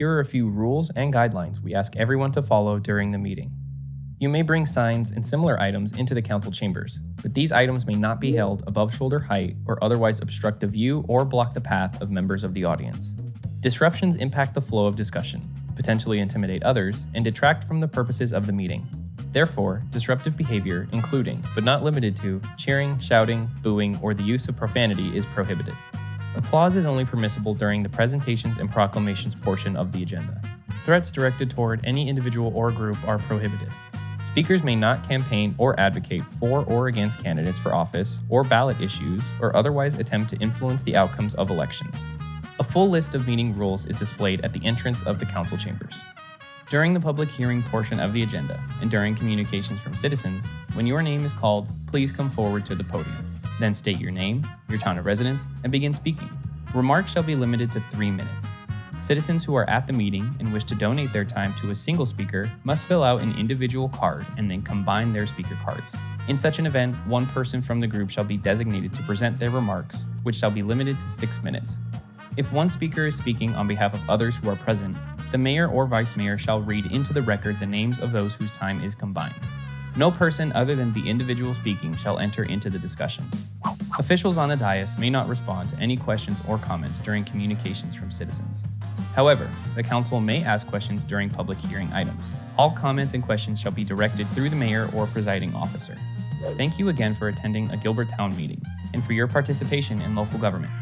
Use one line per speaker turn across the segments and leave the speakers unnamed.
Here are a few rules and guidelines we ask everyone to follow during the meeting. You may bring signs and similar items into the council chambers, but these items may not be held above shoulder height or otherwise obstruct the view or block the path of members of the audience. Disruptions impact the flow of discussion, potentially intimidate others, and detract from the purposes of the meeting. Therefore, disruptive behavior, including, but not limited to, cheering, shouting, booing, or the use of profanity is prohibited. Applause is only permissible during the presentations and proclamations portion of the agenda. Threats directed toward any individual or group are prohibited. Speakers may not campaign or advocate for or against candidates for office or ballot issues or otherwise attempt to influence the outcomes of elections. A full list of meeting rules is displayed at the entrance of the council chambers. During the public hearing portion of the agenda and during communications from citizens, when your name is called, please come forward to the podium. Then state your name, your town of residence, and begin speaking. Remarks shall be limited to 3 minutes. Citizens who are at the meeting and wish to donate their time to a single speaker must fill out an individual card and then combine their speaker cards. In such an event, one person from the group shall be designated to present their remarks, which shall be limited to 6 minutes. If one speaker is speaking on behalf of others who are present, the mayor or vice mayor shall read into the record the names of those whose time is combined. No person other than the individual speaking shall enter into the discussion. Officials on the dais may not respond to any questions or comments during communications from citizens. However, the council may ask questions during public hearing items. All comments and questions shall be directed through the mayor or presiding officer. Thank you again for attending a Gilbert Town meeting and for your participation in local government.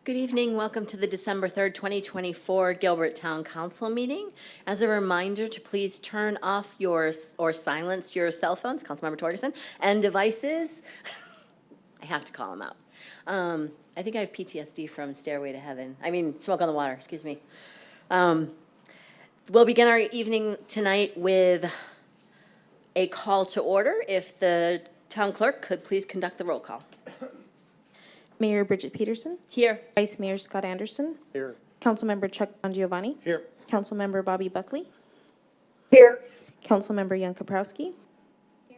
Good evening. Welcome to the December 3rd, 2024 Gilbert Town Council meeting. As a reminder to please turn off or silence your cell phones, Councilmember Torgerson, and devices. I have to call them out. I think I have PTSD from Stairway to Heaven. I mean, Smoke on the Water, excuse me. We'll begin our evening tonight with a call to order. If the town clerk could please conduct the roll call.
Mayor Bridget Peterson.
Here.
Vice Mayor Scott Anderson.
Here.
Councilmember Chuck Giovanni.
Here.
Councilmember Bobby Buckley.
Here.
Councilmember Jan Kaprowski. Here.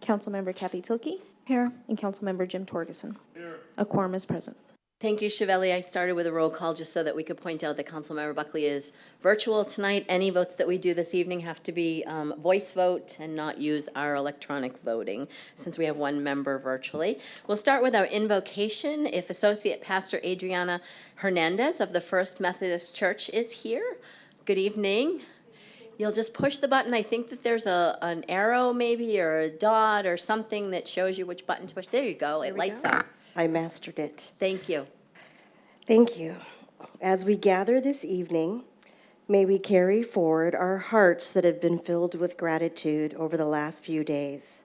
Councilmember Kathy Tilke.
Here.
And Councilmember Jim Torgerson.
Here.
A quorum is present.
Thank you, Chevalier. I started with a roll call just so that we could point out that Councilmember Buckley is virtual tonight. Any votes that we do this evening have to be voice vote and not use our electronic voting since we have one member virtually. We'll start with our invocation. If Associate Pastor Adriana Hernandez of the First Methodist Church is here, good evening. You'll just push the button. I think that there's an arrow maybe or a dot or something that shows you which button to push. There you go. It lights up.
I mastered it.
Thank you.
Thank you. As we gather this evening, may we carry forward our hearts that have been filled with gratitude over the last few days.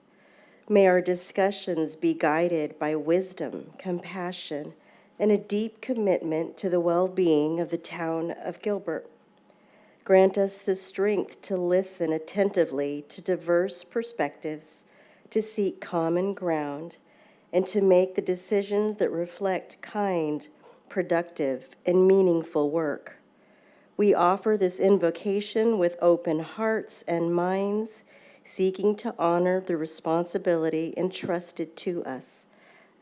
May our discussions be guided by wisdom, compassion, and a deep commitment to the well-being of the town of Gilbert. Grant us the strength to listen attentively to diverse perspectives, to seek common ground, and to make the decisions that reflect kind, productive, and meaningful work. We offer this invocation with open hearts and minds, seeking to honor the responsibility entrusted to us.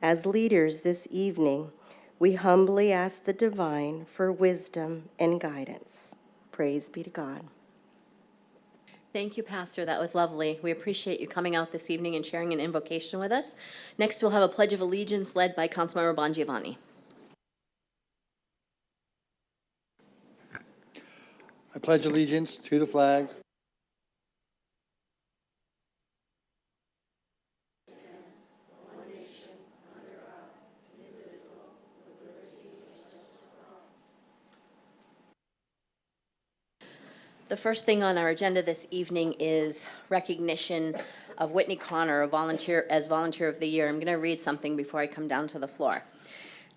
As leaders this evening, we humbly ask the divine for wisdom and guidance. Praise be to God.
Thank you, Pastor. That was lovely. We appreciate you coming out this evening and sharing an invocation with us. Next, we'll have a Pledge of Allegiance led by Councilmember Bongiovanni.
I pledge allegiance to the flag
The first thing on our agenda this evening is recognition of Whitney Connor, as Volunteer of the Year. I'm going to read something before I come down to the floor.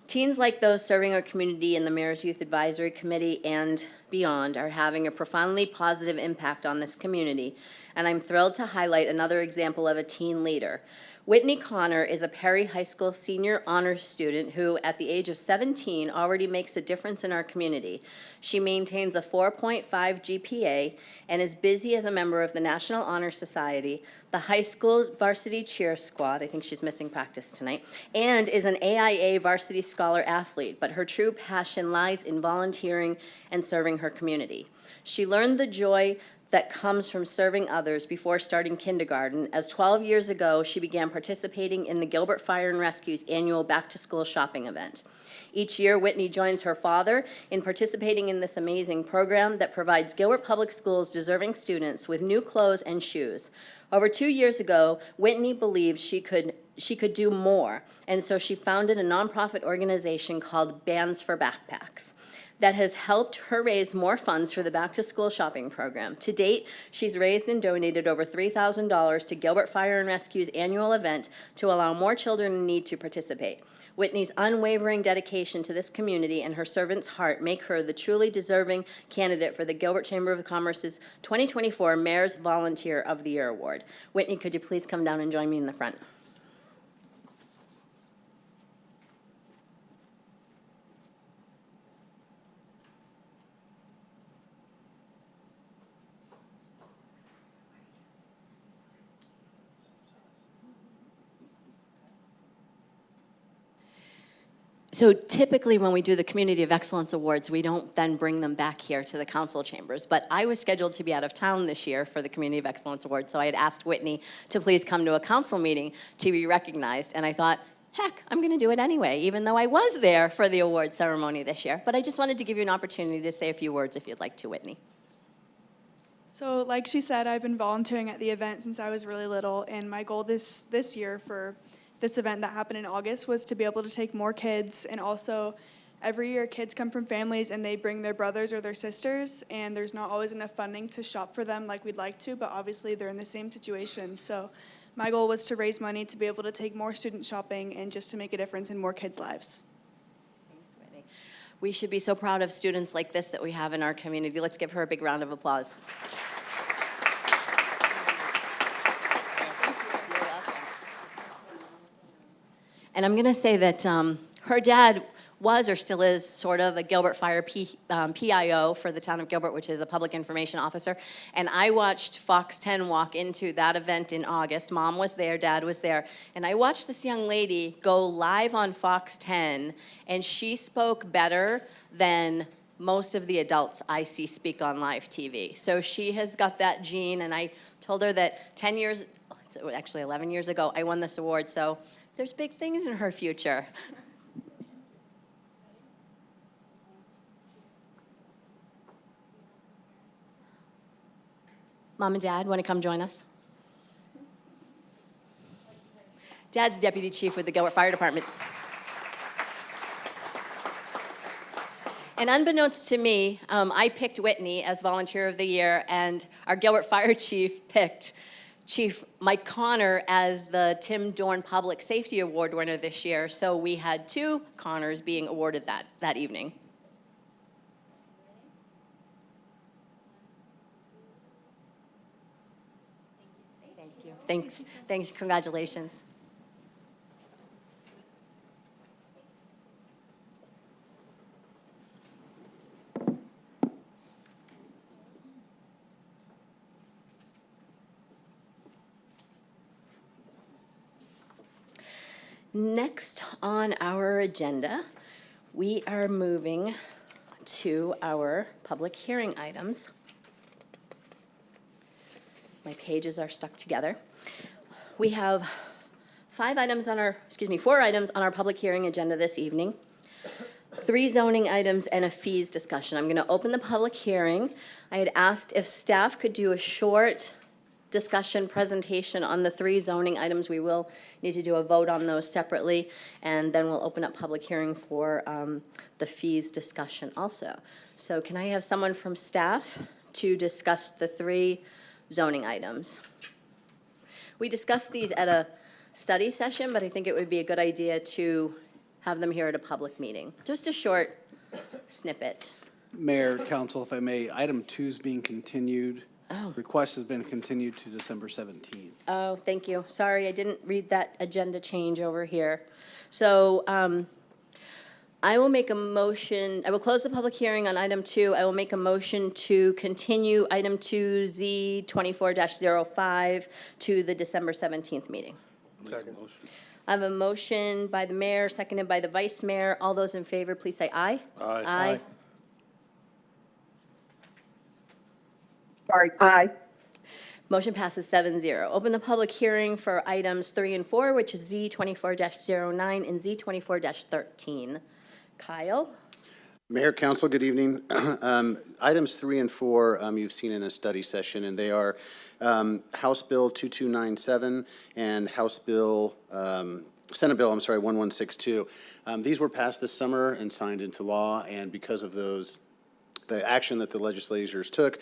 Teens like those serving our community in the Mayor's Youth Advisory Committee and beyond are having a profoundly positive impact on this community, and I'm thrilled to highlight another example of a teen leader. Whitney Connor is a Perry High School senior honors student who, at the age of 17, already makes a difference in our community. She maintains a 4.5 GPA and is busy as a member of the National Honor Society, the high school varsity cheer squad, I think she's missing practice tonight, and is an AIA varsity scholar athlete, but her true passion lies in volunteering and serving her community. She learned the joy that comes from serving others before starting kindergarten, as 12 years ago she began participating in the Gilbert Fire and Rescue's annual back-to-school shopping event. Each year, Whitney joins her father in participating in this amazing program that provides Gilbert Public Schools deserving students with new clothes and shoes. Over 2 years ago, Whitney believed she could do more, and so she founded a nonprofit organization called Bands for Backpacks that has helped her raise more funds for the back-to-school shopping program. To date, she's raised and donated over $3,000 to Gilbert Fire and Rescue's annual event to allow more children in need to participate. Whitney's unwavering dedication to this community and her servant's heart make her the truly deserving candidate for the Gilbert Chamber of Commerce's 2024 Mayor's Volunteer of the Year Award. Whitney, could you please come down and join me in the front? So typically when we do the Community of Excellence Awards, we don't then bring them back here to the council chambers. But I was scheduled to be out of town this year for the Community of Excellence Awards, so I had asked Whitney to please come to a council meeting to be recognized. And I thought, heck, I'm going to do it anyway, even though I was there for the award ceremony this year. But I just wanted to give you an opportunity to say a few words if you'd like to, Whitney.
So like she said, I've been volunteering at the event since I was really little, and my goal this year for this event that happened in August was to be able to take more kids, and also every year kids come from families and they bring their brothers or their sisters, and there's not always enough funding to shop for them like we'd like to, but obviously they're in the same situation. So my goal was to raise money to be able to take more student shopping and just to make a difference in more kids' lives.
Thanks, Whitney. We should be so proud of students like this that we have in our community. Let's give her a big round of applause. And I'm going to say that her dad was or still is sort of a Gilbert Fire PIO for the town of Gilbert, which is a public information officer. And I watched Fox 10 walk into that event in August. Mom was there, Dad was there. And I watched this young lady go live on Fox 10, and she spoke better than most of the adults I see speak on live TV. So she has got that gene, and I told her that 10 years, actually 11 years ago, I won this award. So there's big things in her future. Mom and Dad, want to come join us? Dad's deputy chief with the Gilbert Fire Department. And unbeknownst to me, I picked Whitney as Volunteer of the Year, and our Gilbert Fire Chief picked Chief Mike Connor as the Tim Dorn Public Safety Award winner this year. So we had two Connors being awarded that evening. Thank you. Thanks. Congratulations. Next on our agenda, we are moving to our public hearing items. My pages are stuck together. We have 4 items on our public hearing agenda this evening. 3 zoning items and a fees discussion. I'm going to open the public hearing. I had asked if staff could do a short discussion presentation on the 3 zoning items. We will need to do a vote on those separately, and then we'll open up public hearing for the fees discussion also. So can I have someone from staff to discuss the 3 zoning items? We discussed these at a study session, but I think it would be a good idea to have them here at a public meeting. Just a short snippet.
Mayor, council, if I may, item 2 is being continued.
Oh.
Request has been continued to December 17th.
Oh, thank you. Sorry, I didn't read that agenda change over here. So I will make a motion, I will close the public hearing on item 2. I will make a motion to continue item 2Z 24-05 to the December 17th meeting.
Second.
I have a motion by the mayor, seconded by the vice mayor. All those in favor, please say aye.
Aye.
Aye.
Aye.
Motion passes 7-0. Open the public hearing for items 3 and 4, which is Z 24-09 and Z 24-13. Kyle?
Mayor, Council, good evening. Items 3 and 4 you've seen in a study session, and they are House Bill 2297 and Senate Bill 1162. These were passed this summer and signed into law, and because of the action that the legislators took,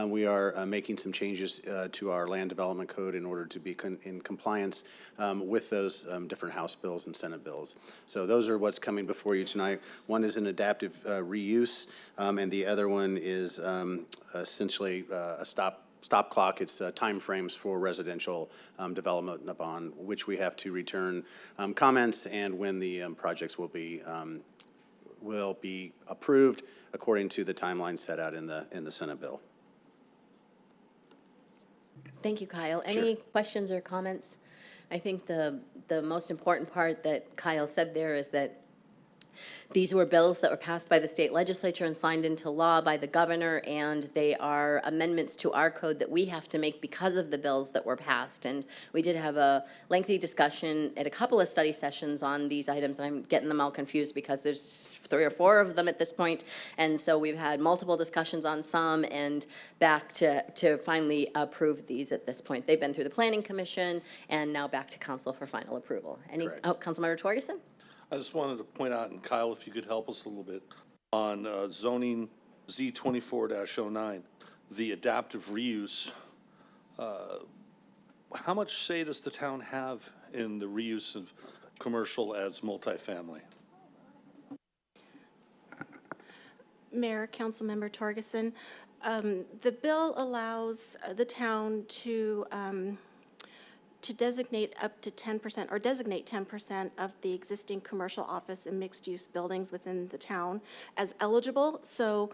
we are making some changes to our land development code in order to be in compliance with those different House bills and Senate bills. So those are what's coming before you tonight. One is an adaptive reuse, and the other one is essentially a stop clock. It's time frames for residential development upon which we have to return comments and when the projects will be approved according to the timeline set out in the Senate bill.
Thank you, Kyle.
Sure.
Any questions or comments? I think the most important part that Kyle said there is that these were bills that were passed by the state legislature and signed into law by the governor, and they are amendments to our code that we have to make because of the bills that were passed. And we did have a lengthy discussion at a couple of study sessions on these items, and I'm getting them all confused because there's 3 or 4 of them at this point. And so we've had multiple discussions on some and back to finally approve these at this point. They've been through the Planning Commission and now back to council for final approval.
Correct.
Councilmember Torgerson?
I just wanted to point out, and Kyle, if you could help us a little bit, on zoning Z 24-09, the adaptive reuse, how much say does the town have in the reuse of commercial as multifamily?
Mayor, Councilmember Torgerson, the bill allows the town to designate up to 10% or designate 10% of the existing commercial office and mixed-use buildings within the town as eligible. So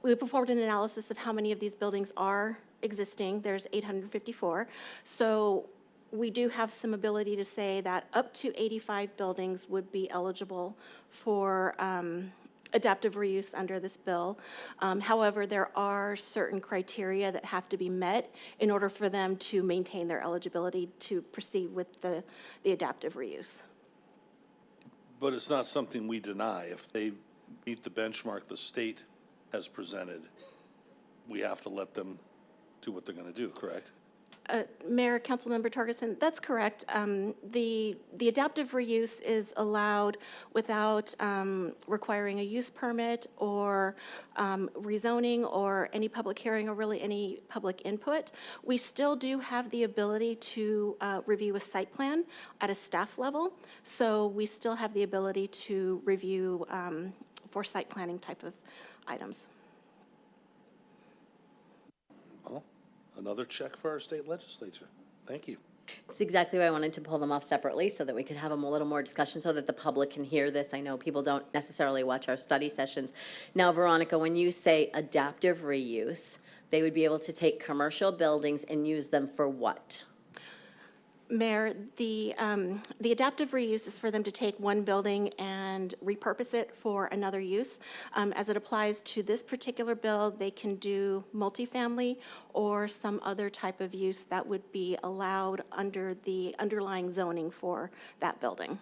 we performed an analysis of how many of these buildings are existing. There's 854. So we do have some ability to say that up to 85 buildings would be eligible for adaptive reuse under this bill. However, there are certain criteria that have to be met in order for them to maintain their eligibility to proceed with the adaptive reuse.
But it's not something we deny. If they meet the benchmark the state has presented, we have to let them do what they're going to do, correct?
Mayor, Councilmember Torgerson, that's correct. The adaptive reuse is allowed without requiring a use permit or rezoning or any public hearing or really any public input. We still do have the ability to review a site plan at a staff level, so we still have the ability to review for site planning type of items.
Another check for our state legislature. Thank you.
It's exactly why I wanted to pull them off separately so that we could have a little more discussion so that the public can hear this. I know people don't necessarily watch our study sessions. Now, Veronica, when you say adaptive reuse, they would be able to take commercial buildings and use them for what?
Mayor, the adaptive reuse is for them to take one building and repurpose it for another use. As it applies to this particular bill, they can do multifamily or some other type of use that would be allowed under the underlying zoning for that building.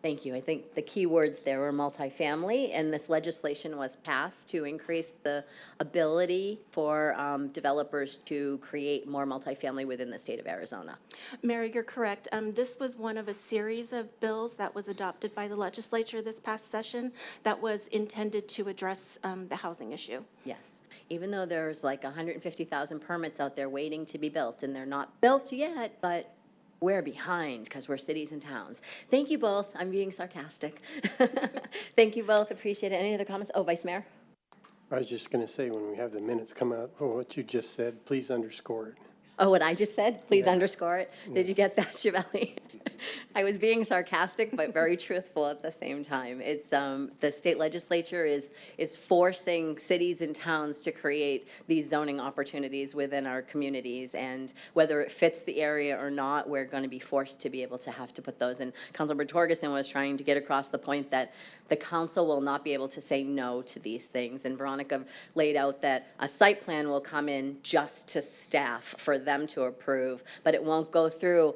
Thank you. I think the key words there were multifamily, and this legislation was passed to increase the ability for developers to create more multifamily within the state of Arizona.
Mary, you're correct. This was one of a series of bills that was adopted by the legislature this past session that was intended to address the housing issue.
Yes, even though there's like 150,000 permits out there waiting to be built, and they're not built yet, but we're behind because we're cities and towns. Thank you both. I'm being sarcastic. Thank you both. Appreciate it. Any other comments? Oh, Vice Mayor?
I was just going to say, when we have the minutes come out, what you just said, please underscore it.
Oh, what I just said? Please underscore it. Did you get that, Chevelle? I was being sarcastic, but very truthful at the same time. It's the state legislature is forcing cities and towns to create these zoning opportunities within our communities, and whether it fits the area or not, we're going to be forced to be able to have to put those in. Councilmember Torgerson was trying to get across the point that the council will not be able to say no to these things, and Veronica laid out that a site plan will come in just to staff for them to approve, but it won't go through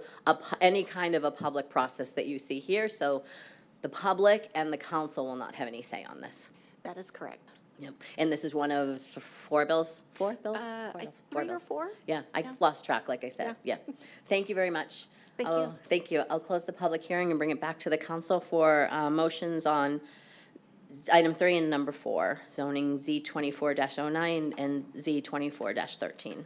any kind of a public process that you see here, so the public and the council will not have any say on this.
That is correct.
Yep. And this is one of four bills? Four bills?
Three or four?
Yeah, I lost track, like I said. Yeah. Thank you very much.
Thank you.
Thank you. I'll close the public hearing and bring it back to the council for motions on item 3 and number 4, zoning Z24-09 and Z24-13.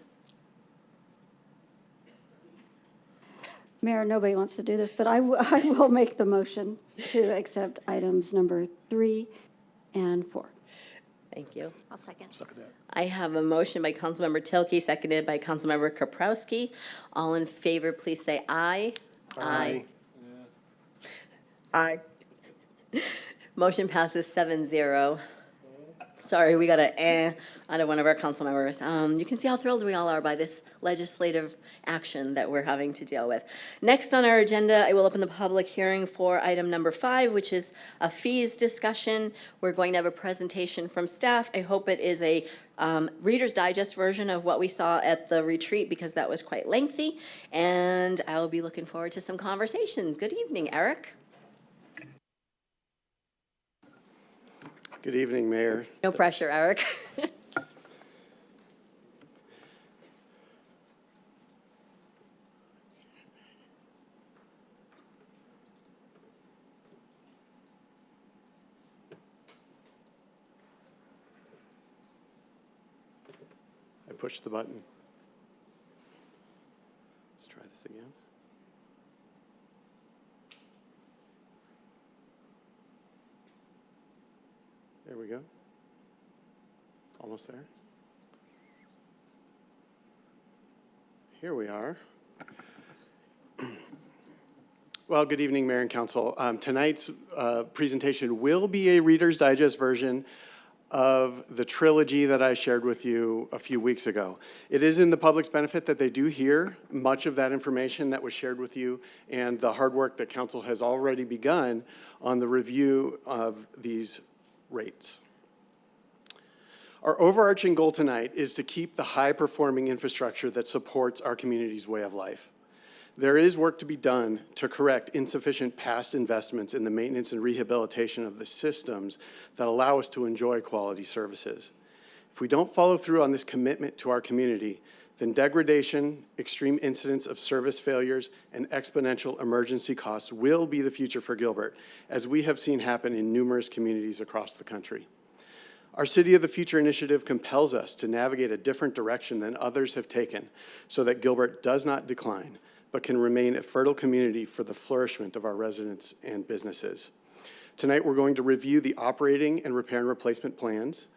Mayor, nobody wants to do this, but I will make the motion to accept items number 3 and 4.
Thank you.
I'll second.
I have a motion by Councilmember Tilke, seconded by Councilmember Kaprowski. All in favor, please say aye.
Aye.
Aye. Motion passes 7-0. Sorry, we got a out of one of our council members. You can see how thrilled we all are by this legislative action that we're having to deal with. Next on our agenda, I will open the public hearing for item number 5, which is a fees discussion. We're going to have a presentation from staff. I hope it is a Reader's Digest version of what we saw at the retreat, because that was quite lengthy. And I'll be looking forward to some conversations. Good evening, Eric.
Good evening, Mayor.
No pressure, Eric.
I pushed the button. Let's try this again. There we go. Almost there. Here we are. Well, good evening, Mayor and Council. Tonight's presentation will be a Reader's Digest version of the trilogy that I shared with you a few weeks ago. It is in the public's benefit that they do hear much of that information that was shared with you and the hard work that Council has already begun on the review of these rates. Our overarching goal tonight is to keep the high-performing infrastructure that supports our community's way of life. There is work to be done to correct insufficient past investments in the maintenance and rehabilitation of the systems that allow us to enjoy quality services. If we don't follow through on this commitment to our community, then degradation, extreme incidents of service failures, and exponential emergency costs will be the future for Gilbert, as we have seen happen in numerous communities across the country. Our City of the Future initiative compels us to navigate a different direction than others have taken so that Gilbert does not decline, but can remain a fertile community for the flourishment of our residents and businesses. Tonight, we're going to review the operating and repair and replacement plans.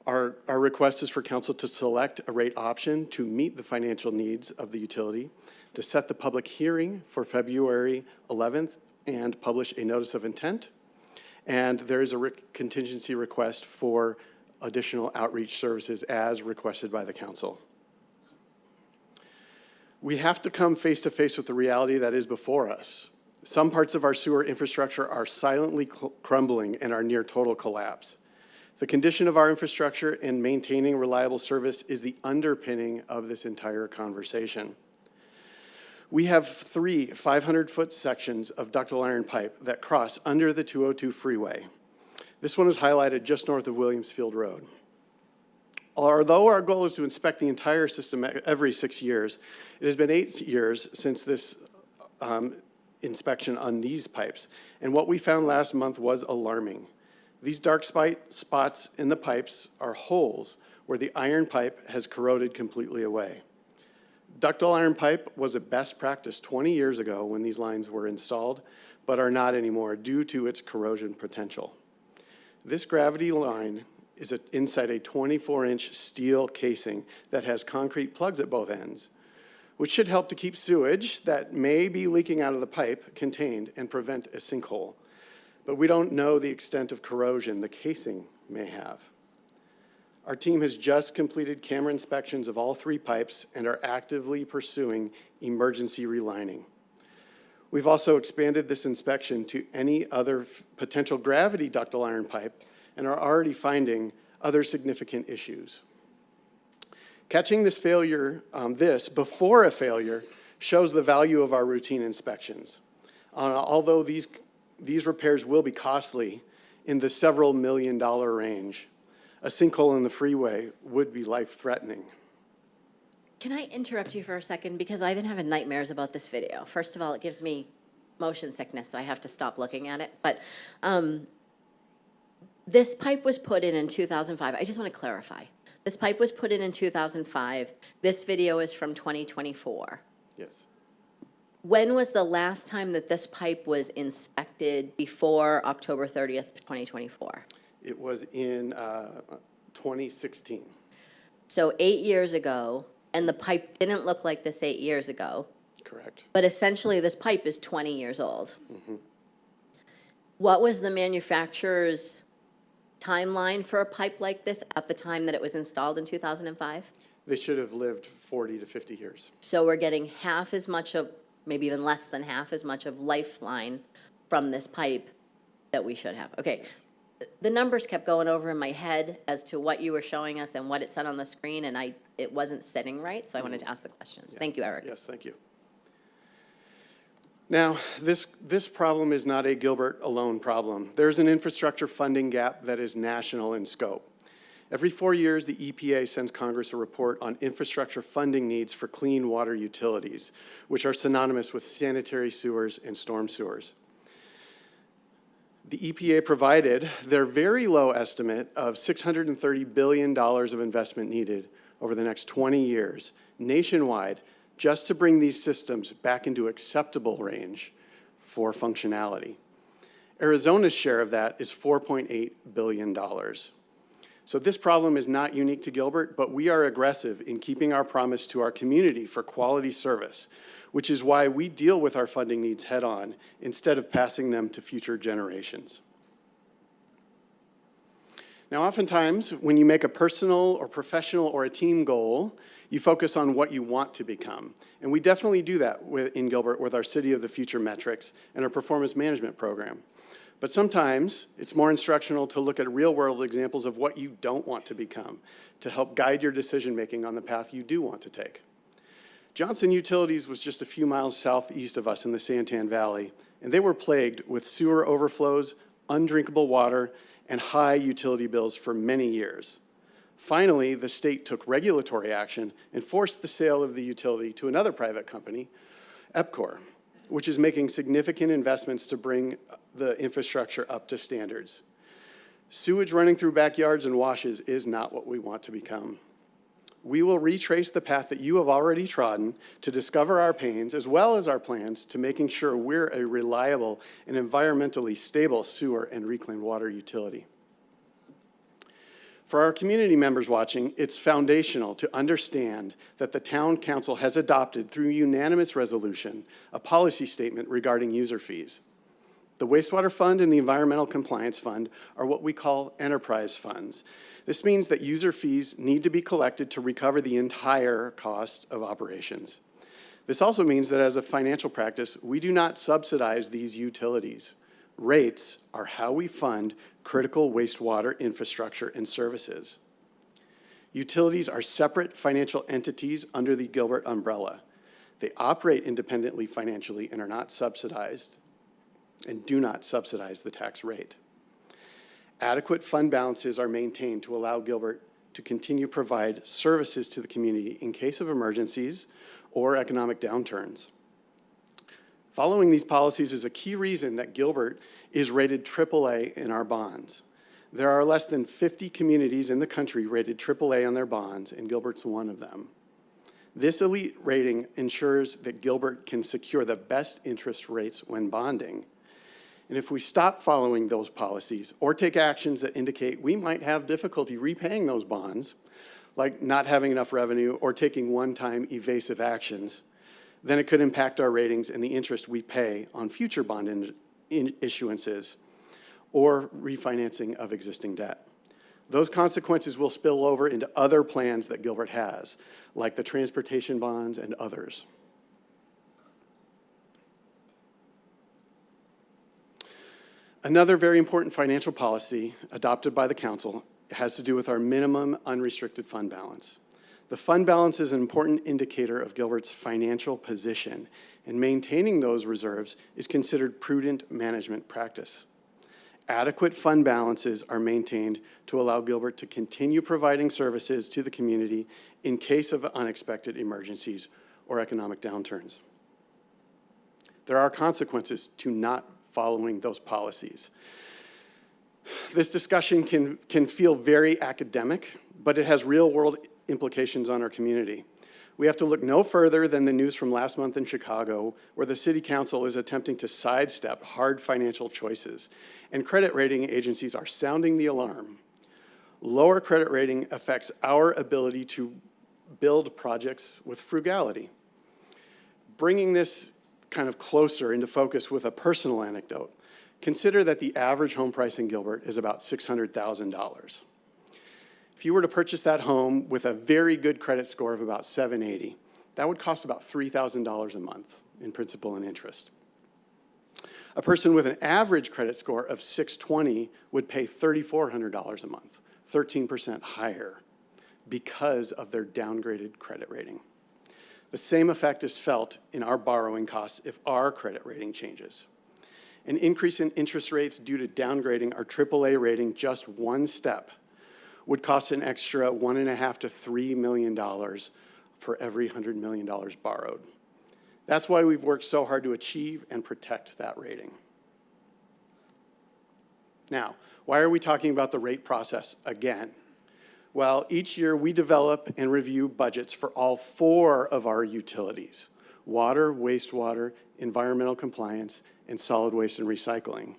Our request is for council to select a rate option to meet the financial needs of the utility, to set the public hearing for February 11th and publish a notice of intent. And there is a contingency request for additional outreach services as requested by the council. We have to come face to face with the reality that is before us. Some parts of our sewer infrastructure are silently crumbling and are near total collapse. The condition of our infrastructure and maintaining reliable service is the underpinning of this entire conversation. We have 3 500-foot sections of ductile iron pipe that cross under the 202 freeway. This one is highlighted just north of Williamsfield Road. Although our goal is to inspect the entire system every 6 years, it has been 8 years since this inspection on these pipes, and what we found last month was alarming. These dark spots in the pipes are holes where the iron pipe has corroded completely away. Ductile iron pipe was a best practice 20 years ago when these lines were installed, but are not anymore due to its corrosion potential. This gravity line is inside a 24-inch steel casing that has concrete plugs at both ends, which should help to keep sewage that may be leaking out of the pipe contained and prevent a sinkhole. But we don't know the extent of corrosion the casing may have. Our team has just completed camera inspections of all 3 pipes and are actively pursuing emergency relining. We've also expanded this inspection to any other potential gravity ductile iron pipe and are already finding other significant issues. Catching this before a failure shows the value of our routine inspections. Although these repairs will be costly in the several $million range, a sinkhole in the freeway would be life-threatening.
Can I interrupt you for a second? Because I've been having nightmares about this video. First of all, it gives me motion sickness, so I have to stop looking at it. But this pipe was put in 2005. I just want to clarify. This pipe was put in 2005. This video is from 2024.
Yes.
When was the last time that this pipe was inspected before October 30th, 2024?
It was in 2016.
So 8 years ago, and the pipe didn't look like this 8 years ago.
Correct.
But essentially, this pipe is 20 years old. Mm-hmm. What was the manufacturer's timeline for a pipe like this at the time that it was installed in 2005?
They should have lived 40 to 50 years.
So we're getting half as much of, maybe even less than half as much of lifeline from this pipe that we should have. Okay. The numbers kept going over in my head as to what you were showing us and what it said on the screen, and it wasn't sitting right, so I wanted to ask the questions. Yeah. Thank you, Eric.
Yes, thank you. Now, this problem is not a Gilbert alone problem. There's an infrastructure funding gap that is national in scope. Every 4 years, the EPA sends Congress a report on infrastructure funding needs for clean water utilities, which are synonymous with sanitary sewers and storm sewers. The EPA provided their very low estimate of $630 billion of investment needed over the next 20 years nationwide just to bring these systems back into acceptable range for functionality. Arizona's share of that is $4.8 billion. So this problem is not unique to Gilbert, but we are aggressive in keeping our promise to our community for quality service, which is why we deal with our funding needs head-on instead of passing them to future generations. Now, oftentimes, when you make a personal or professional or a team goal, you focus on what you want to become. And we definitely do that in Gilbert with our City of the Future metrics and our performance management program. But sometimes it's more instructional to look at real-world examples of what you don't want to become to help guide your decision-making on the path you do want to take. Johnson Utilities was just a few miles southeast of us in the Santan Valley, and they were plagued with sewer overflows, undrinkable water, and high utility bills for many years. Finally, the state took regulatory action and forced the sale of the utility to another private company, EPCOR, which is making significant investments to bring the infrastructure up to standards. Sewage running through backyards and washes is not what we want to become. We will retrace the path that you have already trodden to discover our pains as well as our plans to making sure we're a reliable and environmentally stable sewer and reclaimed water utility. For our community members watching, it's foundational to understand that the Town Council has adopted through unanimous resolution a policy statement regarding user fees. The Wastewater Fund and the Environmental Compliance Fund are what we call enterprise funds. This means that user fees need to be collected to recover the entire cost of operations. This also means that as a financial practice, we do not subsidize these utilities. Rates are how we fund critical wastewater infrastructure and services. Utilities are separate financial entities under the Gilbert umbrella. They operate independently financially and are not subsidized and do not subsidize the tax rate. Adequate fund balances are maintained to allow Gilbert to continue to provide services to the community in case of emergencies or economic downturns. Following these policies is a key reason that Gilbert is rated AAA in our bonds. There are less than 50 communities in the country rated AAA on their bonds, and Gilbert's one of them. This elite rating ensures that Gilbert can secure the best interest rates when bonding. And if we stop following those policies or take actions that indicate we might have difficulty repaying those bonds, like not having enough revenue or taking one-time evasive actions, then it could impact our ratings and the interest we pay on future bond issuances or refinancing of existing debt. Those consequences will spill over into other plans that Gilbert has, like the transportation bonds and others. Another very important financial policy adopted by the council has to do with our minimum unrestricted fund balance. The fund balance is an important indicator of Gilbert's financial position, and maintaining those reserves is considered prudent management practice. Adequate fund balances are maintained to allow Gilbert to continue providing services to the community in case of unexpected emergencies or economic downturns. There are consequences to not following those policies. This discussion can feel very academic, but it has real-world implications on our community. We have to look no further than the news from last month in Chicago, where the city council is attempting to sidestep hard financial choices, and credit rating agencies are sounding the alarm. Lower credit rating affects our ability to build projects with frugality. Bringing this kind of closer into focus with a personal anecdote, consider that the average home price in Gilbert is about $600,000. If you were to purchase that home with a very good credit score of about 780, that would cost about $3,000 a month in principal and interest. A person with an average credit score of 620 would pay $3,400 a month, 13% higher, because of their downgraded credit rating. The same effect is felt in our borrowing costs if our credit rating changes. An increase in interest rates due to downgrading our AAA rating just one step would cost an extra $1.5 to $3 million for every $100 million borrowed. That's why we've worked so hard to achieve and protect that rating. Now, why are we talking about the rate process again? Well, each year we develop and review budgets for all 4 of our utilities: water, wastewater, environmental compliance, and solid waste and recycling,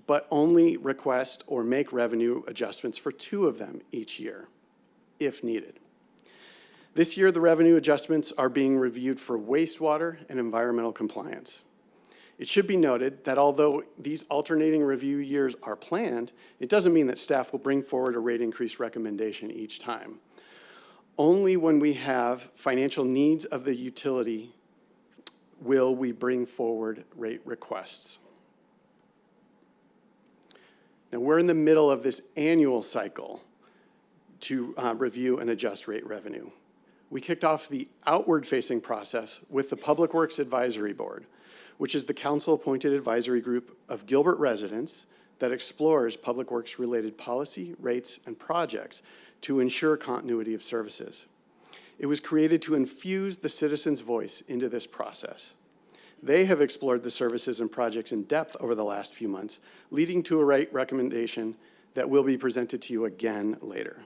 but only request or make revenue adjustments for 2 of them each year, if needed. This year, the revenue adjustments are being reviewed for wastewater and environmental compliance. It should be noted that although these alternating review years are planned, it doesn't mean that staff will bring forward a rate increase recommendation each time. Only when we have financial needs of the utility will we bring forward rate requests. Now, we're in the middle of this annual cycle to review and adjust rate revenue. We kicked off the outward-facing process with the Public Works Advisory Board, which is the council-appointed advisory group of Gilbert residents that explores public works-related policy, rates, and projects to ensure continuity of services. It was created to infuse the citizens' voice into this process. They have explored the services and projects in depth over the last few months, leading to a rate recommendation that will be presented to you again later.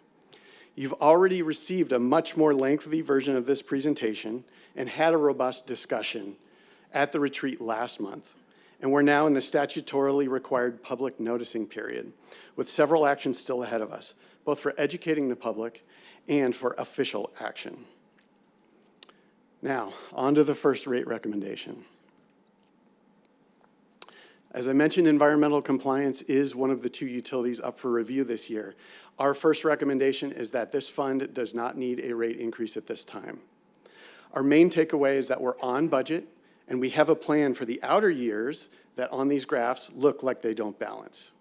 You've already received a much more lengthy version of this presentation and had a robust discussion at the retreat last month, and we're now in the statutorily required public noticing period, with several actions still ahead of us, both for educating the public and for official action. Now, on to the first rate recommendation. As I mentioned, environmental compliance is one of the 2 utilities up for review this year. Our first recommendation is that this fund does not need a rate increase at this time. Our main takeaway is that we're on budget, and we have a plan for the outer years that on these graphs look like they don't balance.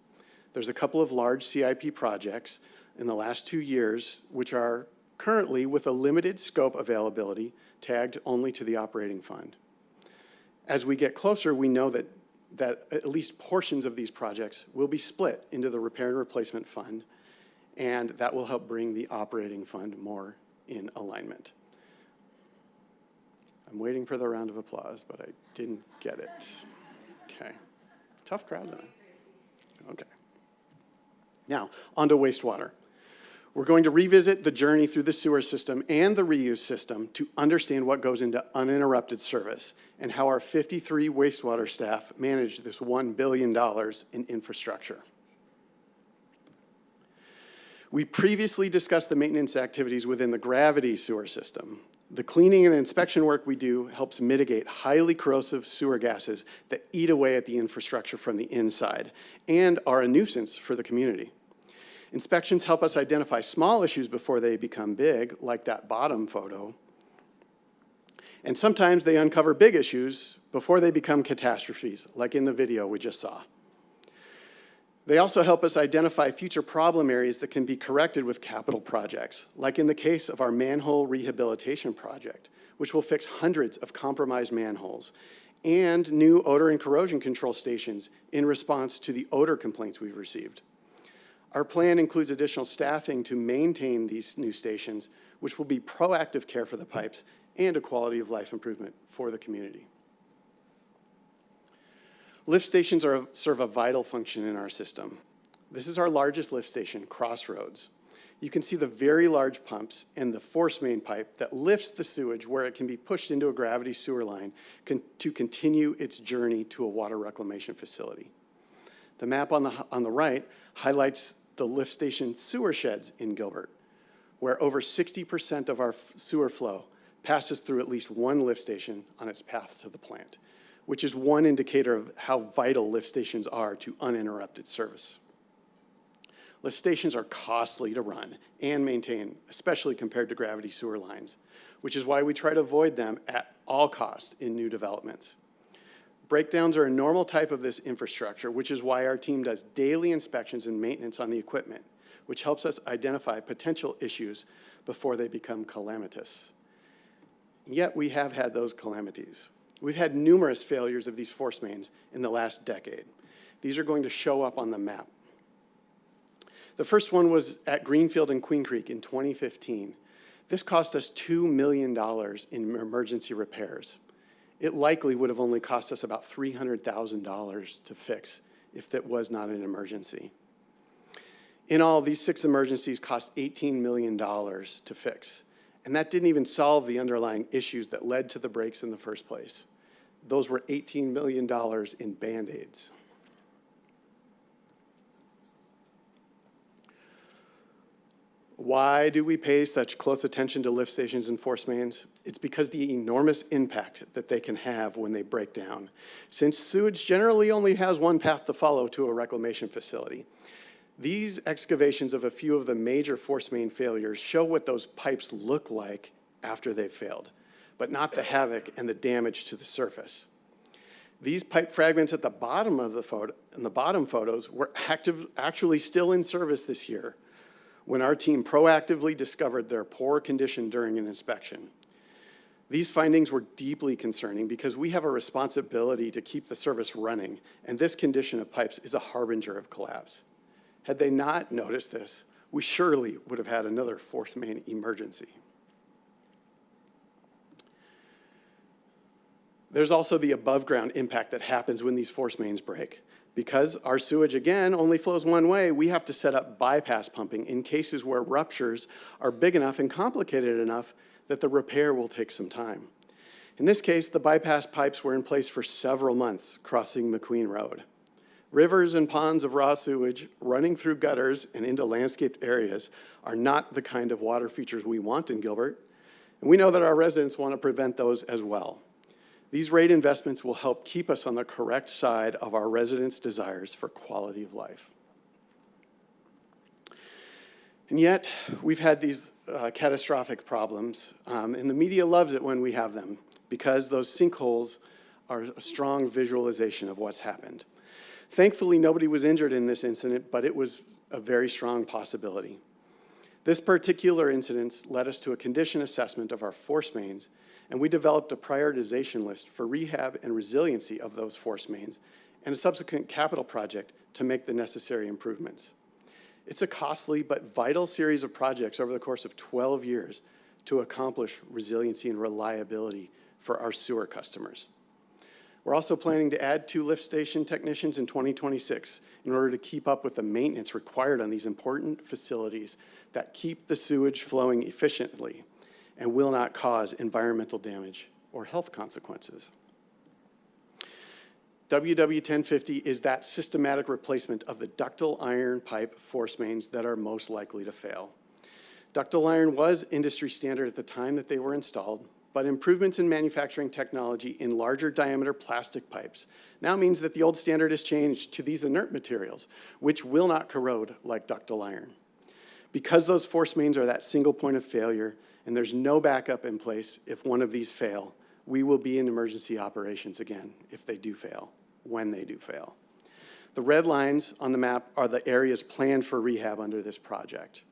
There's a couple of large CIP projects in the last 2 years, which are currently with a limited scope availability, tagged only to the operating fund. As we get closer, we know that at least portions of these projects will be split into the repair and replacement fund, and that will help bring the operating fund more in alignment. I'm waiting for the round of applause, but I didn't get it. Okay. Tough crowd, isn't it? Okay. Now, on to wastewater. We're going to revisit the journey through the sewer system and the reuse system to understand what goes into uninterrupted service and how our 53 wastewater staff manage this $1 billion in infrastructure. We previously discussed the maintenance activities within the gravity sewer system. The cleaning and inspection work we do helps mitigate highly corrosive sewer gases that eat away at the infrastructure from the inside and are a nuisance for the community. Inspections help us identify small issues before they become big, like that bottom photo. And sometimes they uncover big issues before they become catastrophes, like in the video we just saw. They also help us identify future problem areas that can be corrected with capital projects, like in the case of our manhole rehabilitation project, which will fix hundreds of compromised manholes, and new odor and corrosion control stations in response to the odor complaints we've received. Our plan includes additional staffing to maintain these new stations, which will be proactive care for the pipes and a quality of life improvement for the community. Lift stations serve a vital function in our system. This is our largest lift station, Crossroads. You can see the very large pumps and the force main pipe that lifts the sewage where it can be pushed into a gravity sewer line to continue its journey to a water reclamation facility. The map on the right highlights the lift station sewer sheds in Gilbert, where over 60% of our sewer flow passes through at least one lift station on its path to the plant, which is one indicator of how vital lift stations are to uninterrupted service. Lift stations are costly to run and maintain, especially compared to gravity sewer lines, which is why we try to avoid them at all costs in new developments. Breakdowns are a normal type of this infrastructure, which is why our team does daily inspections and maintenance on the equipment, which helps us identify potential issues before they become calamitous. Yet we have had those calamities. We've had numerous failures of these force mains in the last decade. These are going to show up on the map. The first one was at Greenfield and Queen Creek in 2015. This cost us $2 million in emergency repairs. It likely would have only cost us about $300,000 to fix if that was not an emergency. In all, these 6 emergencies cost $18 million to fix. And that didn't even solve the underlying issues that led to the breaks in the first place. Those were $18 million in Band-Aids. Why do we pay such close attention to lift stations and force mains? It's because the enormous impact that they can have when they break down. Since sewage generally only has one path to follow to a reclamation facility, these excavations of a few of the major force main failures show what those pipes look like after they've failed, but not the havoc and the damage to the surface. These pipe fragments at the bottom of the photo, in the bottom photos, were actually still in service this year when our team proactively discovered their poor condition during an inspection. These findings were deeply concerning because we have a responsibility to keep the service running, and this condition of pipes is a harbinger of collapse. Had they not noticed this, we surely would have had another force main emergency. There's also the above-ground impact that happens when these force mains break. Because our sewage, again, only flows one way, we have to set up bypass pumping in cases where ruptures are big enough and complicated enough that the repair will take some time. In this case, the bypass pipes were in place for several months crossing McQueen Road. Rivers and ponds of raw sewage running through gutters and into landscaped areas are not the kind of water features we want in Gilbert, and we know that our residents want to prevent those as well. These rate investments will help keep us on the correct side of our residents' desires for quality of life. And yet, we've had these catastrophic problems, and the media loves it when we have them because those sinkholes are a strong visualization of what's happened. Thankfully, nobody was injured in this incident, but it was a very strong possibility. This particular incident led us to a condition assessment of our force mains, and we developed a prioritization list for rehab and resiliency of those force mains and a subsequent capital project to make the necessary improvements. It's a costly but vital series of projects over the course of 12 years to accomplish resiliency and reliability for our sewer customers. We're also planning to add 2 lift station technicians in 2026 in order to keep up with the maintenance required on these important facilities that keep the sewage flowing efficiently and will not cause environmental damage or health consequences. WW1050 is that systematic replacement of the ductile iron pipe force mains that are most likely to fail. Ductile iron was industry standard at the time that they were installed, but improvements in manufacturing technology in larger diameter plastic pipes now means that the old standard has changed to these inert materials, which will not corrode like ductile iron. Because those force mains are that single point of failure and there's no backup in place if one of these fail, we will be in emergency operations again if they do fail, when they do fail. The red lines on the map are the areas planned for rehab under this project.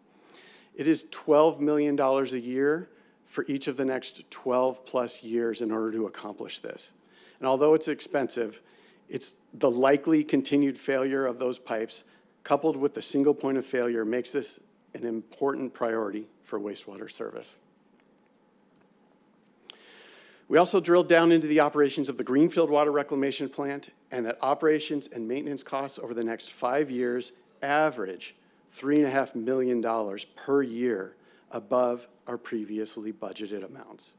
It is $12 million a year for each of the next 12 plus years in order to accomplish this. And although it's expensive, it's the likely continued failure of those pipes coupled with the single point of failure makes this an important priority for wastewater service. We also drilled down into the operations of the Greenfield Water Reclamation Plant and that operations and maintenance costs over the next 5 years average $3.5 million per year above our previously budgeted amounts.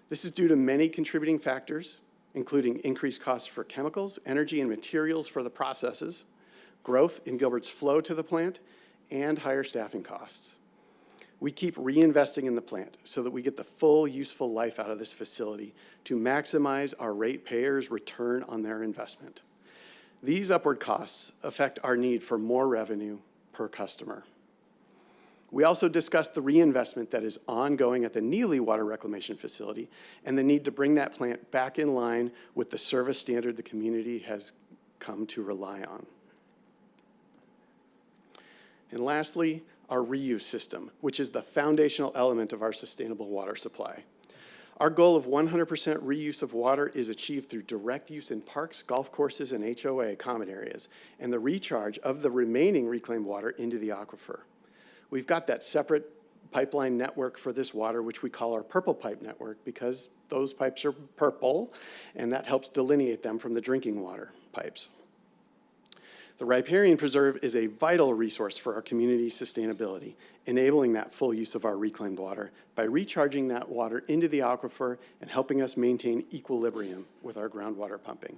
This is due to many contributing factors, including increased costs for chemicals, energy, and materials for the processes, growth in Gilbert's flow to the plant, and higher staffing costs. We keep reinvesting in the plant so that we get the full useful life out of this facility to maximize our ratepayers' return on their investment. These upward costs affect our need for more revenue per customer. We also discussed the reinvestment that is ongoing at the Neely Water Reclamation Facility and the need to bring that plant back in line with the service standard the community has come to rely on. And lastly, our reuse system, which is the foundational element of our sustainable water supply. Our goal of 100% reuse of water is achieved through direct use in parks, golf courses, and HOA common areas, and the recharge of the remaining reclaimed water into the aquifer. We've got that separate pipeline network for this water, which we call our purple pipe network because those pipes are purple, and that helps delineate them from the drinking water pipes. The riparian preserve is a vital resource for our community sustainability, enabling that full use of our reclaimed water by recharging that water into the aquifer and helping us maintain equilibrium with our groundwater pumping.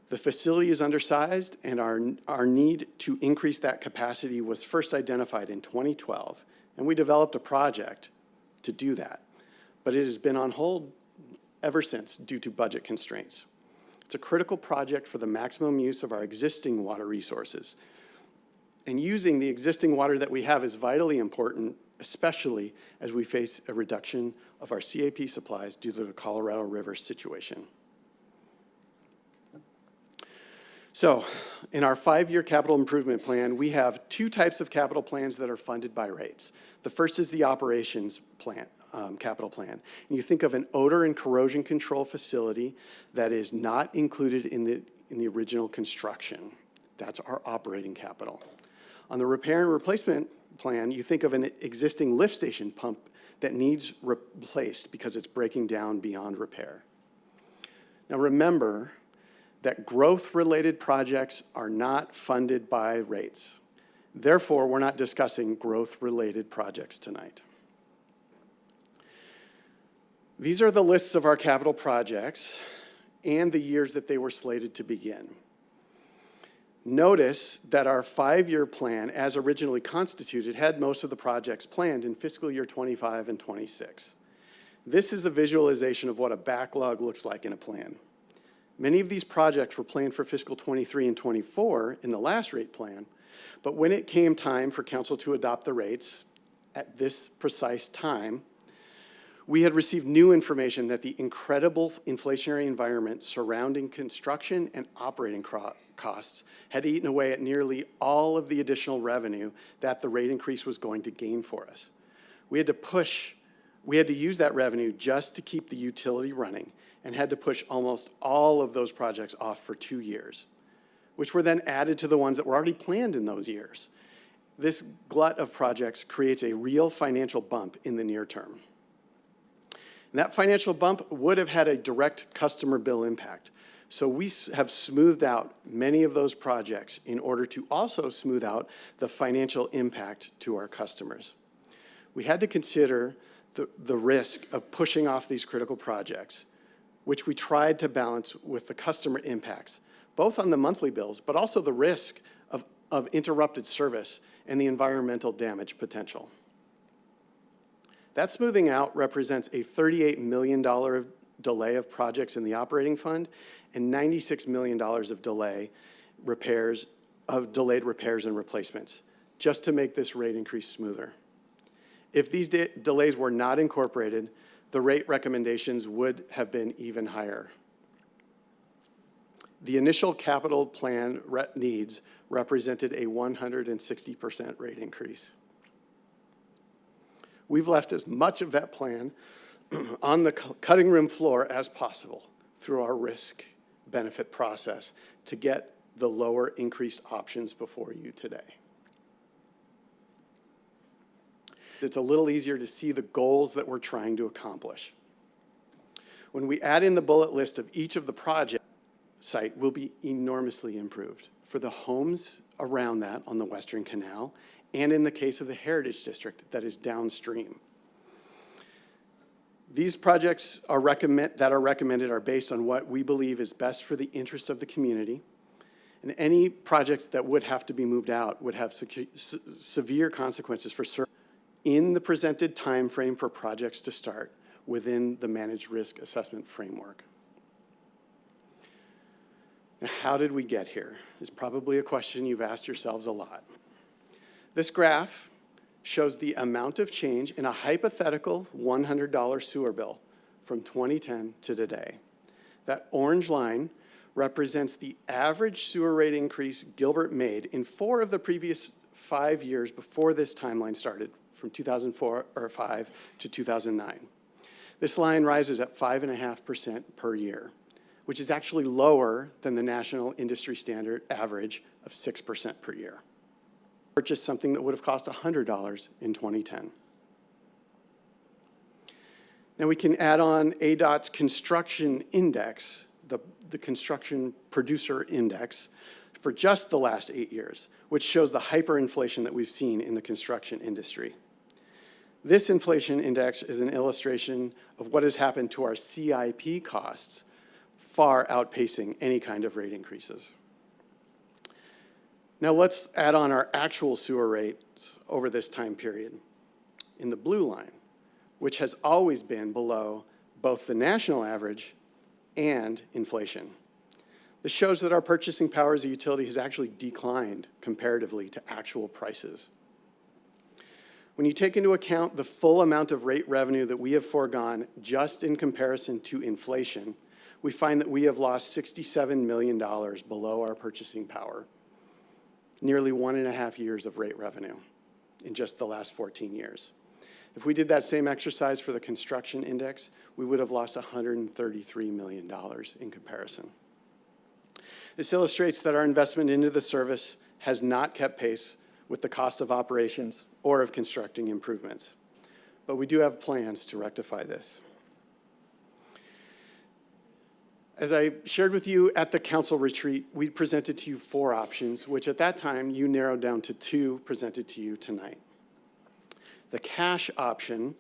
The facility is undersized, and our need to increase that capacity was first identified in 2012, and we developed a project to do that. But it has been on hold ever since due to budget constraints. It's a critical project for the maximum use of our existing water resources. And using the existing water that we have is vitally important, especially as we face a reduction of our CAP supplies due to the Colorado River situation. So, in our 5-year capital improvement plan, we have 2 types of capital plans that are funded by rates. The first is the operations plan. Capital plan. And you think of an odor and corrosion control facility that is not included in the original construction. That's our operating capital. On the repair and replacement plan, you think of an existing lift station pump that needs replaced because it's breaking down beyond repair. Now remember that growth-related projects are not funded by rates. Therefore, we're not discussing growth-related projects tonight. These are the lists of our capital projects and the years that they were slated to begin. Notice that our 5-year plan, as originally constituted, had most of the projects planned in fiscal year 25 and 26. This is a visualization of what a backlog looks like in a plan. Many of these projects were planned for fiscal 23 and 24 in the last rate plan, but when it came time for council to adopt the rates, at this precise time, we had received new information that the incredible inflationary environment surrounding construction and operating costs had eaten away at nearly all of the additional revenue that the rate increase was going to gain for us. We had to use that revenue just to keep the utility running and had to push almost all of those projects off for 2 years, which were then added to the ones that were already planned in those years. This glut of projects creates a real financial bump in the near term. And that financial bump would have had a direct customer bill impact. So we have smoothed out many of those projects in order to also smooth out the financial impact to our customers. We had to consider the risk of pushing off these critical projects, which we tried to balance with the customer impacts, both on the monthly bills, but also the risk of interrupted service and the environmental damage potential. That smoothing out represents a $38 million delay of projects in the operating fund and $96 million of delayed repairs and replacements, just to make this rate increase smoother. If these delays were not incorporated, the rate recommendations would have been even higher. The initial capital plan needs represented a 160% rate increase. We've left as much of that plan on the cutting room floor as possible through our risk-benefit process to get the lower increased options before you today. It's a little easier to see the goals that we're trying to accomplish. When we add in the bullet list of each of the project site will be enormously improved for the homes around that on the Western Canal, and in the case of the Heritage District that is downstream. These projects that are recommended are based on what we believe is best for the interest of the community, and any projects that would have to be moved out would have severe consequences for service in the presented time frame for projects to start within the managed risk assessment framework. Now, how did we get here? Is probably a question you've asked yourselves a lot. This graph shows the amount of change in a hypothetical $100 sewer bill from 2010 to today. That orange line represents the average sewer rate increase Gilbert made in 4 of the previous 5 years before this timeline started, from 2005 to 2009. This line rises at 5.5% per year, which is actually lower than the national industry standard average of 6% per year. Purchased something that would have cost $100 in 2010. Now we can add on ADOT's construction index, the construction producer index, for just the last 8 years, which shows the hyperinflation that we've seen in the construction industry. This inflation index is an illustration of what has happened to our CIP costs, far outpacing any kind of rate increases. Now let's add on our actual sewer rates over this time period in the blue line, which has always been below both the national average and inflation. This shows that our purchasing power as a utility has actually declined comparatively to actual prices. When you take into account the full amount of rate revenue that we have foregone just in comparison to inflation, we find that we have lost $67 million below our purchasing power, nearly 1.5 years of rate revenue in just the last 14 years. If we did that same exercise for the construction index, we would have lost $133 million in comparison. This illustrates that our investment into the service has not kept pace with the cost of operations or of constructing improvements. But we do have plans to rectify this. As I shared with you at the council retreat, we presented to you 4 options, which at that time you narrowed down to 2 presented to you tonight. The cash option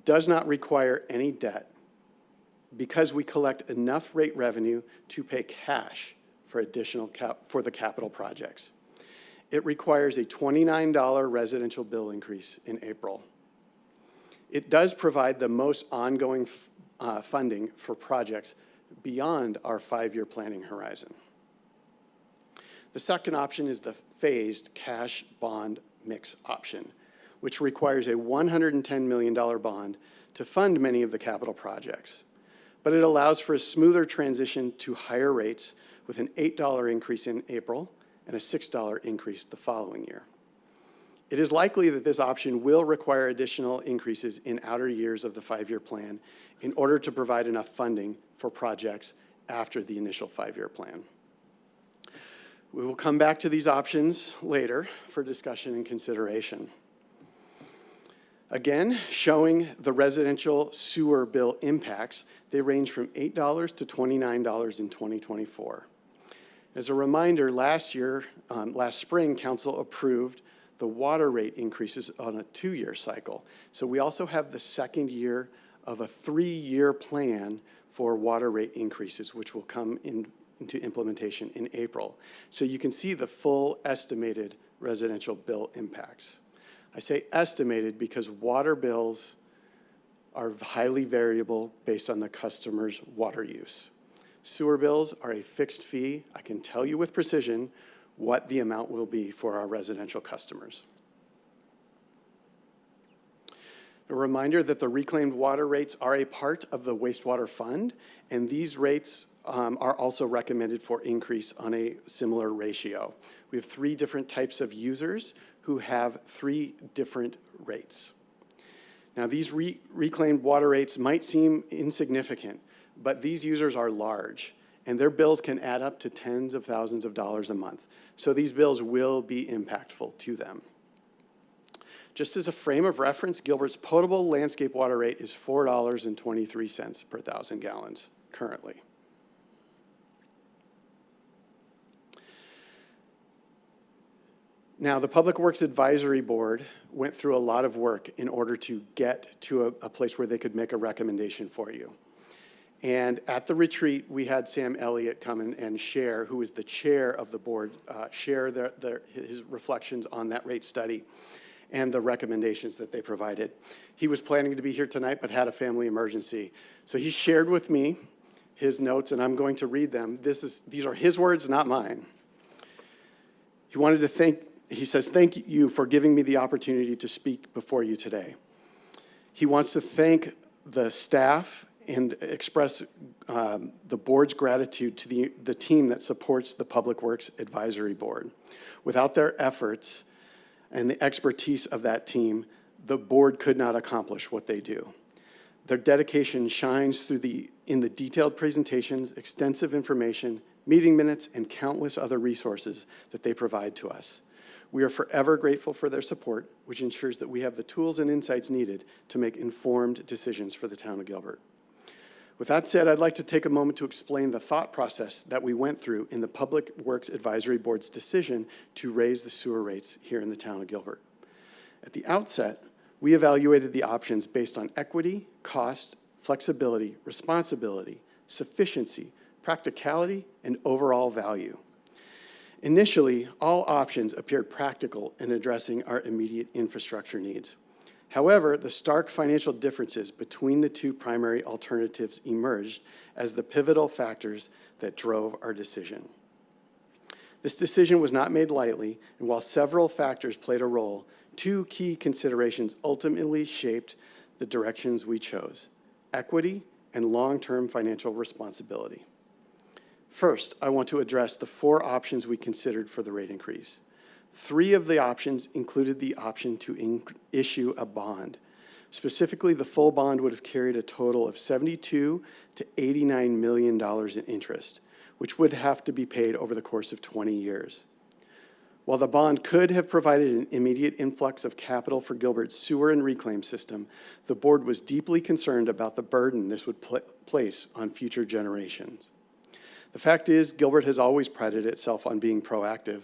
does not require any debt because we collect enough rate revenue to pay cash for for the capital projects. It requires a $29 residential bill increase in April. It does provide the most ongoing funding for projects beyond our 5-year planning horizon. The second option is the phased cash bond mix option, which requires a $110 million bond to fund many of the capital projects. But it allows for a smoother transition to higher rates with an $8 increase in April and a $6 increase the following year. It is likely that this option will require additional increases in outer years of the 5-year plan in order to provide enough funding for projects after the initial 5-year plan. We will come back to these options later for discussion and consideration. Again, showing the residential sewer bill impacts, they range from $8 to $29 in 2024. As a reminder, last spring, Council approved the water rate increases on a 2-year cycle. So we also have the second year of a 3-year plan for water rate increases, which will come into implementation in April. So you can see the full estimated residential bill impacts. I say estimated because water bills are highly variable based on the customer's water use. Sewer bills are a fixed fee. I can tell you with precision what the amount will be for our residential customers. A reminder that the reclaimed water rates are a part of the wastewater fund, and these rates are also recommended for increase on a similar ratio. We have 3 different types of users who have 3 different rates. Now, these reclaimed water rates might seem insignificant, but these users are large, and their bills can add up to tens of thousands of dollars a month. So these bills will be impactful to them. Just as a frame of reference, Gilbert's potable landscape water rate is $4.23 per 1,000 gallons currently. Now, the Public Works Advisory Board went through a lot of work in order to get to a place where they could make a recommendation for you. And at the retreat, we had Sam Elliott come and share, who is the chair of the board, share his reflections on that rate study and the recommendations that they provided. He was planning to be here tonight, but had a family emergency. So he shared with me his notes, and I'm going to read them. These are his words, not mine. He says, "Thank you for giving me the opportunity to speak before you today." He wants to thank the staff and express the board's gratitude to the team that supports the Public Works Advisory Board. Without their efforts and the expertise of that team, the board could not accomplish what they do. Their dedication shines through in the detailed presentations, extensive information, meeting minutes, and countless other resources that they provide to us. We are forever grateful for their support, which ensures that we have the tools and insights needed to make informed decisions for the town of Gilbert. With that said, I'd like to take a moment to explain the thought process that we went through in the Public Works Advisory Board's decision to raise the sewer rates here in the town of Gilbert. At the outset, we evaluated the options based on equity, cost, flexibility, responsibility, sufficiency, practicality, and overall value. Initially, all options appeared practical in addressing our immediate infrastructure needs. However, the stark financial differences between the 2 primary alternatives emerged as the pivotal factors that drove our decision. This decision was not made lightly, and while several factors played a role, 2 key considerations ultimately shaped the directions we chose: equity and long-term financial responsibility. First, I want to address the 4 options we considered for the rate increase. 3 of the options included the option to issue a bond. Specifically, the full bond would have carried a total of $72 to $89 million in interest, which would have to be paid over the course of 20 years. While the bond could have provided an immediate influx of capital for Gilbert's sewer and reclaim system, the board was deeply concerned about the burden this would place on future generations. The fact is, Gilbert has always prided itself on being proactive,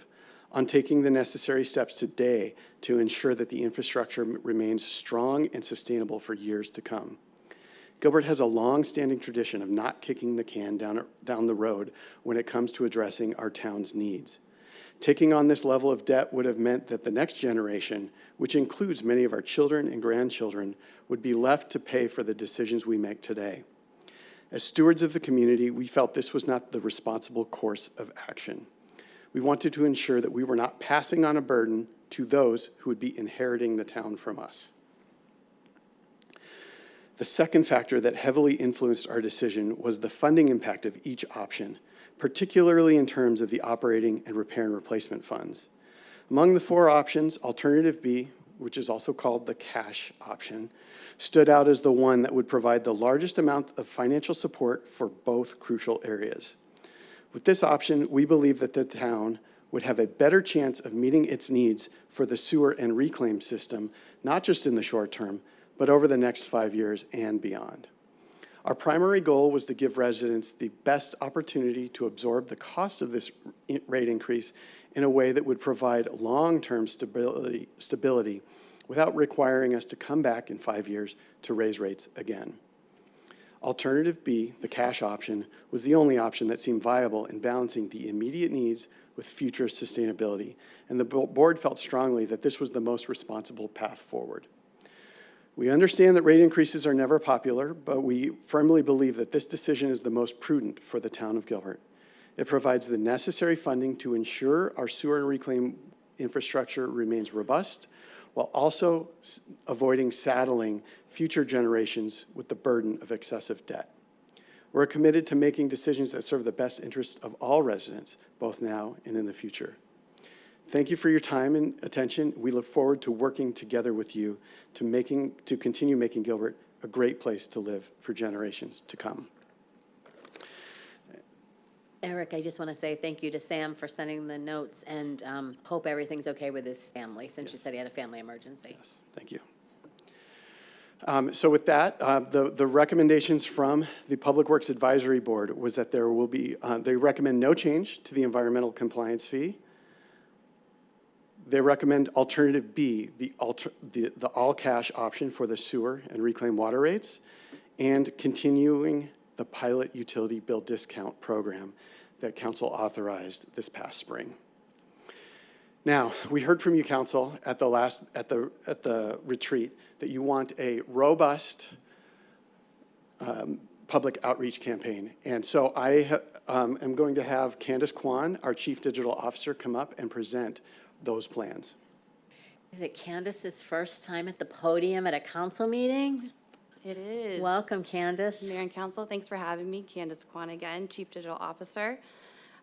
on taking the necessary steps today to ensure that the infrastructure remains strong and sustainable for years to come. Gilbert has a long-standing tradition of not kicking the can down the road when it comes to addressing our town's needs. Taking on this level of debt would have meant that the next generation, which includes many of our children and grandchildren, would be left to pay for the decisions we make today. As stewards of the community, we felt this was not the responsible course of action. We wanted to ensure that we were not passing on a burden to those who would be inheriting the town from us. The second factor that heavily influenced our decision was the funding impact of each option, particularly in terms of the operating and repair and replacement funds. Among the 4 options, Alternative B, which is also called the cash option, stood out as the one that would provide the largest amount of financial support for both crucial areas. With this option, we believe that the town would have a better chance of meeting its needs for the sewer and reclaim system, not just in the short term, but over the next 5 years and beyond. Our primary goal was to give residents the best opportunity to absorb the cost of this rate increase in a way that would provide long-term stability without requiring us to come back in 5 years to raise rates again. Alternative B, the cash option, was the only option that seemed viable in balancing the immediate needs with future sustainability, and the board felt strongly that this was the most responsible path forward. We understand that rate increases are never popular, but we firmly believe that this decision is the most prudent for the town of Gilbert. It provides the necessary funding to ensure our sewer and reclaim infrastructure remains robust, while also avoiding saddling future generations with the burden of excessive debt. We're committed to making decisions that serve the best interests of all residents, both now and in the future. Thank you for your time and attention. We look forward to working together with you to continue making Gilbert a great place to live for generations to come.
Eric, I just want to say thank you to Sam for sending the notes, and hope everything's okay with his family, since you said he had a family emergency.
Yes, thank you. So with that, the recommendations from the Public Works Advisory Board was that there will be, they recommend no change to the environmental compliance fee. They recommend Alternative B, the all-cash option for the sewer and reclaimed water rates, and continuing the pilot utility bill discount program that Council authorized this past spring. Now, we heard from you, Council, at the retreat that you want a robust public outreach campaign. And so I am going to have Candace Kwan, our Chief Digital Officer, come up and present those plans.
Is it Candace's first time at the podium at a council meeting?
It is.
Welcome, Candace.
Mayor and Council, thanks for having me. Candace Kwan again, Chief Digital Officer.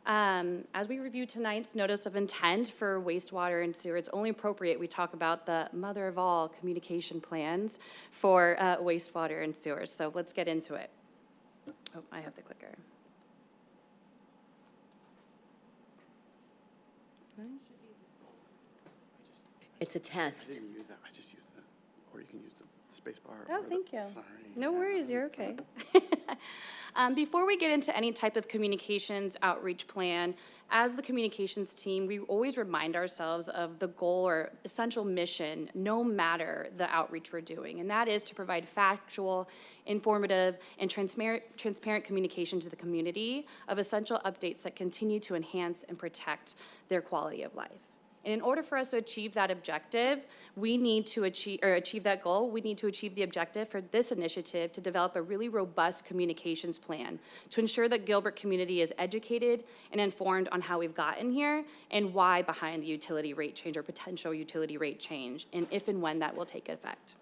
As we review tonight's notice of intent for wastewater and sewer, it's only appropriate we talk about the mother of all communication plans for wastewater and sewers. So let's get into it. Oh, I have the clicker.
It's a test.
I didn't use that. I just used the, or you can use the space bar.
Oh, thank you.
Sorry.
No worries, you're okay. Before we get into any type of communications outreach plan, as the communications team, we always remind ourselves of the goal or essential mission, no matter the outreach we're doing, and that is to provide factual, informative, and transparent communication to the community of essential updates that continue to enhance and protect their quality of life. And in order for us to achieve that objective, we need to achieve that goal, we need to achieve the objective for this initiative to develop a really robust communications plan to ensure that Gilbert community is educated and informed on how we've gotten here and why behind the utility rate change or potential utility rate change, and if and when that will take effect.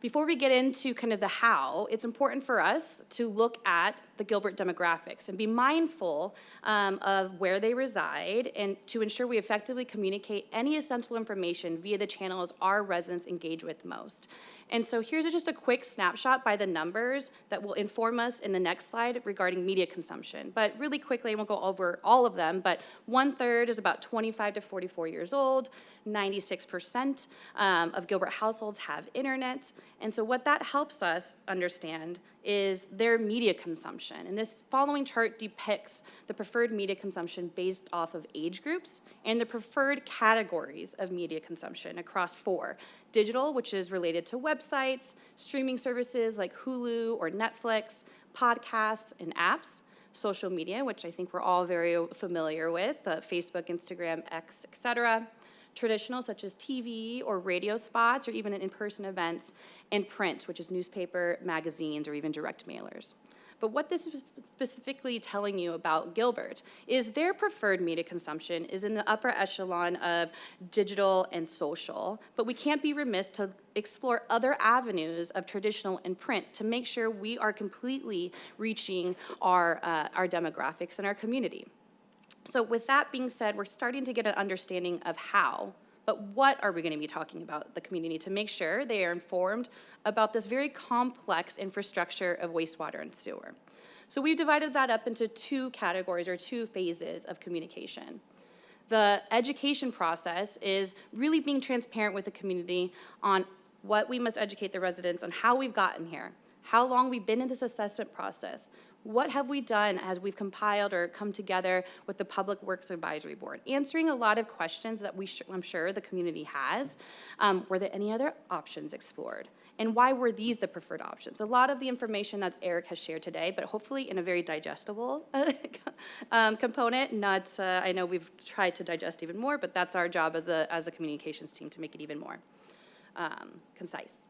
Before we get into kind of the how, it's important for us to look at the Gilbert demographics and be mindful of where they reside and to ensure we effectively communicate any essential information via the channels our residents engage with most. And so here's just a quick snapshot by the numbers that will inform us in the next slide regarding media consumption. But really quickly, I won't go over all of them, but 1/3 is about 25 to 44 years old, 96% of Gilbert households have internet. And so what that helps us understand is their media consumption. And this following chart depicts the preferred media consumption based off of age groups and the preferred categories of media consumption across 4. Digital, which is related to websites, streaming services like Hulu or Netflix, podcasts and apps, social media, which I think we're all very familiar with, Facebook, Instagram, X, etc., traditional, such as TV or radio spots, or even in-person events, and print, which is newspaper, magazines, or even direct mailers. But what this is specifically telling you about Gilbert is their preferred media consumption is in the upper echelon of digital and social, but we can't be remiss to explore other avenues of traditional and print to make sure we are completely reaching our demographics and our community. So with that being said, we're starting to get an understanding of how, but what are we going to be talking about the community to make sure they are informed about this very complex infrastructure of wastewater and sewer. So we've divided that up into two categories or two phases of communication. The education process is really being transparent with the community on what we must educate the residents on how we've gotten here, how long we've been in this assessment process, what have we done as we've compiled or come together with the Public Works Advisory Board, answering a lot of questions that I'm sure the community has. Were there any other options explored? And why were these the preferred options? A lot of the information that Eric has shared today, but hopefully in a very digestible component. Not, I know we've tried to digest even more, but that's our job as a communications team to make it even more concise.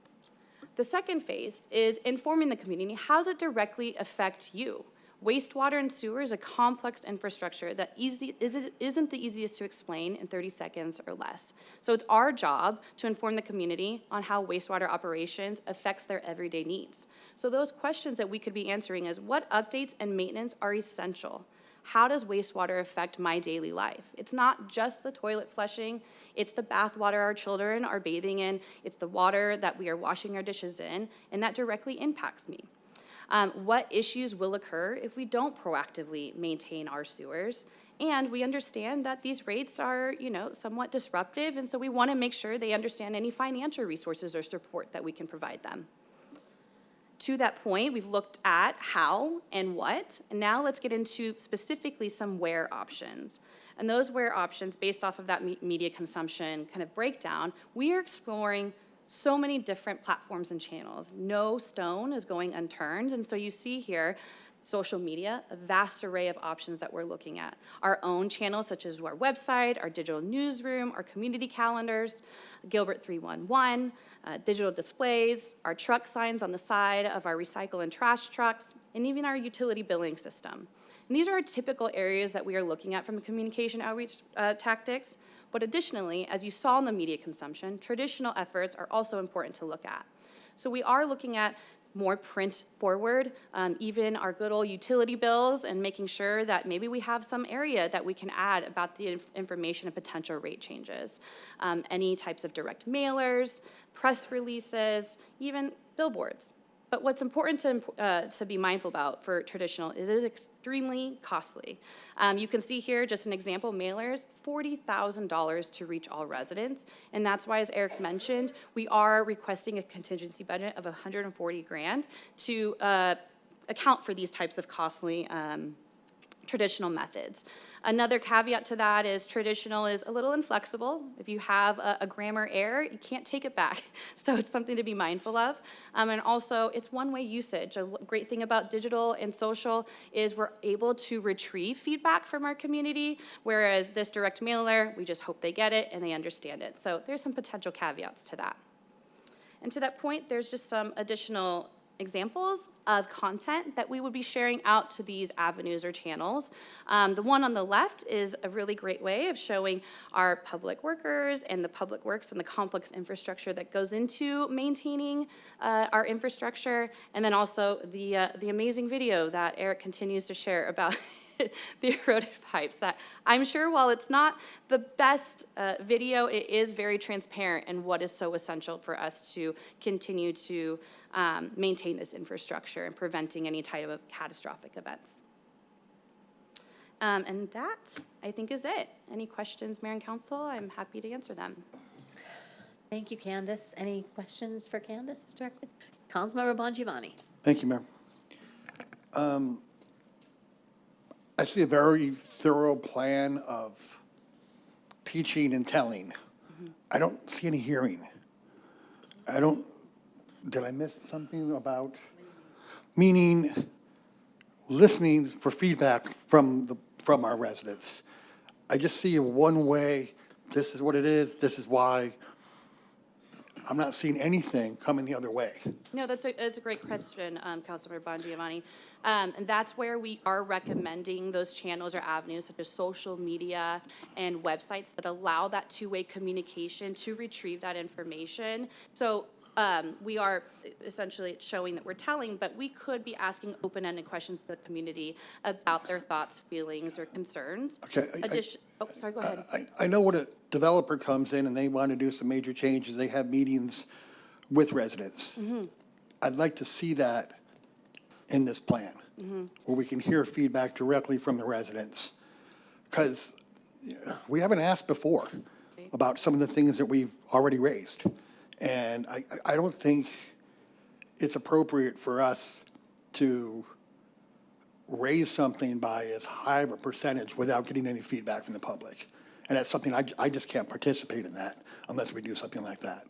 The second phase is informing the community. How does it directly affect you? Wastewater and sewer is a complex infrastructure that isn't the easiest to explain in 30 seconds or less. So it's our job to inform the community on how wastewater operations affects their everyday needs. So those questions that we could be answering is, what updates and maintenance are essential? How does wastewater affect my daily life? It's not just the toilet flushing, it's the bath water our children are bathing in, it's the water that we are washing our dishes in, and that directly impacts me. What issues will occur if we don't proactively maintain our sewers? And we understand that these rates are, somewhat disruptive, and so we want to make sure they understand any financial resources or support that we can provide them. To that point, we've looked at how and what, and now let's get into specifically some where options. And those where options, based off of that media consumption kind of breakdown, we are exploring so many different platforms and channels. No stone is going unturned, and so you see here, social media, a vast array of options that we're looking at. Our own channels, such as our website, our digital newsroom, our community calendars, Gilbert 311, digital displays, our truck signs on the side of our recycle and trash trucks, and even our utility billing system. And these are typical areas that we are looking at from communication outreach tactics, but additionally, as you saw in the media consumption, traditional efforts are also important to look at. So we are looking at more print forward, even our good old utility bills, and making sure that maybe we have some area that we can add about the information and potential rate changes. Any types of direct mailers, press releases, even billboards. But what's important to be mindful about for traditional is it is extremely costly. You can see here just an example, mailers, $40,000 to reach all residents. And that's why, as Eric mentioned, we are requesting a contingency budget of $140,000 to account for these types of costly traditional methods. Another caveat to that is traditional is a little inflexible. If you have a grammar error, you can't take it back. So it's something to be mindful of. And also, it's one-way usage. A great thing about digital and social is we're able to retrieve feedback from our community, whereas this direct mailer, we just hope they get it and they understand it. So there's some potential caveats to that. And to that point, there's just some additional examples of content that we would be sharing out to these avenues or channels. The one on the left is a really great way of showing our public workers and the public works and the complex infrastructure that goes into maintaining our infrastructure, and then also the amazing video that Eric continues to share about the eroded pipes. That I'm sure while it's not the best video, it is very transparent in what is so essential for us to continue to maintain this infrastructure and preventing any type of catastrophic events. And that, I think, is it. Any questions, Mayor and Council? I'm happy to answer them.
Thank you, Candace. Any questions for Candace directly? Councilmember Bongiovanni.
Thank you, Mayor. I see a very thorough plan of teaching and telling. Mm-hmm. I don't see any hearing. Did I miss something about, meaning listening for feedback from our residents? I just see a one way, this is what it is, this is why. I'm not seeing anything coming the other way.
No, that's a great question, Councilmember Bongiovanni. And that's where we are recommending those channels or avenues such as social media and websites that allow that two-way communication to retrieve that information. So we are essentially showing that we're telling, but we could be asking open-ended questions to the community about their thoughts, feelings, or concerns.
Okay,
Oh, sorry, go ahead.
I know when a developer comes in and they want to do some major changes, they have meetings with residents. I'd like to see that in this plan, where we can hear feedback directly from the residents. Because we haven't asked before about some of the things that we've already raised. And I don't think it's appropriate for us to raise something by as high of a percentage without getting any feedback from the public. And that's something I just can't participate in that unless we do something like that.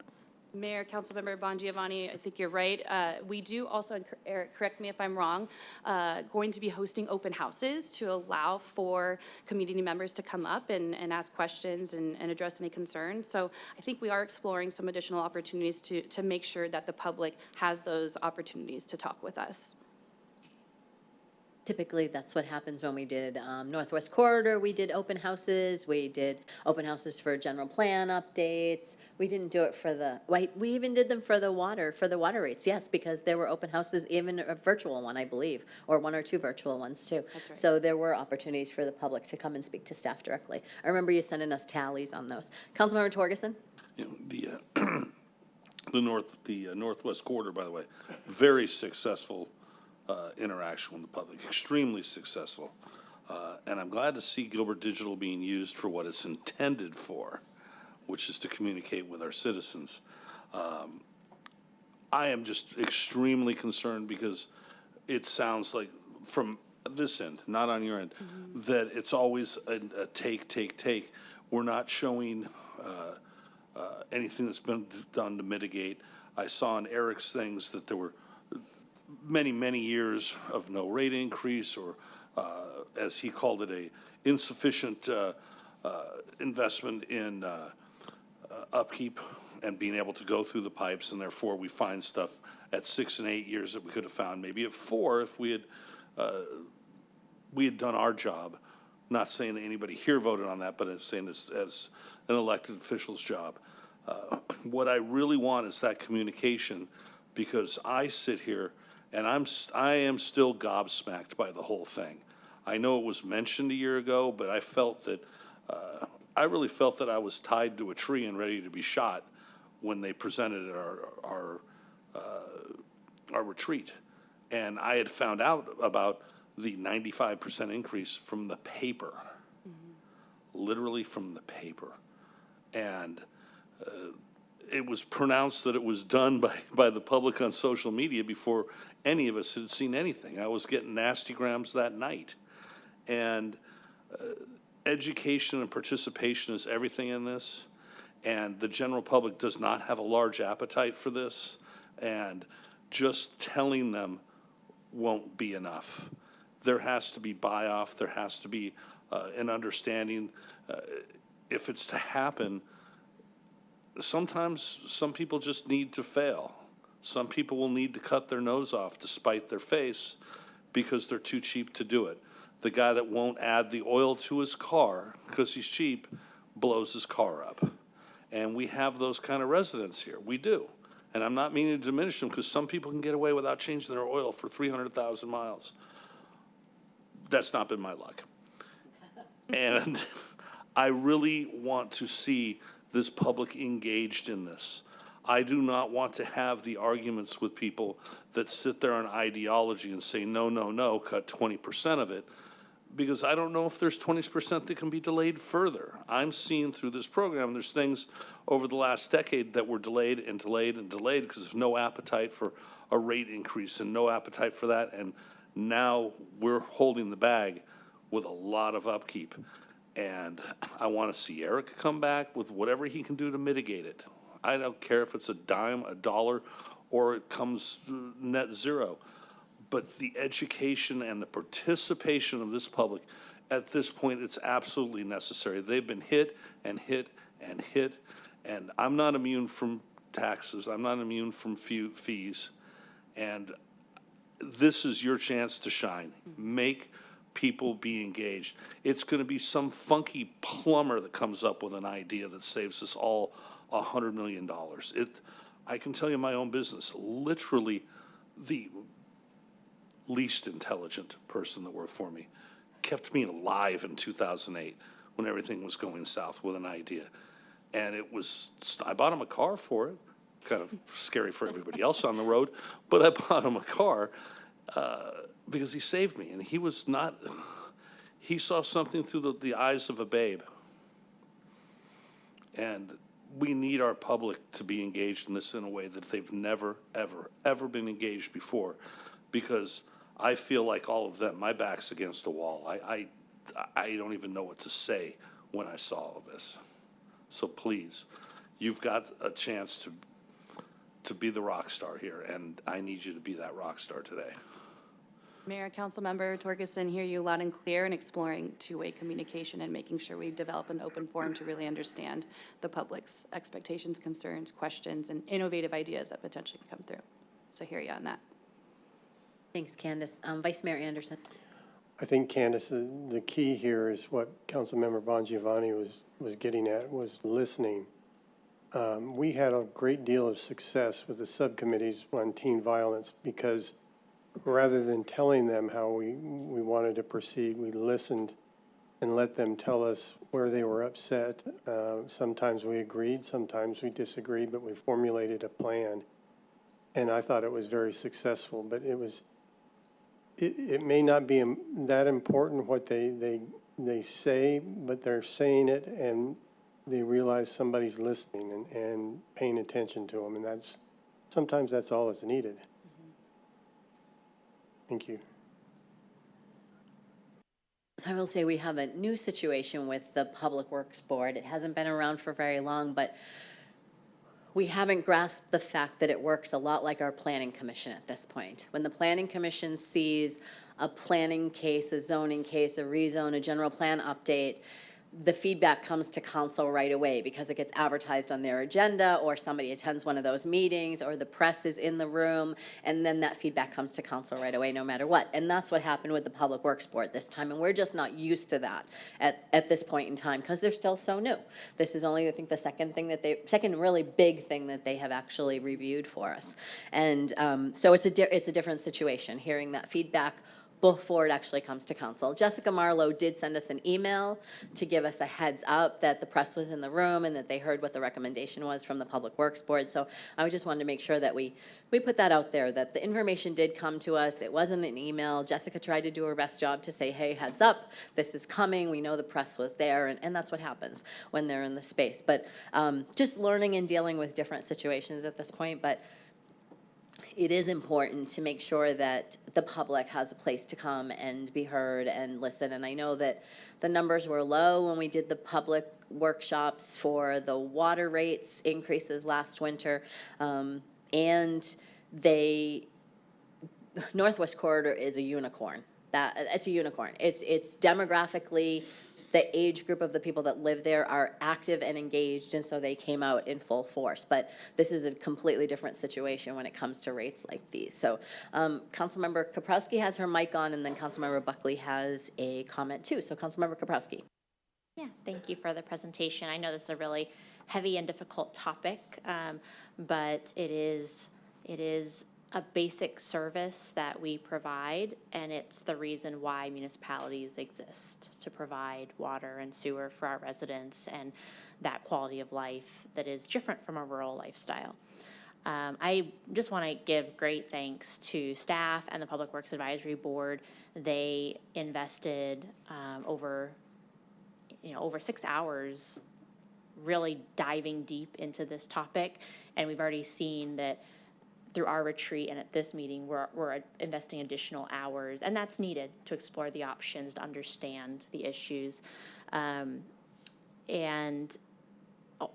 Mayor, Councilmember Bongiovanni, I think you're right. We do also, and Eric, correct me if I'm wrong, going to be hosting open houses to allow for community members to come up and ask questions and address any concerns. So I think we are exploring some additional opportunities to make sure that the public has those opportunities to talk with us.
Typically, that's what happens when we did Northwest Corridor. We did open houses. We did open houses for general plan updates. We didn't do it for the, we even did them for the water rates, yes, because there were open houses, even a virtual one, I believe, or one or two virtual ones too.
That's right.
So there were opportunities for the public to come and speak to staff directly. I remember you sending us tallies on those. Councilmember Torgerson?
You know, the Northwest Corridor, by the way, very successful interaction with the public, extremely successful. And I'm glad to see Gilbert Digital being used for what it's intended for, which is to communicate with our citizens. I am just extremely concerned because it sounds like from this end, not on your end, that it's always a take. We're not showing anything that's been done to mitigate. I saw in Eric's things that there were many years of no rate increase, or as he called it, a insufficient investment in upkeep and being able to go through the pipes, and therefore we find stuff at 6 and 8 years that we could have found maybe at 4 if we had done our job. Not saying that anybody here voted on that, but I'm saying this as an elected official's job. What I really want is that communication, because I sit here and I am still gobsmacked by the whole thing. I know it was mentioned a year ago, but I felt that, I really felt that I was tied to a tree and ready to be shot when they presented at our retreat. And I had found out about the 95% increase from the paper, literally from the paper. And it was pronounced that it was done by the public on social media before any of us had seen anything. I was getting nastygrams that night. And education and participation is everything in this. And the general public does not have a large appetite for this. And just telling them won't be enough. There has to be buy-off. There has to be an understanding. If it's to happen, sometimes some people just need to fail. Some people will need to cut their nose off to spite their face because they're too cheap to do it. The guy that won't add the oil to his car because he's cheap blows his car up. And we have those kind of residents here. We do. And I'm not meaning to diminish them, because some people can get away without changing their oil for 300,000 miles. That's not been my luck. And I really want to see this public engaged in this. I do not want to have the arguments with people that sit there on ideology and say, no, cut 20% of it, because I don't know if there's 20% that can be delayed further. I'm seeing through this program, there's things over the last decade that were delayed because there's no appetite for a rate increase and no appetite for that. And now we're holding the bag with a lot of upkeep. And I want to see Eric come back with whatever he can do to mitigate it. I don't care if it's a dime, a dollar, or it comes net zero. But the education and the participation of this public, at this point, it's absolutely necessary. They've been hit, and I'm not immune from taxes. I'm not immune from fees. And this is your chance to shine. Make people be engaged. It's going to be some funky plumber that comes up with an idea that saves us all $100 million. I can tell you my own business, literally the least intelligent person that worked for me kept me alive in 2008 when everything was going south with an idea. And I bought him a car for it. Kind of scary for everybody else on the road, but I bought him a car because he saved me. And he saw something through the eyes of a babe. And we need our public to be engaged in this in a way that they've never, ever, ever been engaged before, because I feel like all of them, my back's against a wall. I don't even know what to say when I saw all this. So please, you've got a chance to be the rock star here, and I need you to be that rock star today.
Mayor, Councilmember Torgerson, hear you loud and clear in exploring two-way communication and making sure we develop an open forum to really understand the public's expectations, concerns, questions, and innovative ideas that potentially can come through. So hear you on that.
Thanks, Candace. Vice Mayor Anderson.
I think, Candace, the key here is what Councilmember Bongiovanni was getting at, was listening. We had a great deal of success with the subcommittees on teen violence because rather than telling them how we wanted to proceed, we listened and let them tell us where they were upset. Sometimes we agreed, sometimes we disagreed, but we formulated a plan. And I thought it was very successful, but it may not be that important what they say, but they're saying it and they realize somebody's listening and paying attention to them, and sometimes that's all that's needed. Thank you.
So I will say we have a new situation with the Public Works Board. It hasn't been around for very long, but we haven't grasped the fact that it works a lot like our Planning Commission at this point. When the Planning Commission sees a planning case, a zoning case, a rezone, a general plan update, the feedback comes to council right away because it gets advertised on their agenda, or somebody attends one of those meetings, or the press is in the room, and then that feedback comes to council right away no matter what. And that's what happened with the Public Works Board this time, and we're just not used to that at this point in time because they're still so new. This is only, I think, the second really big thing that they have actually reviewed for us. And so it's a different situation, hearing that feedback before it actually comes to council. Jessica Marlowe did send us an email to give us a heads up that the press was in the room and that they heard what the recommendation was from the Public Works Board. So I just wanted to make sure that we put that out there, that the information did come to us. It wasn't an email. Jessica tried to do her best job to say, hey, heads up, this is coming. We know the press was there, and that's what happens when they're in the space. But just learning and dealing with different situations at this point. But it is important to make sure that the public has a place to come and be heard and listen. And I know that the numbers were low when we did the public workshops for the water rates increases last winter. And Northwest Corridor is a unicorn. It's a unicorn. It's demographically, the age group of the people that live there are active and engaged, and so they came out in full force. But this is a completely different situation when it comes to rates like these. So Councilmember Kaprowski has her mic on, and then Councilmember Buckley has a comment too. So Councilmember Kaprowski.
Yeah, thank you for the presentation. I know this is a really heavy and difficult topic, but it is a basic service that we provide, and it's the reason why municipalities exist, to provide water and sewer for our residents and that quality of life that is different from a rural lifestyle. I just want to give great thanks to staff and the Public Works Advisory Board. They invested over 6 hours really diving deep into this topic, and we've already seen that through our retreat and at this meeting, we're investing additional hours, and that's needed to explore the options, to understand the issues. And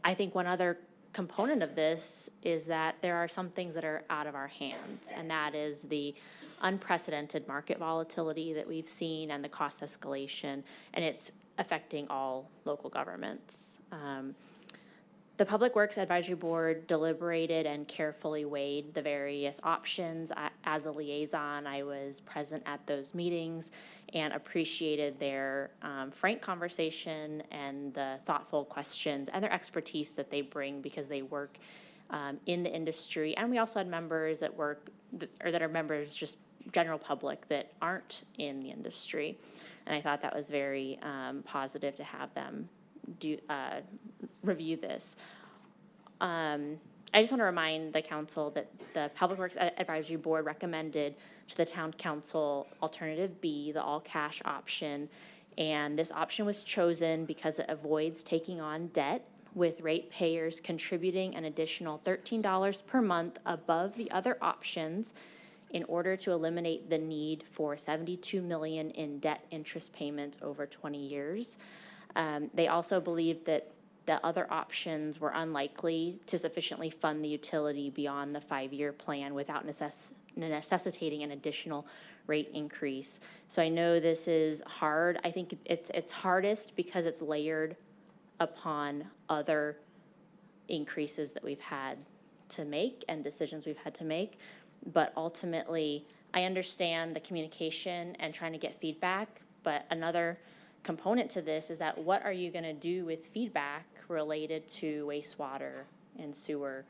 I think one other component of this is that there are some things that are out of our hands, and that is the unprecedented market volatility that we've seen and the cost escalation, and it's affecting all local governments. The Public Works Advisory Board deliberated and carefully weighed the various options. As a liaison, I was present at those meetings and appreciated their frank conversation and the thoughtful questions and their expertise that they bring because they work in the industry. And we also had members that work, or that are members, just general public that aren't in the industry. And I thought that was very positive to have them review this. I just want to remind the council that the Public Works Advisory Board recommended to the town council alternative B, the all-cash option. And this option was chosen because it avoids taking on debt, with ratepayers contributing an additional $13 per month above the other options in order to eliminate the need for $72 million in debt interest payments over 20 years. They also believed that the other options were unlikely to sufficiently fund the utility beyond the 5-year plan without necessitating an additional rate increase. So I know this is hard. I think it's hardest because it's layered upon other increases that we've had to make and decisions we've had to make. But ultimately, I understand the communication and trying to get feedback, but another component to this is that what are you going to do with feedback related to wastewater and sewer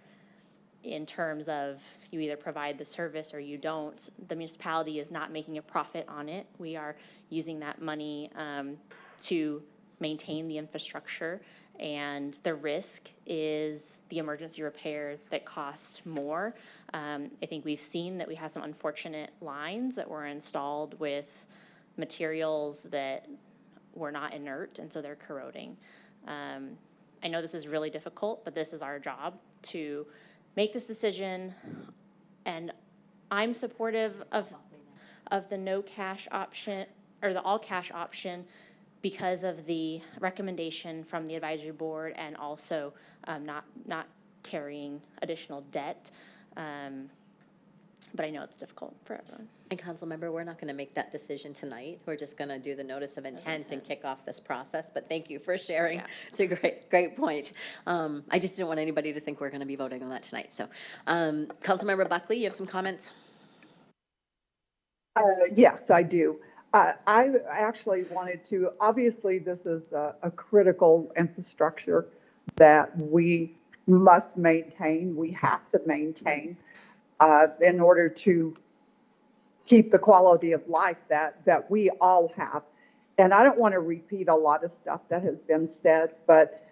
in terms of you either provide the service or you don't. The municipality is not making a profit on it. We are using that money to maintain the infrastructure, and the risk is the emergency repair that cost more. I think we've seen that we have some unfortunate lines that were installed with materials that were not inert, and so they're corroding. I know this is really difficult, but this is our job to make this decision, and I'm supportive of the no cash option or the all cash option because of the recommendation from the advisory board and also not carrying additional debt. But I know it's difficult for everyone.
And Councilmember, we're not going to make that decision tonight. We're just going to do the notice of intent and kick off this process. But thank you for sharing. Yeah. It's a great point. I just didn't want anybody to think we're going to be voting on that tonight. So, Councilmember Buckley, you have some comments?
Yes, I do. I actually wanted to, obviously this is a critical infrastructure that we must maintain, we have to maintain in order to keep the quality of life that we all have. And I don't want to repeat a lot of stuff that has been said, but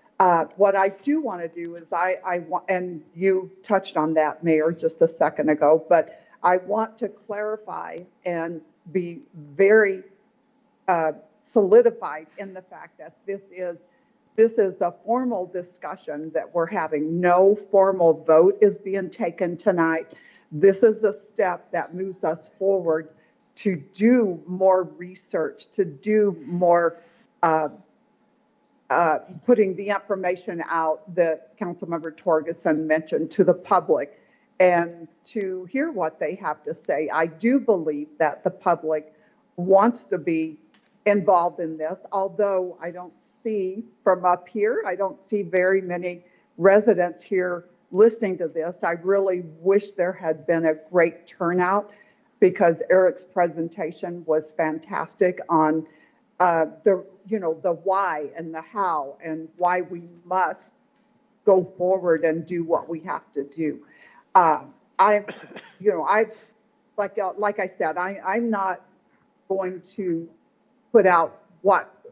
what I do want to do is I want, and you touched on that, Mayor, just a second ago, but I want to clarify and be very solidified in the fact that this is a formal discussion that we're having. No formal vote is being taken tonight. This is a step that moves us forward to do more research, to do more putting the information out that Councilmember Torgerson mentioned to the public and to hear what they have to say. I do believe that the public wants to be involved in this, although I don't see from up here, I don't see very many residents here listening to this. I really wish there had been a great turnout because Eric's presentation was fantastic on the why and the how and why we must go forward and do what we have to do. Like I said, I'm not going to put out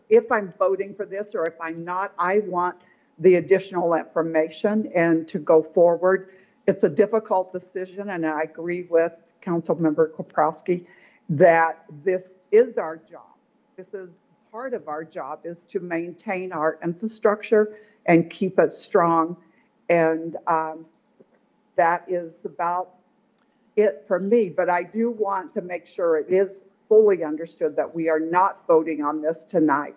if I'm voting for this or if I'm not. I want the additional information and to go forward. It's a difficult decision, and I agree with Councilmember Koprowski that this is our job. This is part of our job, is to maintain our infrastructure and keep it strong. And that is about it for me. But I do want to make sure it is fully understood that we are not voting on this tonight,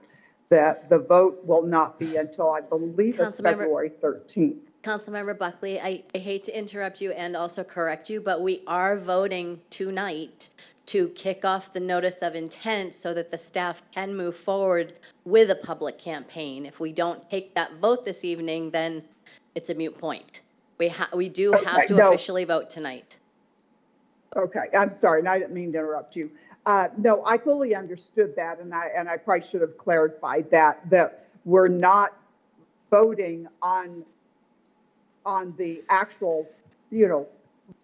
that the vote will not be until I believe it's February 13th.
Councilmember Buckley, I hate to interrupt you and also correct you, but we are voting tonight to kick off the notice of intent so that the staff can move forward with a public campaign. If we don't take that vote this evening, then it's a moot point. We do have to
no.
officially vote tonight.
Okay, I'm sorry, and I didn't mean to interrupt you. No, I fully understood that, and I probably should have clarified that we're not voting on the actual,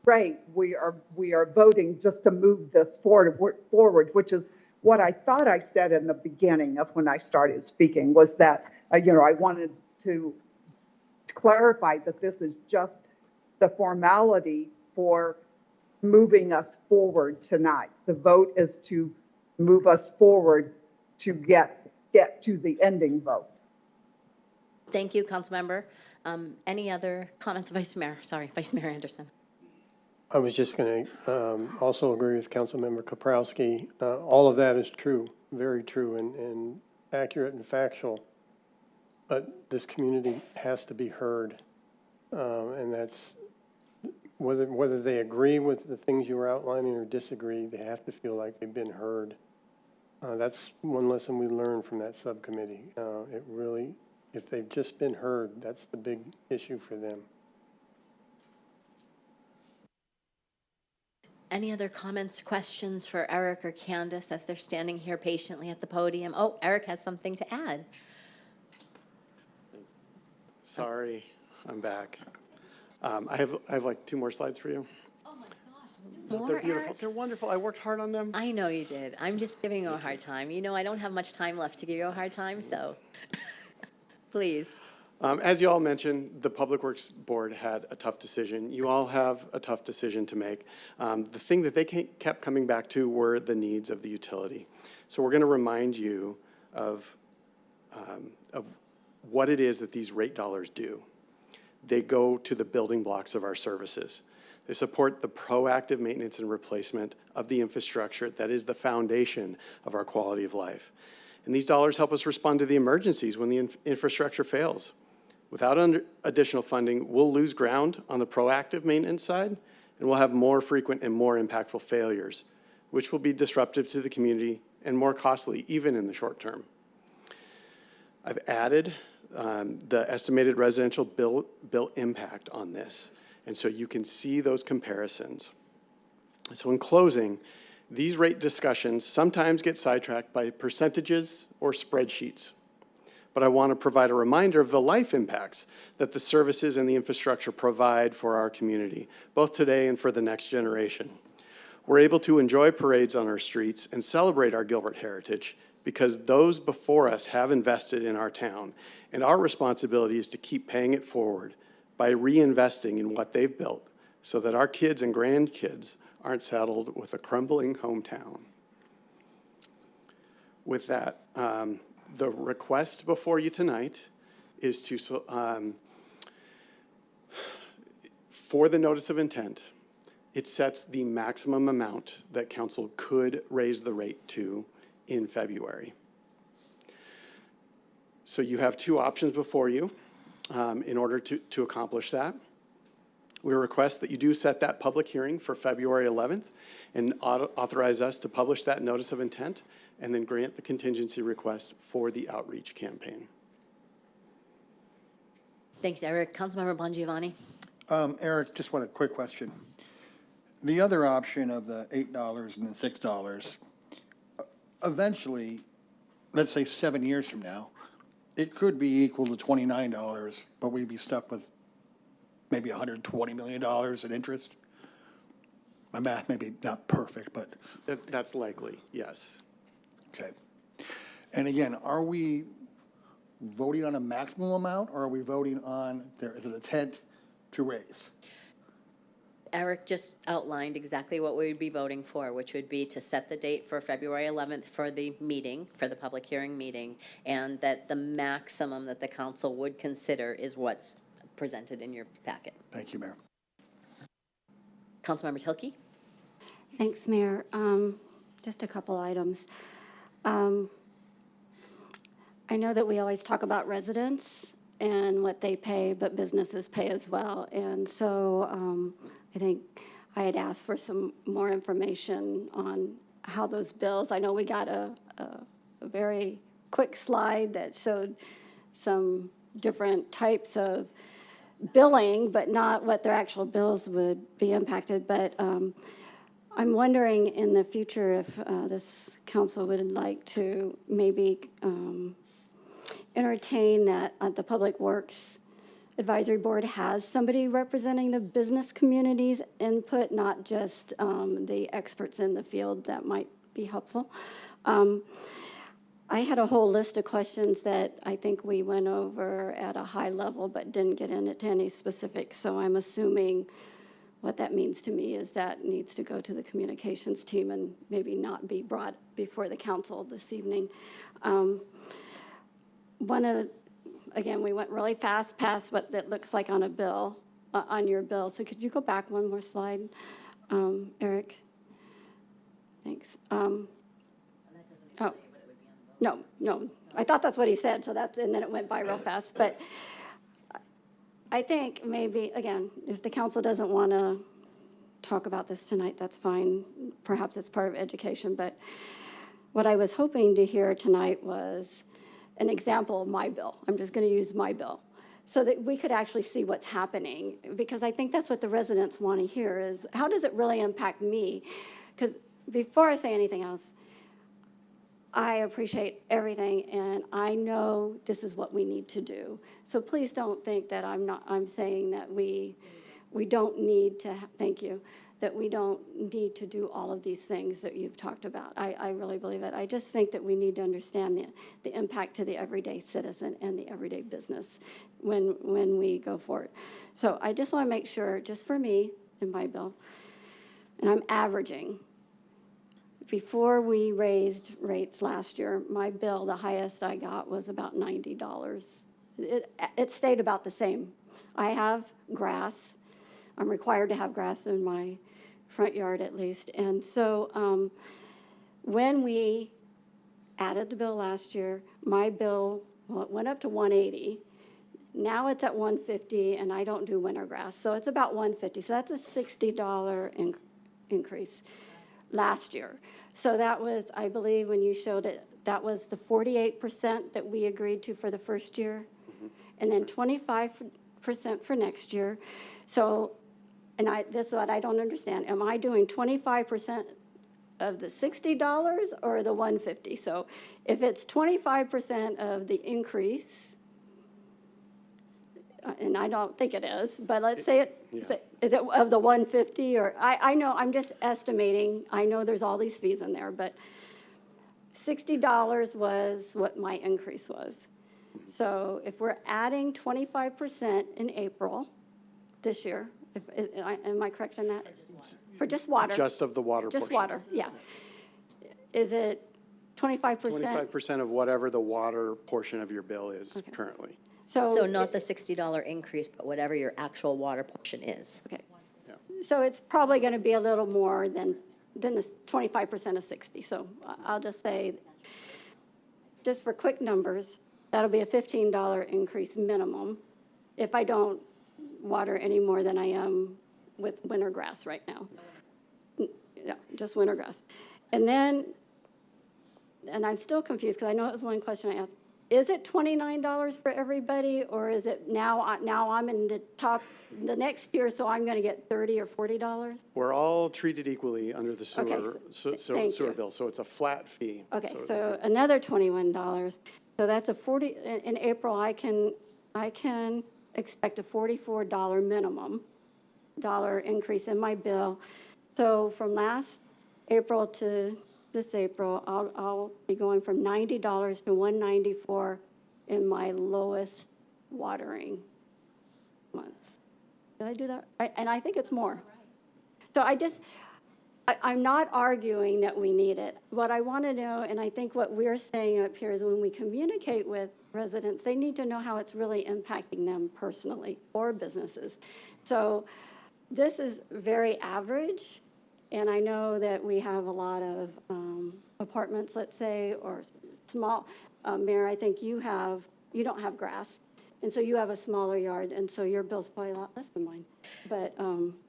rate. We are voting just to move this forward, which is what I thought I said in the beginning of when I started speaking, was that, I wanted to clarify that this is just the formality for moving us forward tonight. The vote is to move us forward to get to the ending vote.
Thank you, Councilmember. Any other comments, Vice Mayor? Sorry, Vice Mayor Anderson.
I was just going to also agree with Councilmember Kaprowski. All of that is true, very true, and accurate and factual. But this community has to be heard, and that's whether they agree with the things you were outlining or disagree. They have to feel like they've been heard. That's one lesson we learned from that subcommittee. It really, if they've just been heard, that's the big issue for them.
Any other comments, questions for Eric or Candace as they're standing here patiently at the podium? Oh, Eric has something to add.
Sorry, I'm back. I have like 2 more slides for you.
Oh my gosh, more,
They're beautiful.
Eric?
They're wonderful. I worked hard on them.
I know you did. I'm just giving you a hard time. I don't have much time left to give you a hard time, so please.
As you all mentioned, the Public Works Board had a tough decision. You all have a tough decision to make. The thing that they kept coming back to were the needs of the utility. So we're going to remind you of what it is that these rate dollars do. They go to the building blocks of our services. They support the proactive maintenance and replacement of the infrastructure that is the foundation of our quality of life. And these dollars help us respond to the emergencies when the infrastructure fails. Without additional funding, we'll lose ground on the proactive maintenance side, and we'll have more frequent and more impactful failures, which will be disruptive to the community and more costly, even in the short term. I've added the estimated residential bill impact on this, and so you can see those comparisons. So in closing, these rate discussions sometimes get sidetracked by percentages or spreadsheets. But I want to provide a reminder of the life impacts that the services and the infrastructure provide for our community, both today and for the next generation. We're able to enjoy parades on our streets and celebrate our Gilbert heritage because those before us have invested in our town, and our responsibility is to keep paying it forward by reinvesting in what they've built so that our kids and grandkids aren't saddled with a crumbling hometown. With that, the request before you tonight is to, for the notice of intent, it sets the maximum amount that council could raise the rate to in February. So you have 2 options before you in order to accomplish that. We request that you do set that public hearing for February 11th and authorize us to publish that notice of intent and then grant the contingency request for the outreach campaign.
Thanks, Eric. Councilmember Bongiovanni.
Eric, just one quick question. The other option of the $8 and the $6, eventually, let's say 7 years from now, it could be equal to $29, but we'd be stuck with maybe $120 million in interest. My math may be not perfect, but.
That's likely, yes.
Okay. And again, are we voting on a maximum amount, or are we voting on, there is an intent to raise?
Eric just outlined exactly what we would be voting for, which would be to set the date for February 11th for the meeting, for the public hearing meeting, and that the maximum that the council would consider is what's presented in your packet.
Thank you, Mayor.
Councilmember Tilke.
Thanks, Mayor. Just a couple items. I know that we always talk about residents and what they pay, but businesses pay as well. And so I think I had asked for some more information on how those bills, I know we got a very quick slide that showed some different types of billing, but not what their actual bills would be impacted. But I'm wondering in the future if this council would like to maybe entertain that the Public Works Advisory Board has somebody representing the business community's input, not just the experts in the field. That might be helpful. I had a whole list of questions that I think we went over at a high level but didn't get into any specifics, so I'm assuming what that means to me is that needs to go to the communications team and maybe not be brought before the council this evening. Again, we went really fast past what that looks like on a bill, on your bill. So could you go back one more slide, Eric? Thanks. Oh, no. I thought that's what he said, so and then it went by real fast. But I think maybe, again, if the council doesn't want to talk about this tonight, that's fine. Perhaps it's part of education. But what I was hoping to hear tonight was an example of my bill. I'm just going to use my bill so that we could actually see what's happening, because I think that's what the residents want to hear is, how does it really impact me? Because before I say anything else, I appreciate everything, and I know this is what we need to do. So please don't think that I'm saying that we don't need to, thank you, that we don't need to do all of these things that you've talked about. I really believe it. I just think that we need to understand the impact to the everyday citizen and the everyday business when we go forward. So I just want to make sure, just for me in my bill, and I'm averaging. Before we raised rates last year, my bill, the highest I got was about $90. It stayed about the same. I have grass. I'm required to have grass in my front yard at least. And so when we added the bill last year, my bill, well, it went up to $180. Now it's at $150, and I don't do winter grass. So it's about $150. So that's a $60 increase last year. So that was, I believe, when you showed it, that was the 48% that we agreed to for the first year, and then 25% for next year. So, and this is what I don't understand. Am I doing 25% of the $60 or the $150? So if it's 25% of the increase, and I don't think it is, but let's say it, is it of the 150 or, I know, I'm just estimating. I know there's all these fees in there, but $60 was what my increase was. So if we're adding 25% in April this year, am I correct in that? For just water.
Just of the water portion.
Just water, yeah. Is it 25%?
25% of whatever the water portion of your bill is currently.
So not the $60 increase, but whatever your actual water portion is.
Okay. Yeah. So it's probably going to be a little more than the 25% of 60. So I'll just say, just for quick numbers, that'll be a $15 increase minimum if I don't water any more than I am with winter grass right now. Yeah, just winter grass. And then, and I'm still confused because I know it was one question I asked. Is it $29 for everybody, or is it now I'm in the top the next year, so I'm going to get $30 or $40?
We're all treated equally under the sewer, sewer bill, so it's a flat fee.
Okay, so another $21. So that's a 40. In April, I can expect a $44 minimum increase in my bill. So from last April to this April, I'll be going from $90 to $194 in my lowest watering months. Did I do that? And I think it's more. So I'm not arguing that we need it. What I want to know, and I think what we're saying up here is when we communicate with residents, they need to know how it's really impacting them personally or businesses. So this is very average. And I know that we have a lot of apartments, let's say, or small. Mayor, I think you don't have grass, and so you have a smaller yard, and so your bill's probably a lot less than mine. But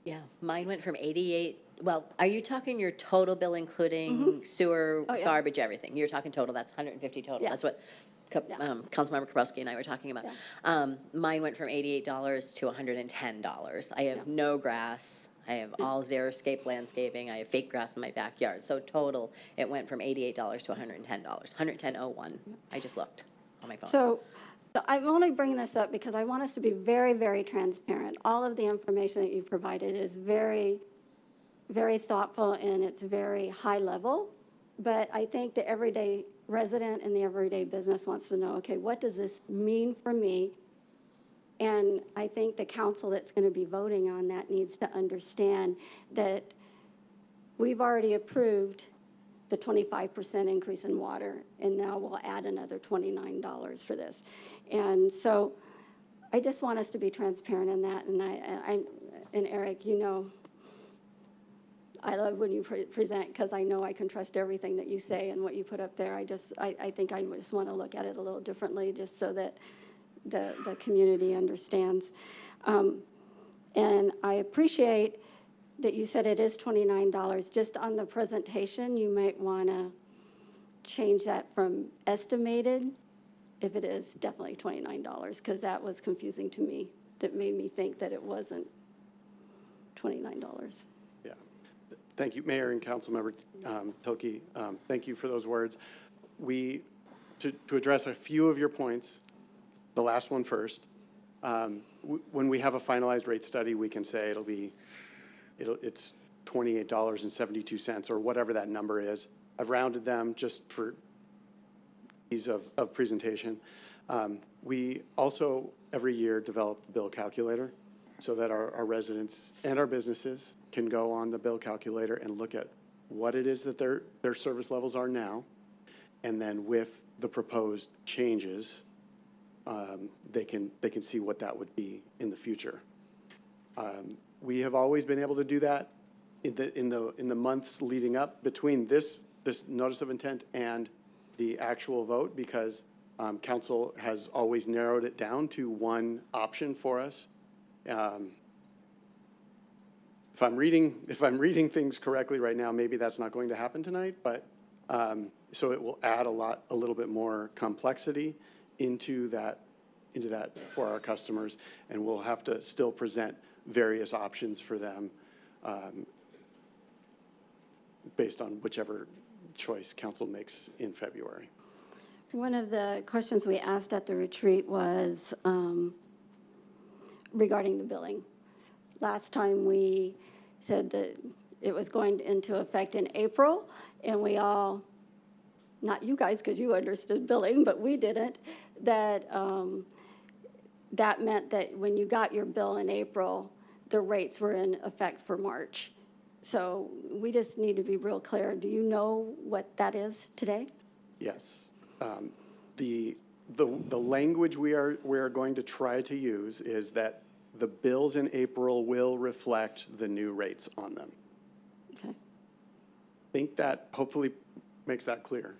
yeah, mine went from 88. Well, are you talking your total bill, including sewer, garbage, everything? You're talking total. That's 150 total.
Yeah.
That's what. Councilmember Kowalski and I were talking about. Mine went from $88 to $110. I have no grass. I have all xeriscape landscaping. I have fake grass in my backyard. So total, it went from $88 to $110. $110.01. I just looked on my phone.
So I'm only bringing this up because I want us to be very, very transparent. All of the information that you've provided is very, very thoughtful and it's very high level. But I think the everyday resident and the everyday business wants to know, okay, what does this mean for me? And I think the council that's going to be voting on that needs to understand that we've already approved the 25% increase in water, and now we'll add another $29 for this. And so I just want us to be transparent in that. And and Eric, you know, I love when you present because I know I can trust everything that you say and what you put up there. I think I just want to look at it a little differently just so that the community understands. And I appreciate that you said it is $29. Just on the presentation, you might want to change that from estimated, if it is definitely $29, because that was confusing to me. That made me think that it wasn't $29.
Yeah. Thank you, Mayor and Councilmember Tilke. Thank you for those words. To address a few of your points, the last one first, when we have a finalized rate study, we can say it's $28.72 or whatever that number is. I've rounded them just for ease of presentation. We also, every year, develop the bill calculator so that our residents and our businesses can go on the bill calculator and look at what it is that their service levels are now, and then with the proposed changes, they can see what that would be in the future. We have always been able to do that in the months leading up between this notice of intent and the actual vote, because council has always narrowed it down to one option for us. If I'm reading things correctly right now, maybe that's not going to happen tonight, but so it will add a little bit more complexity into that for our customers, and we'll have to still present various options for them based on whichever choice council makes in February.
One of the questions we asked at the retreat was regarding the billing. Last time we said that it was going into effect in April, and we all, not you guys because you understood billing, but we didn't, that that meant that when you got your bill in April, the rates were in effect for March. So we just need to be real clear. Do you know what that is today?
Yes. The language we are going to try to use is that the bills in April will reflect the new rates on them.
Okay.
I think that hopefully makes that clear.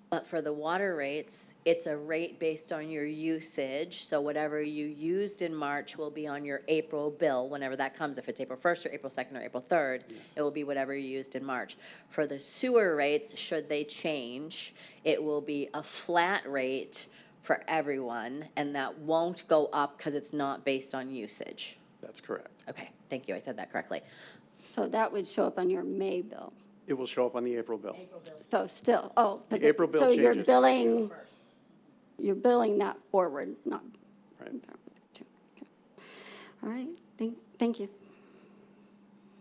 But for the water rates, it's a rate based on your usage. So whatever you used in March will be on your April bill, whenever that comes. If it's April 1st or April 2nd or April 3rd, yes, it will be whatever you used in March. For the sewer rates, should they change, it will be a flat rate for everyone, and that won't go up because it's not based on usage.
That's correct.
Okay, thank you. I said that correctly.
So that would show up on your May bill.
It will show up on the April bill.
So still,
the April bill
so
changes.
You're billing that forward, not
right.
Okay. All right. Thank you.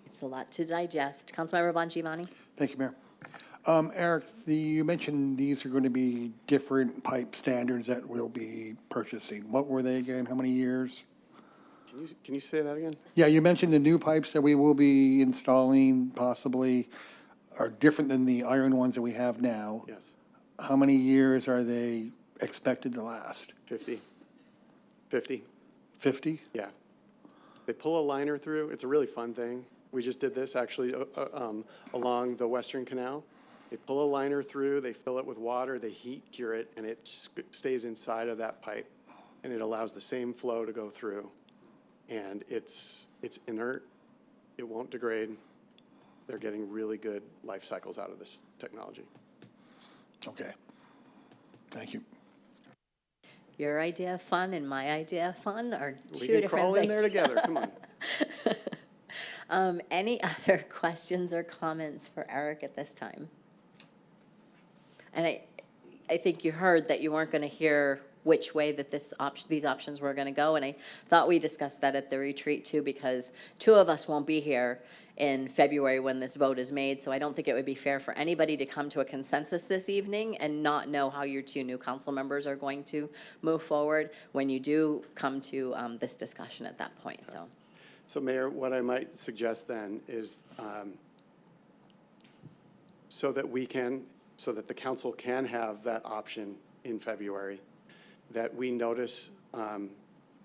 It's a lot to digest. Councilmember Bongiovanni.
Thank you, Mayor. Eric, you mentioned these are going to be different pipe standards that we'll be purchasing. What were they again? How many years?
Can you say that again?
Yeah, you mentioned the new pipes that we will be installing possibly are different than the iron ones that we have now.
Yes.
How many years are they expected to last?
50. 50.
50?
Yeah. They pull a liner through. It's a really fun thing. We just did this actually along the Western Canal. They pull a liner through, they fill it with water, they heat cure it, and it stays inside of that pipe, and it allows the same flow to go through. And it's inert. It won't degrade. They're getting really good life cycles out of this technology.
Okay. Thank you.
your idea of fun and my idea of fun are
We
two
can
different
crawl
things.
in there together, come on.
Any other questions or comments for Eric at this time? And I think you heard that you weren't going to hear which way that these options were going to go, and I thought we discussed that at the retreat too, because two of us won't be here in February when this vote is made, so I don't think it would be fair for anybody to come to a consensus this evening and not know how your two new council members are going to move forward when you do come to this discussion at that point.
So Mayor, what I might suggest then is so that the council can have that option in February, that we notice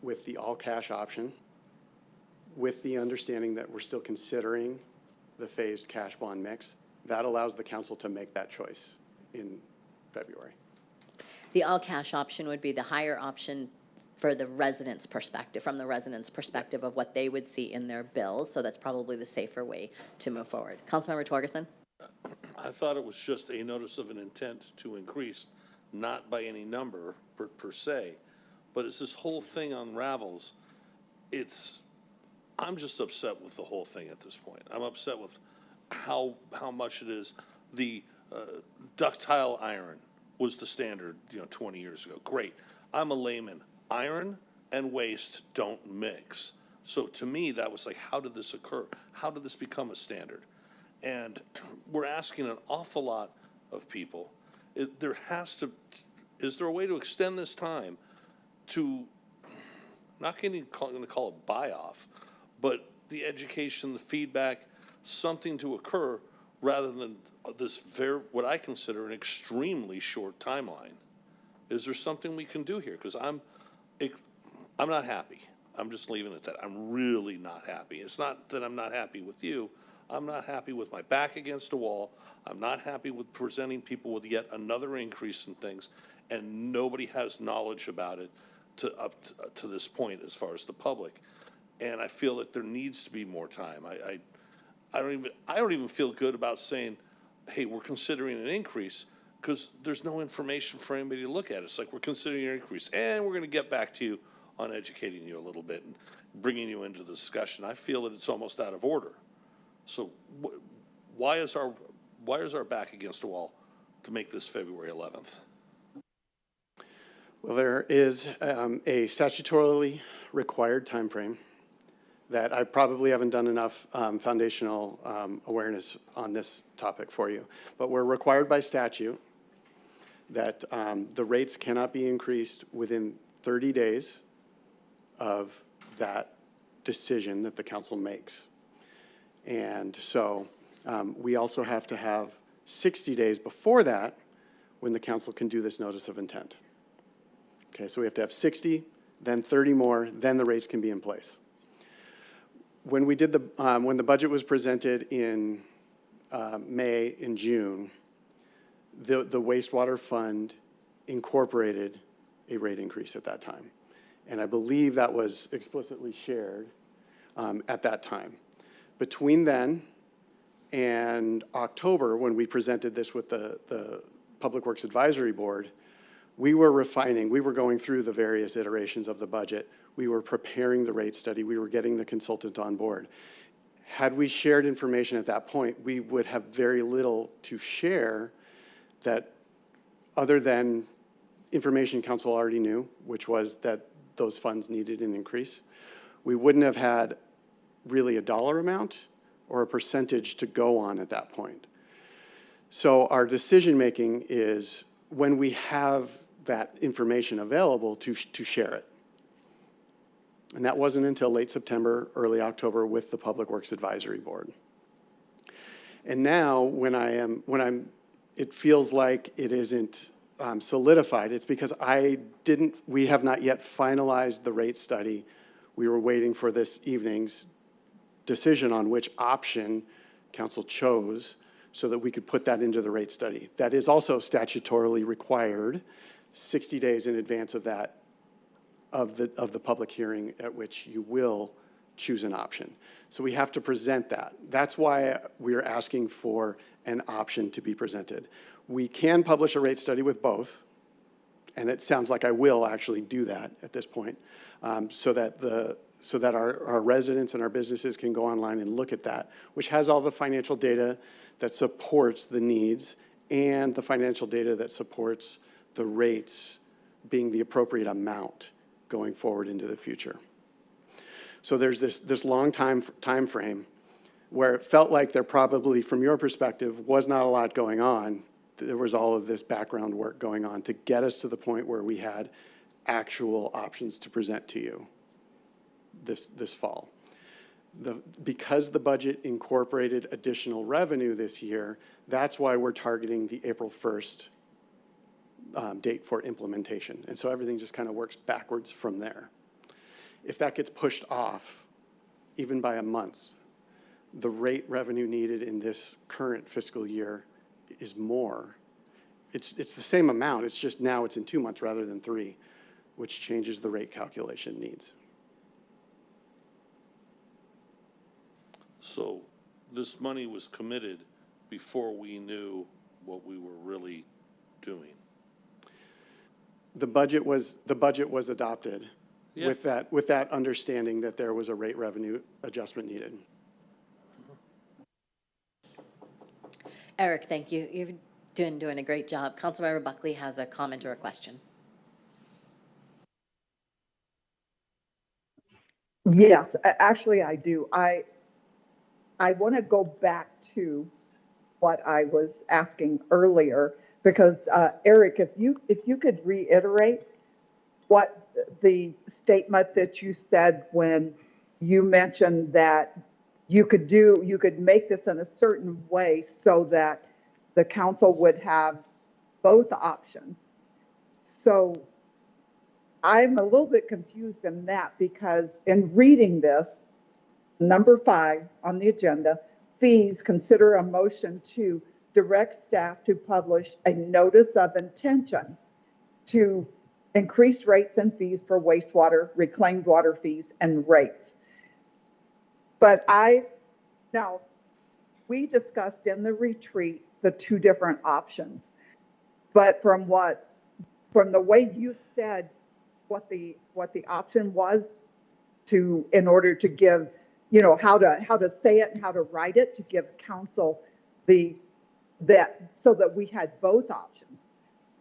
with the all-cash option, with the understanding that we're still considering the phased cash bond mix. That allows the council to make that choice in February.
The all-cash option would be the higher option for the residents' perspective, from the residents' perspective of what they would see in their bills, so that's probably the safer way to move forward. Councilmember Torgerson?
I thought it was just a notice of an intent to increase, not by any number per se, but as this whole thing unravels, I'm just upset with the whole thing at this point. I'm upset with how much it is. The ductile iron was the standard, 20 years ago. Great. I'm a layman. Iron and waste don't mix. So to me, that was like, how did this occur? How did this become a standard? And we're asking an awful lot of people. Is there a way to extend this time to, not going to call it buy-off, but the education, the feedback, something to occur rather than this what I consider an extremely short timeline? Is there something we can do here? Because I'm not happy. I'm just leaving it at that. I'm really not happy. It's not that I'm not happy with you. I'm not happy with my back against a wall. I'm not happy with presenting people with yet another increase in things, and nobody has knowledge about it up to this point as far as the public. And I feel that there needs to be more time. I don't even feel good about saying, hey, we're considering an increase, because there's no information for anybody to look at. It's like, we're considering an increase, and we're going to get back to you on educating you a little bit and bringing you into the discussion. I feel that it's almost out of order. So why is our back against the wall to make this February 11th?
Well, there is a statutorily required time frame that I probably haven't done enough foundational awareness on this topic for you. But we're required by statute that the rates cannot be increased within 30 days of that decision that the council makes. And so we also have to have 60 days before that when the council can do this notice of intent. Okay, so we have to have 60, then 30 more, then the rates can be in place. When we did when the budget was presented in May and June, the wastewater fund incorporated a rate increase at that time. And I believe that was explicitly shared at that time. Between then and October, when we presented this with the Public Works Advisory Board, we were refining, we were going through the various iterations of the budget. We were preparing the rate study. We were getting the consultant on board. Had we shared information at that point, we would have very little to share that other than information council already knew, which was that those funds needed an increase. We wouldn't have had really a dollar amount or a percentage to go on at that point. So our decision making is when we have that information available to share it. And that wasn't until late September, early October with the Public Works Advisory Board. And now when it feels like it isn't solidified, it's because we have not yet finalized the rate study. We were waiting for this evening's decision on which option council chose so that we could put that into the rate study. That is also statutorily required 60 days in advance of that, of the public hearing at which you will choose an option. So we have to present that. That's why we're asking for an option to be presented. We can publish a rate study with both, and it sounds like I will actually do that at this point, so that our residents and our businesses can go online and look at that, which has all the financial data that supports the needs and the financial data that supports the rates being the appropriate amount going forward into the future. So there's this long time frame where it felt like there probably, from your perspective, was not a lot going on. There was all of this background work going on to get us to the point where we had actual options to present to you this fall. Because the budget incorporated additional revenue this year, that's why we're targeting the April 1st date for implementation. And so everything just kind of works backwards from there. If that gets pushed off, even by a month, the rate revenue needed in this current fiscal year is more. It's the same amount, it's just now it's in 2 months rather than 3, which changes the rate calculation needs.
So this money was committed before we knew what we were really doing.
The budget was adopted
Yeah.
with that understanding that there was a rate revenue adjustment needed.
Eric, thank you. You've been doing a great job. Councilmember Buckley has a comment or a question.
Yes, actually I do. I want to go back to what I was asking earlier, because Eric, if you could reiterate what the statement that you said when you mentioned that you could make this in a certain way so that the council would have both options. So I'm a little bit confused in that, because in reading this, number 5 on the agenda, fees, consider a motion to direct staff to publish a notice of intention to increase rates and fees for wastewater, reclaimed water fees, and rates. But now, we discussed in the retreat the 2 different options. But from the way you said what the option was, in order to give, how to say it and how to write it, to give council so that we had both options.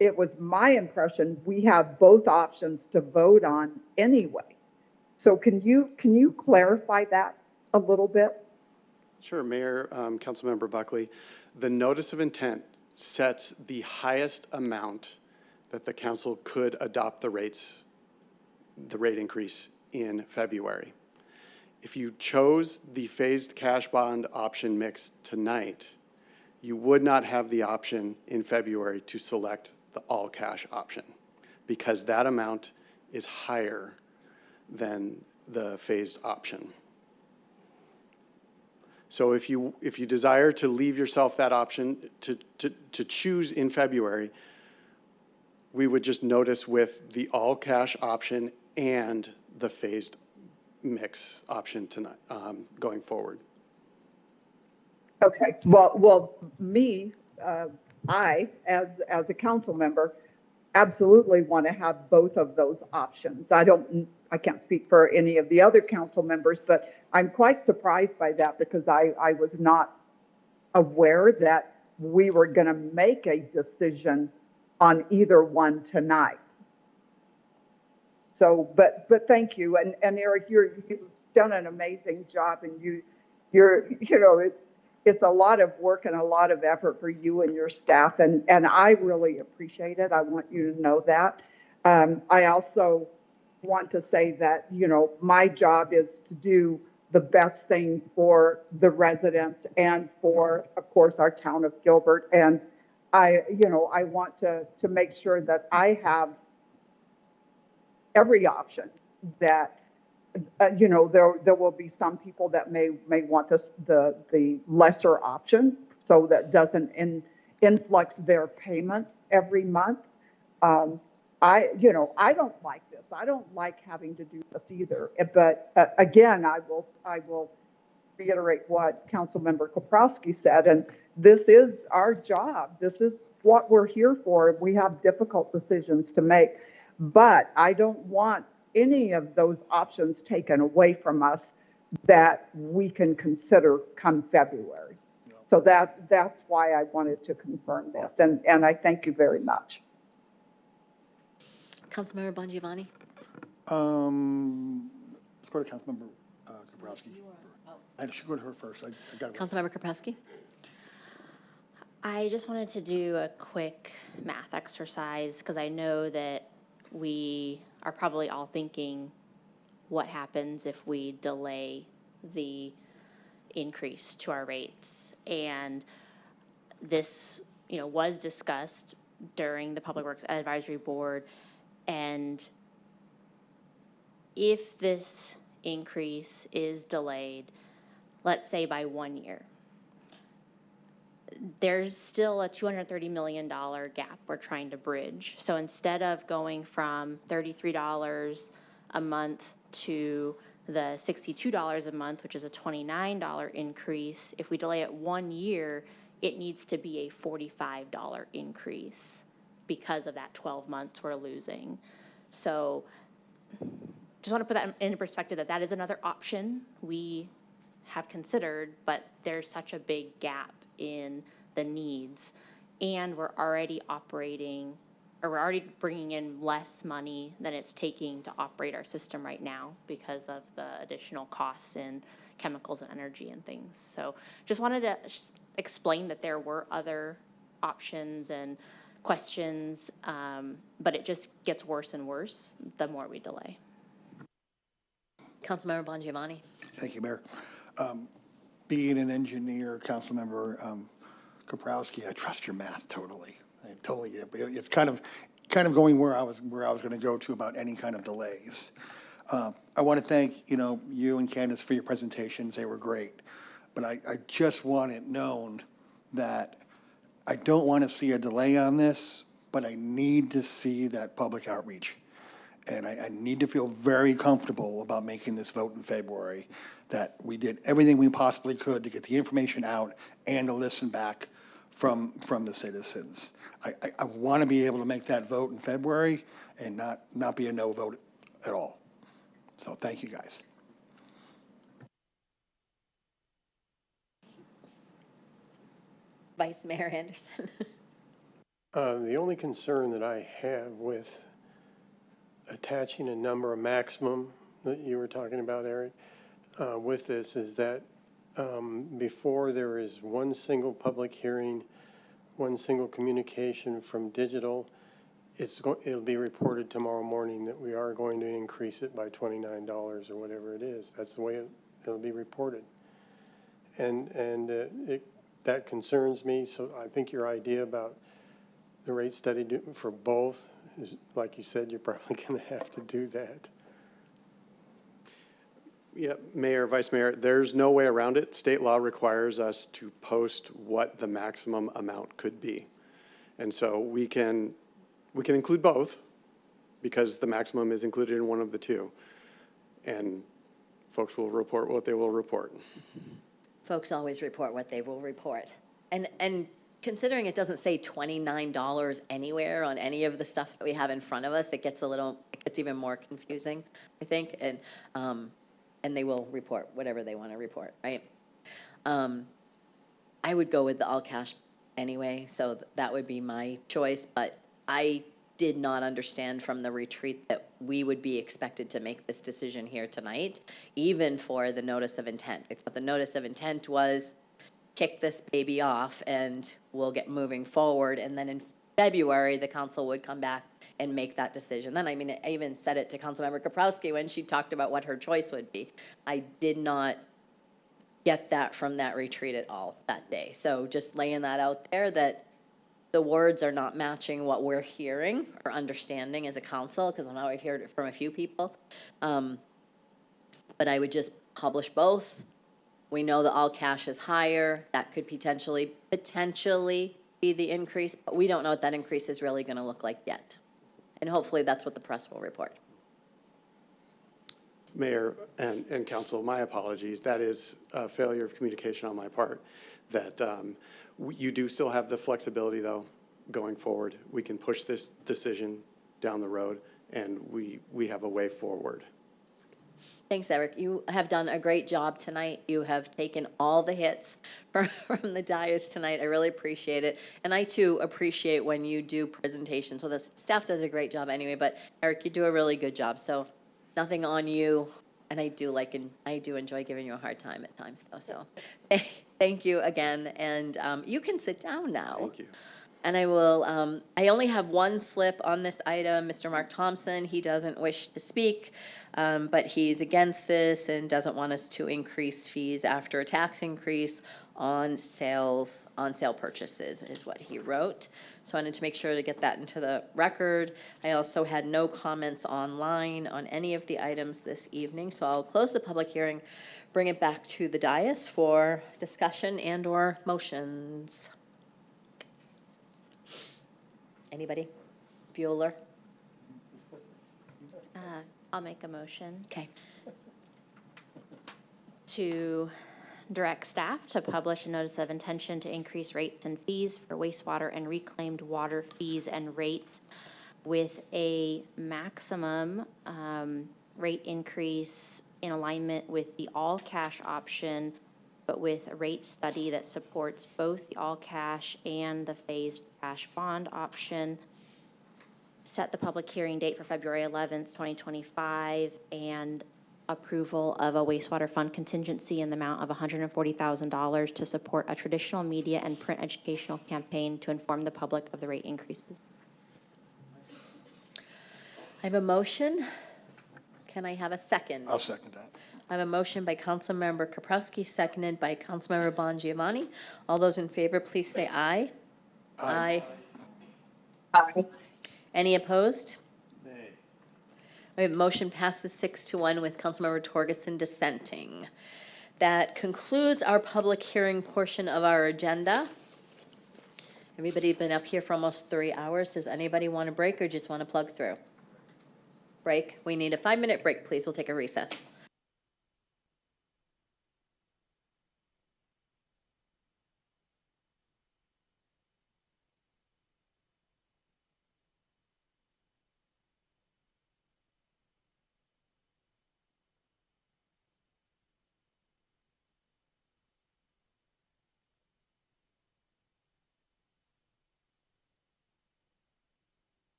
It was my impression we have both options to vote on anyway. So can you clarify that a little bit?
Sure, Mayor, Councilmember Buckley. The notice of intent sets the highest amount that the council could adopt the rate increase in February. If you chose the phased cash bond option mix tonight, you would not have the option in February to select the all cash option, because that amount is higher than the phased option. So if you desire to leave yourself that option to choose in February, we would just notice with the all cash option and the phased mix option tonight, going forward.
Okay. Well, I, as a council member, absolutely want to have both of those options. I can't speak for any of the other council members, but I'm quite surprised by that, because I was not aware that we were going to make a decision on either one tonight. So, but thank you. And Eric, you've done an amazing job, and it's a lot of work and a lot of effort for you and your staff, and I really appreciate it. I want you to know that. I also want to say that, my job is to do the best thing for the residents and for, of course, our town of Gilbert. And I want to make sure that I have every option that, there will be some people that may want the lesser option, so that doesn't influx their payments every month. I don't like this. I don't like having to do this either. But again, I will reiterate what Councilmember Koprowski said, and this is our job. This is what we're here for. We have difficult decisions to make, but I don't want any of those options taken away from us that we can consider come February. So that's why I wanted to confirm this, and I thank you very much.
Councilmember Bongiovanni?
Let's go to Councilmember Kaprowski. I should go to her first. I got it.
Councilmember Karpowski?
I just wanted to do a quick math exercise because I know that we are probably all thinking what happens if we delay the increase to our rates. And this, was discussed during the Public Works Advisory Board. And if this increase is delayed, let's say by 1 year, there's still a $230 million gap we're trying to bridge. So instead of going from $33 a month to the $62 a month, which is a $29 increase, if we delay it 1 year, it needs to be a $45 increase because of that 12 months we're losing. So just want to put that in perspective that is another option we have considered, but there's such a big gap in the needs, and we're already bringing in less money than it's taking to operate our system right now because of the additional costs in chemicals and energy and things. So just wanted to explain that there were other options and questions, but it just gets worse and worse the more we delay.
Councilmember Bongiovanni?
Thank you, Mayor. Being an engineer, Councilmember Kaprowski, I trust your math totally. It's kind of going where I was going to go to about any kind of delays. I want to thank you and Candace for your presentations. They were great, but I just want it known that I don't want to see a delay on this, but I need to see that public outreach. And I need to feel very comfortable about making this vote in February, that we did everything we possibly could to get the information out and to listen back from the citizens. I want to be able to make that vote in February and not be a no vote at all. So thank you, guys.
Vice Mayor Anderson?
The only concern that I have with attaching a number, a maximum that you were talking about, Eric, with this is that before there is one single public hearing, one single communication from digital, it'll be reported tomorrow morning that we are going to increase it by $29 or whatever it is. That's the way it'll be reported. And that concerns me. So I think your idea about the rate study for both is, like you said, you're probably going to have to do that.
Yeah, Mayor, Vice Mayor, there's no way around it. State law requires us to post what the maximum amount could be. And so we can include both because the maximum is included in one of the two. And folks will report what they will report.
Folks always report what they will report. And considering it doesn't say $29 anywhere on any of the stuff that we have in front of us, it gets even more confusing, I think. And they will report whatever they want to report, right? I would go with the all cash anyway, so that would be my choice, but I did not understand from the retreat that we would be expected to make this decision here tonight, even for the notice of intent. I thought the notice of intent was kick this baby off and we'll get moving forward, and then in February, the council would come back and make that decision. Then, I even said it to Councilmember Kaprowski when she talked about what her choice would be. I did not get that from that retreat at all that day. So just laying that out there, that the words are not matching what we're hearing or understanding as a council, because I know I've heard it from a few people. But I would just publish both. We know the all cash is higher. That could potentially be the increase, but we don't know what that increase is really going to look like yet. And hopefully that's what the press will report.
Mayor and council, my apologies. That is a failure of communication on my part. That you do still have the flexibility, though, going forward. We can push this decision down the road, and we have a way forward.
Thanks, Eric. You have done a great job tonight. You have taken all the hits from the dais tonight. I really appreciate it. And I too appreciate when you do presentations. Well, the staff does a great job anyway, but Eric, you do a really good job. So nothing on you. And I do enjoy giving you a hard time at times though. So thank you again. And you can sit down now.
Thank you.
And I will, I only have one slip on this item, Mr. Mark Thompson. He doesn't wish to speak, but he's against this and doesn't want us to increase fees after a tax increase on sale purchases, is what he wrote. So I wanted to make sure to get that into the record. I also had no comments online on any of the items this evening, so I'll close the public hearing, bring it back to the dais for discussion and/or motions. Anybody? Bueller?
I'll make a motion
Okay.
to direct staff to publish a notice of intention to increase rates and fees for wastewater and reclaimed water fees and rates with a maximum rate increase in alignment with the all-cash option, but with a rate study that supports both the all-cash and the phased cash bond option. Set the public hearing date for February 11th, 2025, and approval of a wastewater fund contingency in the amount of $140,000 to support a traditional media and print educational campaign to inform the public of the rate increases.
I have a motion. Can I have a second?
I'll second that.
I have a motion by Councilmember Kaprowski, seconded by Councilmember Bongiovanni. All those in favor, please say aye. Aye.
Aye.
Any opposed? Nay. Motion passes 6-1 with Councilmember Torgerson dissenting. That concludes our public hearing portion of our agenda. Everybody's been up here for almost 3 hours. Does anybody want a break or just want to plug through? Break? We need a 5-minute break, please. We'll take a recess.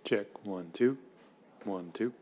Check 1 2 1 2.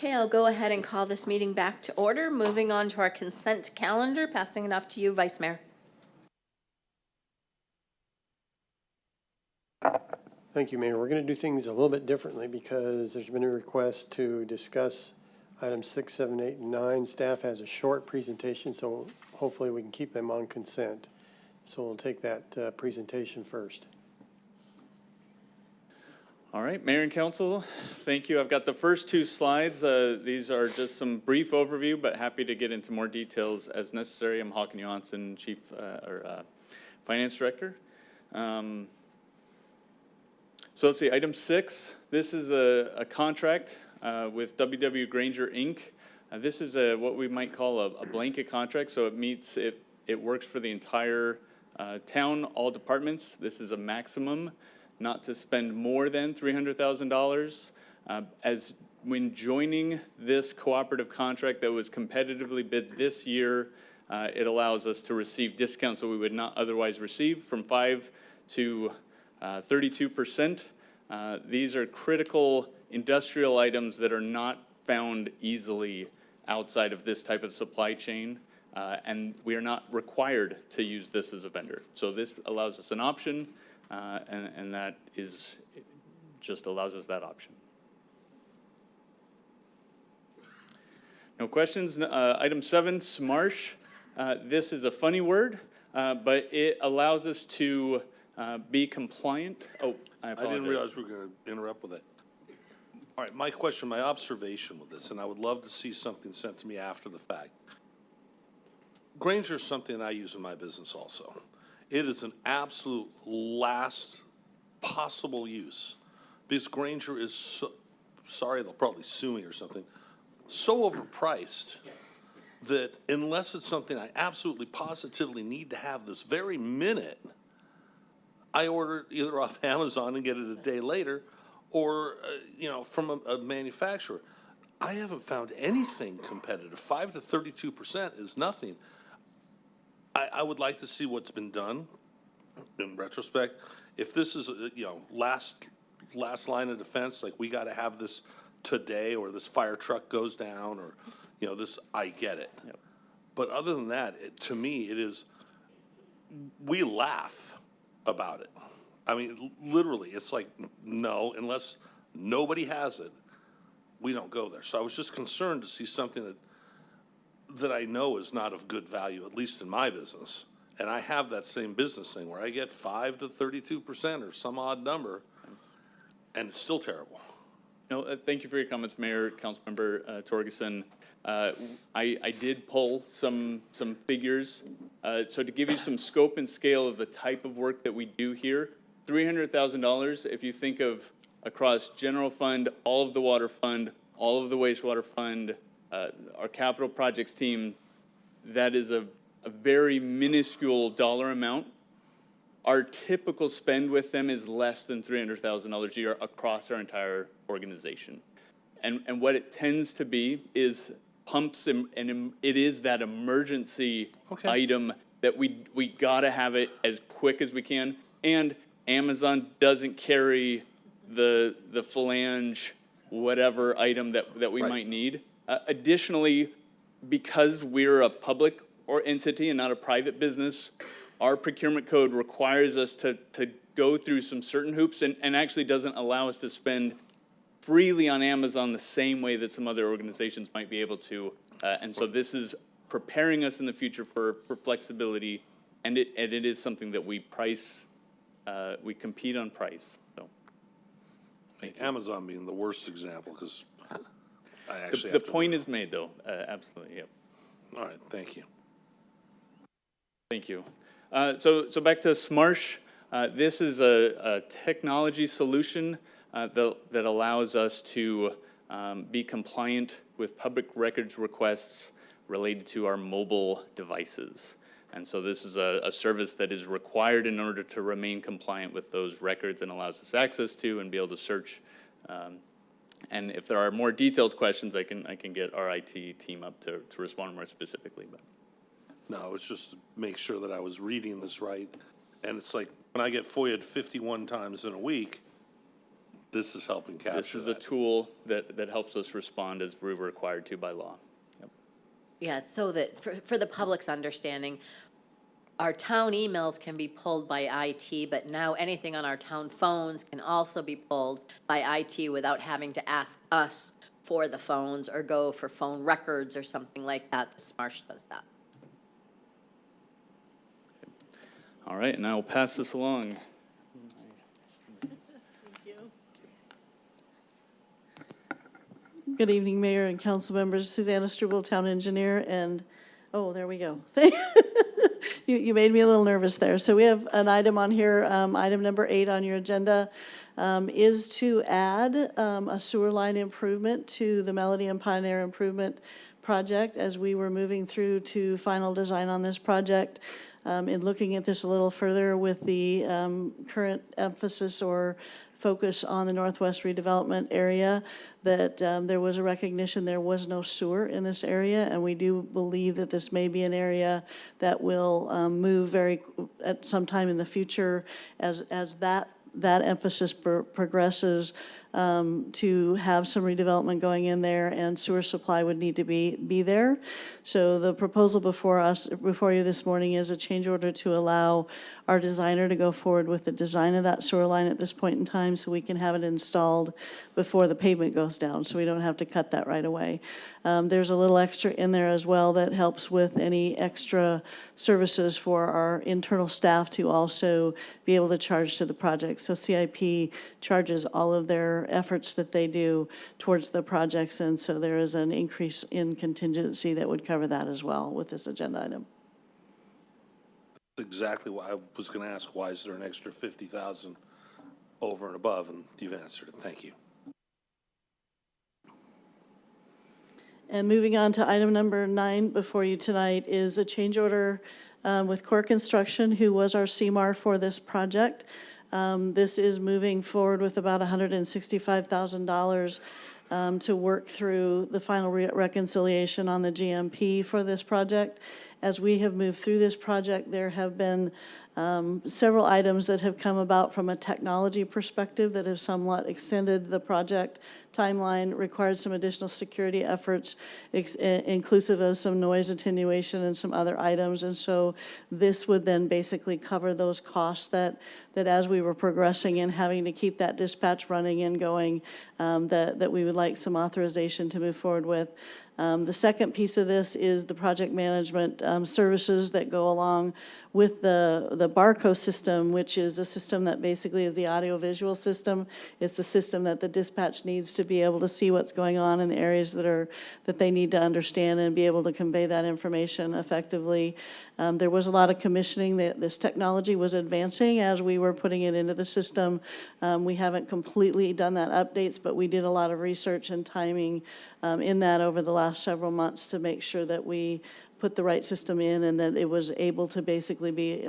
Okay, I'll go ahead and call this meeting back to order. Moving on to our consent calendar, passing it off to you, Vice Mayor.
Thank you, Mayor. We're going to do things a little bit differently because there's been a request to discuss items 6, 7, 8, and 9. Staff has a short presentation, so hopefully we can keep them on consent. So we'll take that presentation first.
All right, Mayor and Council, thank you. I've got the first two slides. These are just some brief overview, but happy to get into more details as necessary. I'm Håkan Johansson, Finance Director. So let's see, item 6, this is a contract with WW Granger, Inc. This is what we might call a blanket contract, so it works for the entire town, all departments. This is a maximum not to spend more than $300,000. As when joining this cooperative contract that was competitively bid this year, it allows us to receive discounts that we would not otherwise receive from 5 to 32%. These are critical industrial items that are not found easily outside of this type of supply chain, and we are not required to use this as a vendor. So this allows us an option, and that is, just allows us that option. No questions? Item 7, SMARSH. This is a funny word, but it allows us to be compliant. Oh, I apologize.
I didn't realize we were going to interrupt with it. All right, my question, my observation with this, and I would love to see something sent to me after the fact. Granger is something I use in my business also. It is an absolute last possible use because Granger is so, sorry, they'll probably sue me or something, so overpriced that unless it's something I absolutely positively need to have this very minute, I order it either off Amazon and get it a day later or, from a manufacturer. I haven't found anything competitive. 5 to 32% is nothing. I would like to see what's been done in retrospect. If this is, last line of defense, like we got to have this today or this fire truck goes down or, this, I get it. Yep. But other than that, to me, it is, we laugh about it. I mean, literally, it's like, no, unless nobody has it, we don't go there. So I was just concerned to see something that I know is not of good value, at least in my business. And I have that same business thing where I get 5 to 32% or some odd number, and it's still terrible.
No, thank you for your comments, Mayor, Councilmember Torgerson. I did pull some figures. So to give you some scope and scale of the type of work that we do here, $300,000, if you think of across general fund, all of the water fund, all of the wastewater fund, our capital projects team, that is a very minuscule dollar amount. Our typical spend with them is less than $300,000 a year across our entire organization. And what it tends to be is pumps, and it is that emergency item that we gotta have it as quick as we can. And Amazon doesn't carry the phalange, whatever item that we might need. Additionally, because we're a public or entity and not a private business, our procurement code requires us to go through some certain hoops and actually doesn't allow us to spend freely on Amazon the same way that some other organizations might be able to. And so this is preparing us in the future for flexibility, and it is something that we price, we compete on price. So,
Amazon being the worst example, because I actually
the point is made, though. Absolutely, yep.
All right, thank you.
Thank you. So back to SMARSH. This is a technology solution that allows us to be compliant with public records requests related to our mobile devices. And so this is a service that is required in order to remain compliant with those records and allows us access to and be able to search. And if there are more detailed questions, I can get our IT team up to respond more specifically. But.
No, it's just to make sure that I was reading this right. And it's like when I get FOIA'd 51 times in a week, This is helping capture
This is a tool that helps us respond as we're required to by law. Yep.
Yeah, so that, for the public's understanding, our town emails can be pulled by IT, but now anything on our town phones can also be pulled by IT without having to ask us for the phones or go for phone records or something like that. The Smarsh does that.
All right, and I will pass this along.
Good evening, Mayor and council members. Susanna Struble, Town Engineer, and, oh, there we go. You made me a little nervous there. So we have an item on here, item number 8 on your agenda, is to add a sewer line improvement to the Melody and Pioneer Improvement Project as we were moving through to final design on this project. In looking at this a little further with the current emphasis or focus on the Northwest redevelopment area, that there was a recognition there was no sewer in this area, and we do believe that this may be an area that will move at some time in the future as that emphasis progresses, to have some redevelopment going in there, and sewer supply would need to be there. So the proposal before you this morning is a change order to allow our designer to go forward with the design of that sewer line at this point in time, so we can have it installed before the pavement goes down, so we don't have to cut that right away. There's a little extra in there as well that helps with any extra services for our internal staff to also be able to charge to the project. So CIP charges all of their efforts that they do towards the projects, and so there is an increase in contingency that would cover that as well with this agenda item.
Exactly what I was going to ask. Why is there an extra 50,000 over and above? And you've answered it. Thank you.
And moving on to item number 9 before you tonight is a change order with Core Construction, who was our CMAR for this project. This is moving forward with about $165,000 to work through the final reconciliation on the GMP for this project. As we have moved through this project, there have been several items that have come about from a technology perspective that have somewhat extended the project timeline, required some additional security efforts, inclusive of some noise attenuation and some other items. And so this would then basically cover those costs that as we were progressing and having to keep that dispatch running and going, that we would like some authorization to move forward with. The second piece of this is the project management services that go along with the Barco system, which is a system that basically is the audio-visual system. It's the system that the dispatch needs to be able to see what's going on in the areas that they need to understand and be able to convey that information effectively. There was a lot of commissioning. This technology was advancing as we were putting it into the system. We haven't completely done that updates, but we did a lot of research and timing in that over the last several months to make sure that we put the right system in and that it was able to basically be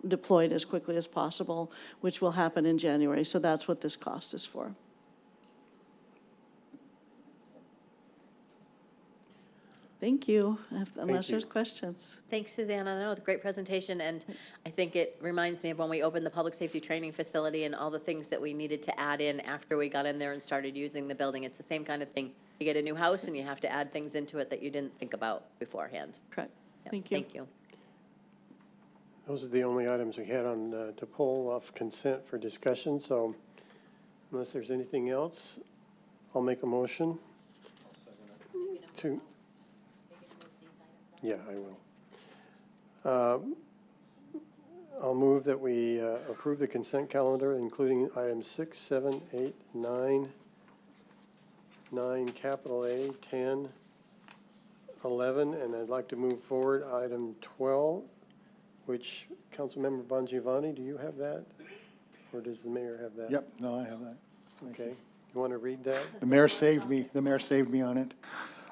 deployed as quickly as possible, which will happen in January. So that's what this cost is for. Thank you, unless there's questions.
Thanks, Susanna. No, great presentation, and I think it reminds me of when we opened the public safety training facility and all the things that we needed to add in after we got in there and started using the building. It's the same kind of thing. You get a new house and you have to add things into it that you didn't think about beforehand.
Correct.
Yep.
Thank you.
Thank you.
Those are the only items we had on to pull off consent for discussion. So unless there's anything else, I'll make a motion to. Yeah, I will. I'll move that we approve the consent calendar, including items 6, 7, 8, 9, capital A, 10, 11, and I'd like to move forward item 12, which Councilmember Bongiovanni, do you have that? Or does the mayor have that?
Yep, no, I have that.
Okay. You want to read that?
The mayor saved me on it.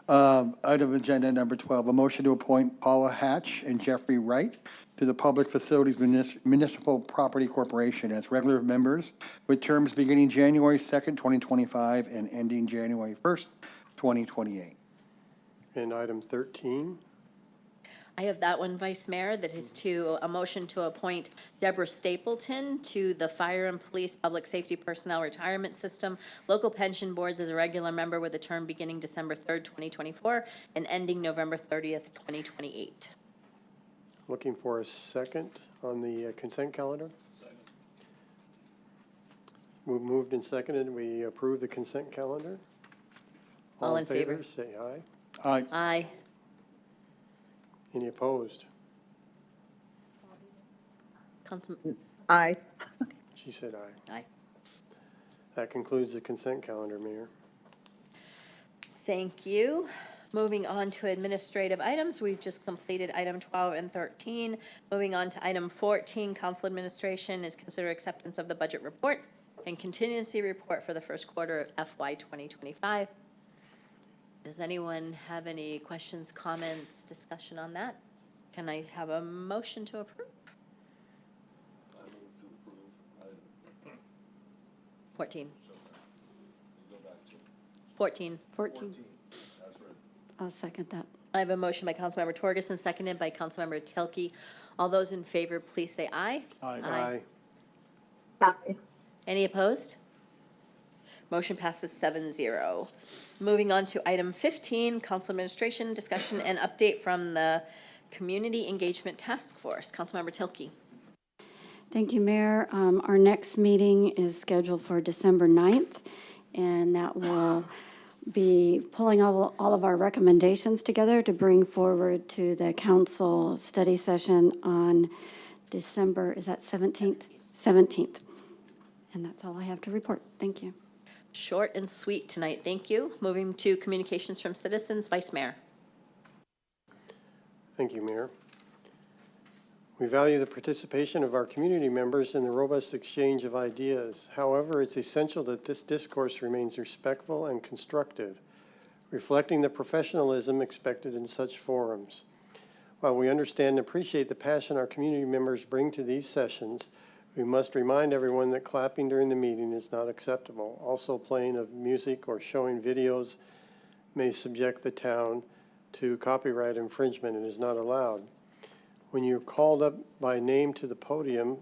Item agenda number 12, a motion to appoint Paula Hatch and Jeffrey Wright to the Public Facilities Municipal Property Corporation as regular members with terms beginning January 2nd, 2025 and ending January 1st, 2028.
And item 13.
I have that one, Vice Mayor, that is to a motion to appoint Deborah Stapleton to the Fire and Police Public Safety Personnel Retirement System Local Pension Boards as a regular member with a term beginning December 3rd, 2024 and ending November 30th, 2028.
Looking for a second on the consent calendar. We moved and seconded. We approve the consent calendar.
All in favor?
Say aye.
Aye.
Aye.
Any opposed?
Councilman,
Aye.
She said aye.
aye.
That concludes the consent calendar, Mayor.
Thank you. Moving on to administrative items, we've just completed item 12 and 13. Moving on to item 14, council administration is consider acceptance of the budget report and contingency report for the first quarter of FY 2025. Does anyone have any questions, comments, discussion on that? Can I have a motion to approve? 14. 14.
14. I'll second that.
I have a motion by Councilmember Torgerson, seconded by Councilmember Tilke. All those in favor, please say aye.
Aye.
Aye.
Any opposed? Motion passes 7-0. Moving on to item 15, council administration discussion and update from the Community Engagement Task Force. Councilmember Tilke.
Thank you, Mayor. Our next meeting is scheduled for December 9th, and that will be pulling all of our recommendations together to bring forward to the council study session on December, is that 17th? 17th. And that's all I have to report. Thank you.
Short and sweet tonight. Thank you. Moving to communications from citizens. Vice Mayor.
Thank you, Mayor. We value the participation of our community members in the robust exchange of ideas. However, it's essential that this discourse remains respectful and constructive, reflecting the professionalism expected in such forums. While we understand and appreciate the passion our community members bring to these sessions, we must remind everyone that clapping during the meeting is not acceptable. Also, playing of music or showing videos may subject the town to copyright infringement and is not allowed. When you're called up by name to the podium,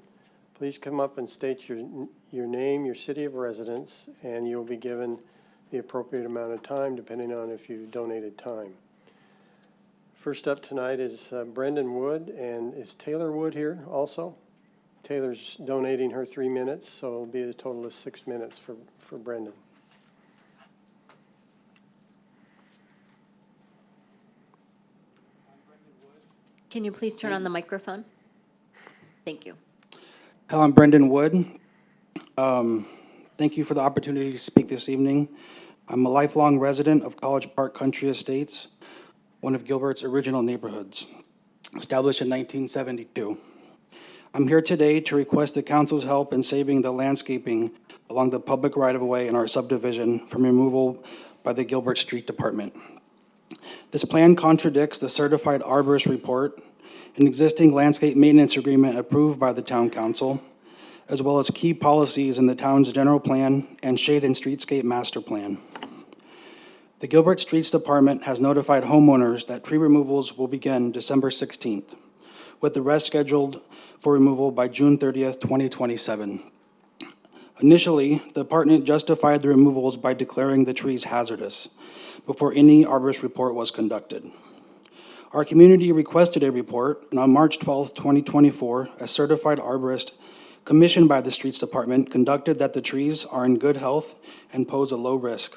please come up and state your name, your city of residence, and you'll be given the appropriate amount of time depending on if you donated time. First up tonight is Brendan Wood, and is Taylor Wood here also? Taylor's donating her 3 minutes, so it'll be a total of 6 minutes for Brendan.
Can you please turn on the microphone? Thank you.
Hello, I'm Brendan Wood. Thank you for the opportunity to speak this evening. I'm a lifelong resident of College Park Country Estates, one of Gilbert's original neighborhoods, established in 1972. I'm here today to request the council's help in saving the landscaping along the public right-of-way in our subdivision from removal by the Gilbert Street Department. This plan contradicts the certified arborist report, an existing landscape maintenance agreement approved by the town council, as well as key policies in the town's general plan and shade and streetscape master plan. The Gilbert Streets Department has notified homeowners that tree removals will begin December 16th, with the rest scheduled for removal by June 30th, 2027. Initially, the department justified the removals by declaring the trees hazardous before any arborist report was conducted. Our community requested a report, and on March 12th, 2024, a certified arborist commissioned by the Streets Department conducted that the trees are in good health and pose a low risk.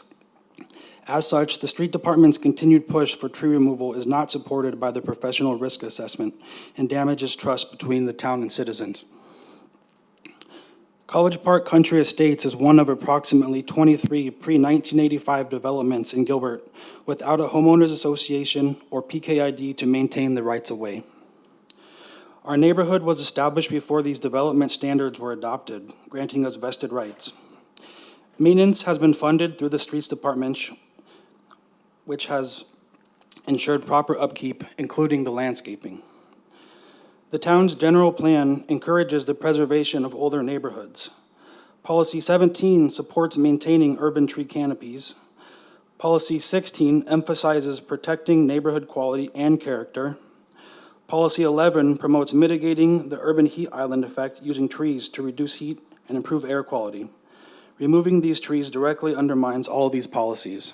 As such, the Street Department's continued push for tree removal is not supported by the professional risk assessment and damages trust between the town and citizens. College Park Country Estates is one of approximately 23 pre-1985 developments in Gilbert without a homeowners association or PKID to maintain the rights-of-way. Our neighborhood was established before these development standards were adopted, granting us vested rights. Maintenance has been funded through the Streets Department, which has ensured proper upkeep, including the landscaping. The town's general plan encourages the preservation of older neighborhoods. Policy 17 supports maintaining urban tree canopies. Policy 16 emphasizes protecting neighborhood quality and character. Policy 11 promotes mitigating the urban heat island effect using trees to reduce heat and improve air quality. Removing these trees directly undermines all of these policies.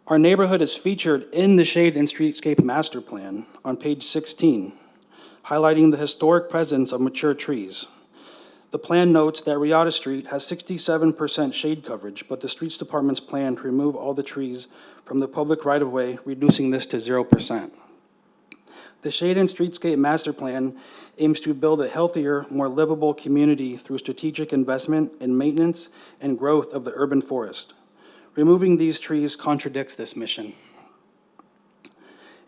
Our neighborhood is featured in the Shade and Streetscape Master Plan on page 16, highlighting the historic presence of mature trees. The plan notes that Riata Street has 67% shade coverage, but the Streets Department's plan to remove all the trees from the public right-of-way, reducing this to 0%. The Shade and Streetscape Master Plan aims to build a healthier, more livable community through strategic investment in maintenance and growth of the urban forest. Removing these trees contradicts this mission.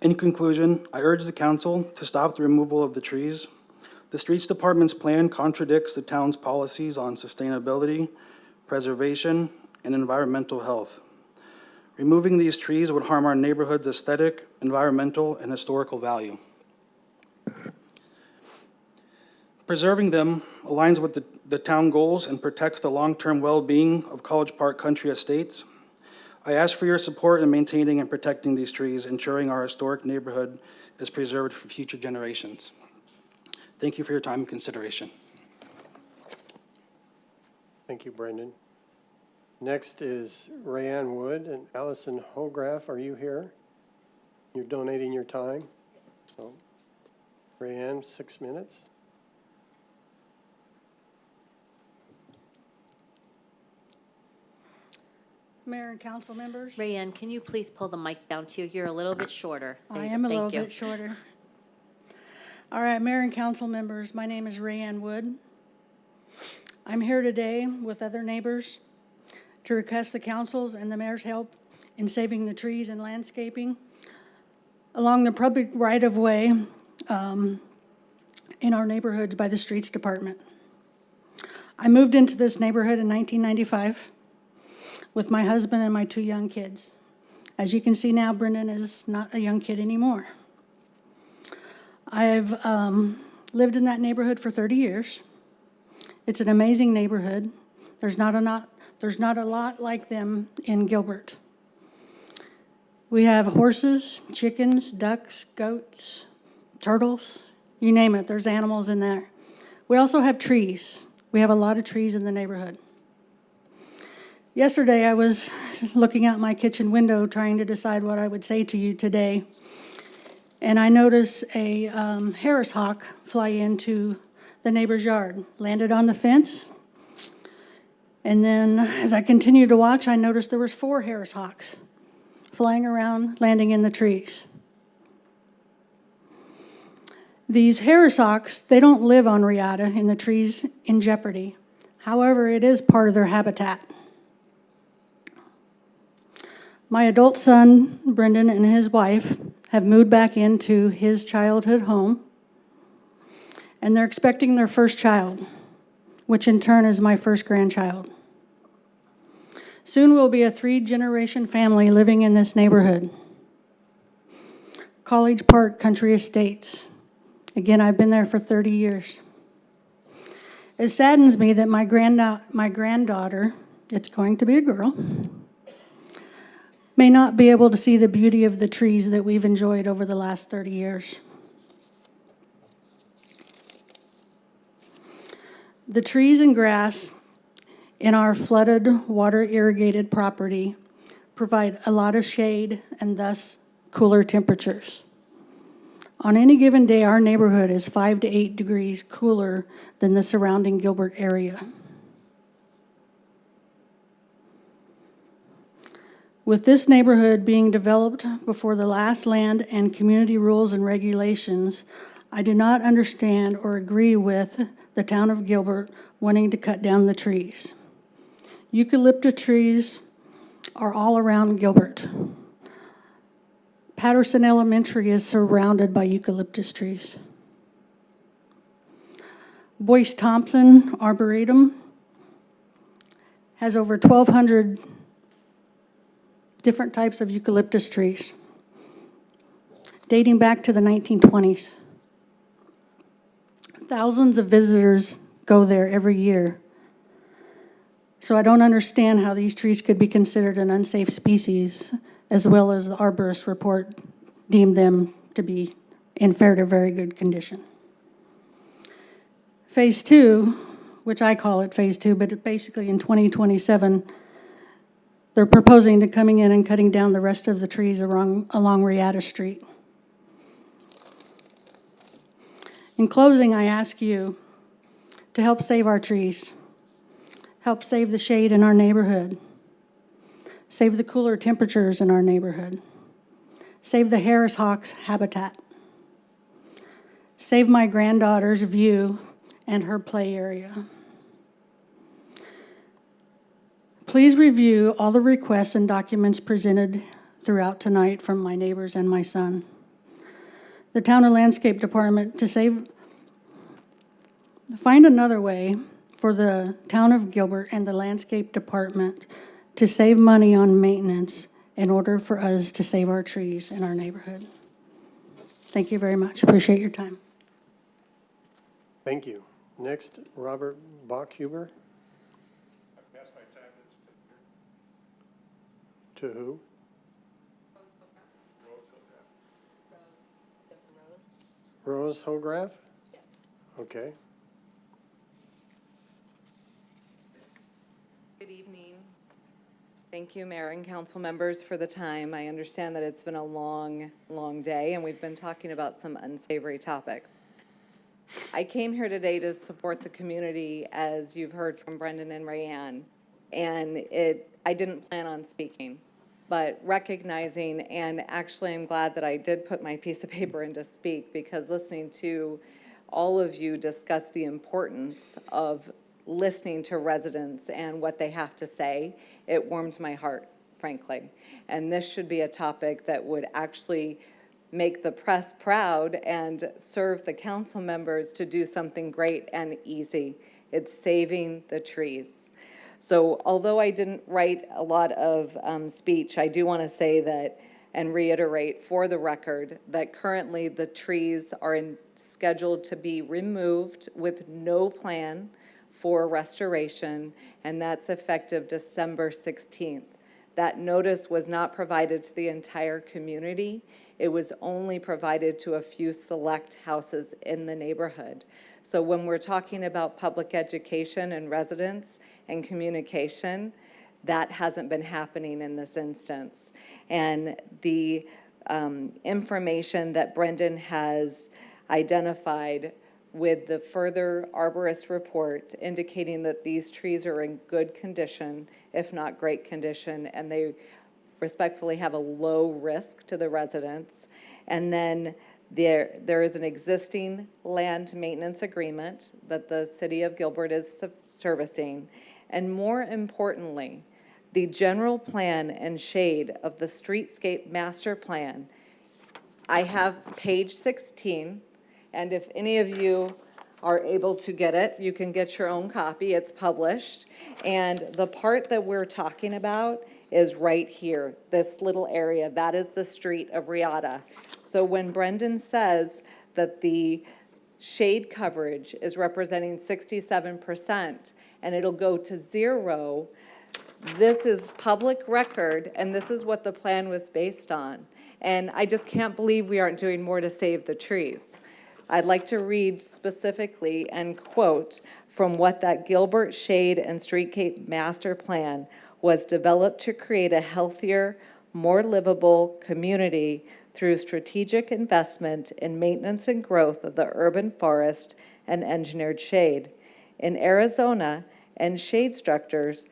In conclusion, I urge the council to stop the removal of the trees. The Streets Department's plan contradicts the town's policies on sustainability, preservation, and environmental health. Removing these trees would harm our neighborhood's aesthetic, environmental, and historical value. Preserving them aligns with the town goals and protects the long-term well-being of College Park Country Estates. I ask for your support in maintaining and protecting these trees, ensuring our historic neighborhood is preserved for future generations. Thank you for your time and consideration.
Thank you, Brendan. Next is Rayanne Wood and Allison Hograff. Are you here? You're donating your time? So, Rayanne, 6 minutes.
Mayor and council members.
Rayanne, can you please pull the mic down to you? You're a little bit shorter.
I am a little bit shorter. All right, Mayor and council members, my name is Rayanne Wood. I'm here today with other neighbors to request the council's and the mayor's help in saving the trees and landscaping along the public right-of-way in our neighborhoods by the Streets Department. I moved into this neighborhood in 1995 with my husband and my 2 young kids. As you can see now, Brendan is not a young kid anymore. I've lived in that neighborhood for 30 years. It's an amazing neighborhood. There's not a lot like them in Gilbert. We have horses, chickens, ducks, goats, turtles, you name it, there's animals in there. We also have trees. We have a lot of trees in the neighborhood. Yesterday, I was looking out my kitchen window trying to decide what I would say to you today, and I noticed a Harris hawk fly into the neighbor's yard, landed on the fence, and then as I continued to watch, I noticed there was 4 Harris hawks flying around, landing in the trees. These Harris hawks, they don't live on Riata in the trees in jeopardy. However, it is part of their habitat. My adult son, Brendan, and his wife have moved back into his childhood home, and they're expecting their first child, which in turn is my first grandchild. Soon we'll be a 3-generation family living in this neighborhood. College Park Country Estates. Again, I've been there for 30 years. It saddens me that my granddaughter, it's going to be a girl, may not be able to see the beauty of the trees that we've enjoyed over the last 30 years. The trees and grass in our flooded, water-irrigated property provide a lot of shade and thus cooler temperatures. On any given day, our neighborhood is 5 to 8 degrees cooler than the surrounding Gilbert area. With this neighborhood being developed before the last land and community rules and regulations, I do not understand or agree with the town of Gilbert wanting to cut down the trees. Eucalyptus trees are all around Gilbert. Patterson Elementary is surrounded by eucalyptus trees. Boyce Thompson Arboretum has over 1,200 different types of eucalyptus trees, dating back to the 1920s. Thousands of visitors go there every year. So I don't understand how these trees could be considered an unsafe species, as well as the arborist report deemed them to be in fair to very good condition. Phase 2, which I call it Phase 2, but basically in 2027, they're proposing to coming in and cutting down the rest of the trees along Riata Street. In closing, I ask you to help save our trees, help save the shade in our neighborhood, save the cooler temperatures in our neighborhood, save the Harris Hawk's habitat, save my granddaughter's view and her play area. Please review all the requests and documents presented throughout tonight from my neighbors and my son. The Town and Landscape Department to find another way for the Town of Gilbert and the Landscape Department to save money on maintenance in order for us to save our trees in our neighborhood. Thank you very much. Appreciate your time.
Thank you. Next, Robert Bachhuber. To who? Rose Hograf? Okay.
Good evening. Thank you, Mayor and council members, for the time. I understand that it's been a long, long day, and we've been talking about some unsavory topics. I came here today to support the community, as you've heard from Brendan and Rayanne, and I didn't plan on speaking, but recognizing, and actually I'm glad that I did put my piece of paper in to speak, because listening to all of you discuss the importance of listening to residents and what they have to say, it warmed my heart, frankly. And this should be a topic that would actually make the press proud and serve the council members to do something great and easy. It's saving the trees. So although I didn't write a lot of speech, I do want to say that and reiterate for the record that currently the trees are scheduled to be removed with no plan for restoration, and that's effective December 16th. That notice was not provided to the entire community. It was only provided to a few select houses in the neighborhood. So when we're talking about public education and residents and communication, that hasn't been happening in this instance. And the information that Brendan has identified with the further arborist report indicating that these trees are in good condition, if not great condition, and they respectfully have a low risk to the residents. And then there is an existing land maintenance agreement that the city of Gilbert is servicing. And more importantly, the general plan and shade of the streetscape master plan. I have page 16, and if any of you are able to get it, you can get your own copy. It's published. And the part that we're talking about is right here, this little area. That is the street of Riata. So when Brendan says that the shade coverage is representing 67% and it'll go to 0, this is public record, and this is what the plan was based on. And I just can't believe we aren't doing more to save the trees. I'd like to read specifically and quote from what that Gilbert Shade and Streetscape Master Plan was developed to create a healthier, more livable community through strategic investment in maintenance and growth of the urban forest and engineered shade. In Arizona, and shade structures,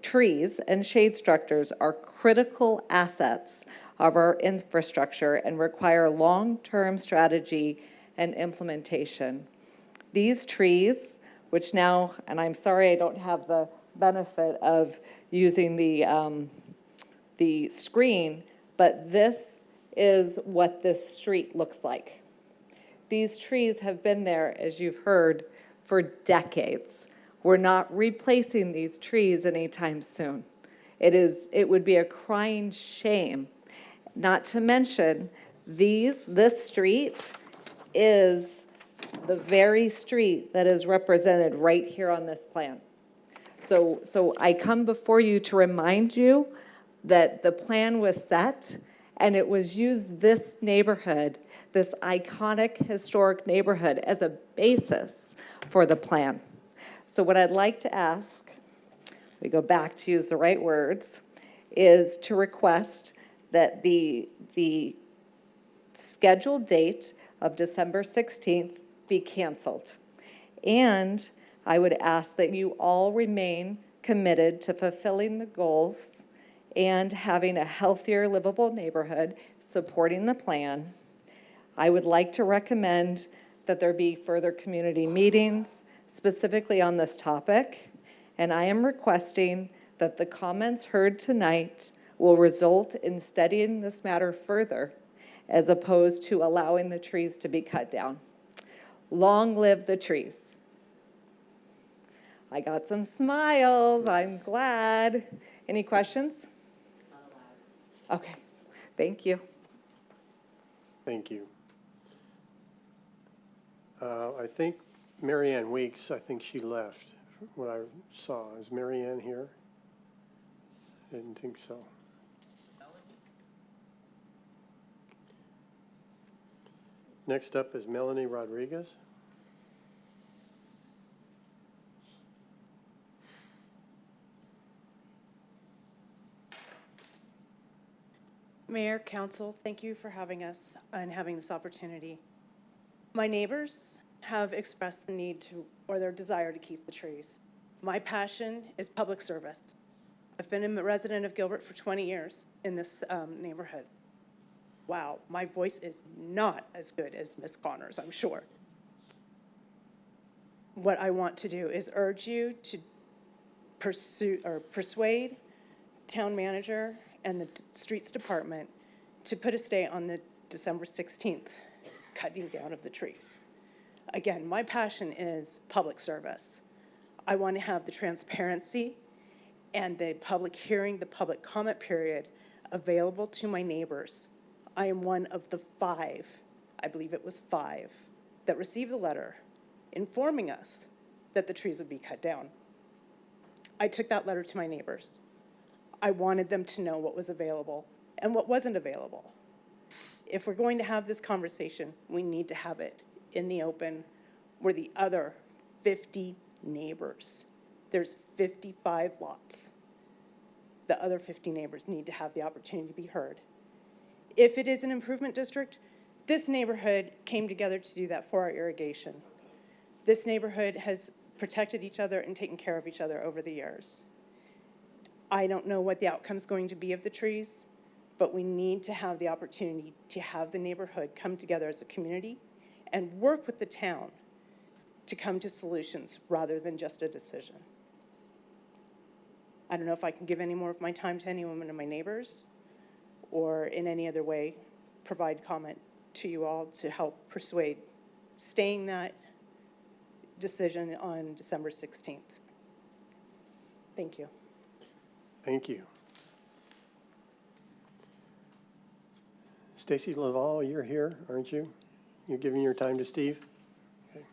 trees and shade structures are critical assets of our infrastructure and require long-term strategy and implementation. These trees, which now, and I'm sorry I don't have the benefit of using the screen, but this is what this street looks like. These trees have been there, as you've heard, for decades. We're not replacing these trees anytime soon. It would be a crying shame. Not to mention, this street is the very street that is represented right here on this plan. So I come before you to remind you that the plan was set And it was used this neighborhood, this iconic historic neighborhood, as a basis for the plan. So what I'd like to ask, we go back to use the right words, is to request that the scheduled date of December 16th be canceled. And I would ask that you all remain committed to fulfilling the goals and having a healthier, livable neighborhood, supporting the plan. I would like to recommend that there be further community meetings specifically on this topic, and I am requesting that the comments heard tonight will result in studying this matter further as opposed to allowing the trees to be cut down. Long live the trees. I got some smiles, I'm glad. Any questions? Okay, thank you.
Thank you. I think Mary Ann Weeks, I think she left, what I saw. Is Mary Ann here? I didn't think so. Next up is Melanie Rodriguez.
Mayor, Council, thank you for having us and having this opportunity. My neighbors have expressed the need to, or their desire to keep the trees. My passion is public service. I've been a resident of Gilbert for 20 years in this neighborhood. Wow, my voice is not as good as Ms. Connor's, I'm sure. What I want to do is urge you to persuade town manager and the streets department to put a stay on the December 16th cutting down of the trees. Again, my passion is public service. I want to have the transparency and the public hearing, the public comment period available to my neighbors. I am one of the 5, I believe it was 5, that received the letter informing us that the trees would be cut down. I took that letter to my neighbors. I wanted them to know what was available and what wasn't available. If we're going to have this conversation, we need to have it in the open where the other 50 neighbors, there's 55 lots. The other 50 neighbors need to have the opportunity to be heard. If it is an improvement district, this neighborhood came together to do that for our irrigation. This neighborhood has protected each other and taken care of each other over the years. I don't know what the outcome's going to be of the trees, but we need to have the opportunity to have the neighborhood come together as a community and work with the town to come to solutions rather than just a decision. I don't know if I can give any more of my time to any one of my neighbors or in any other way provide comment to you all to help persuade staying that decision on December 16th. Thank you.
Thank you. Stacy Laval, you're here, aren't you? You're giving your time to Steve? Okay.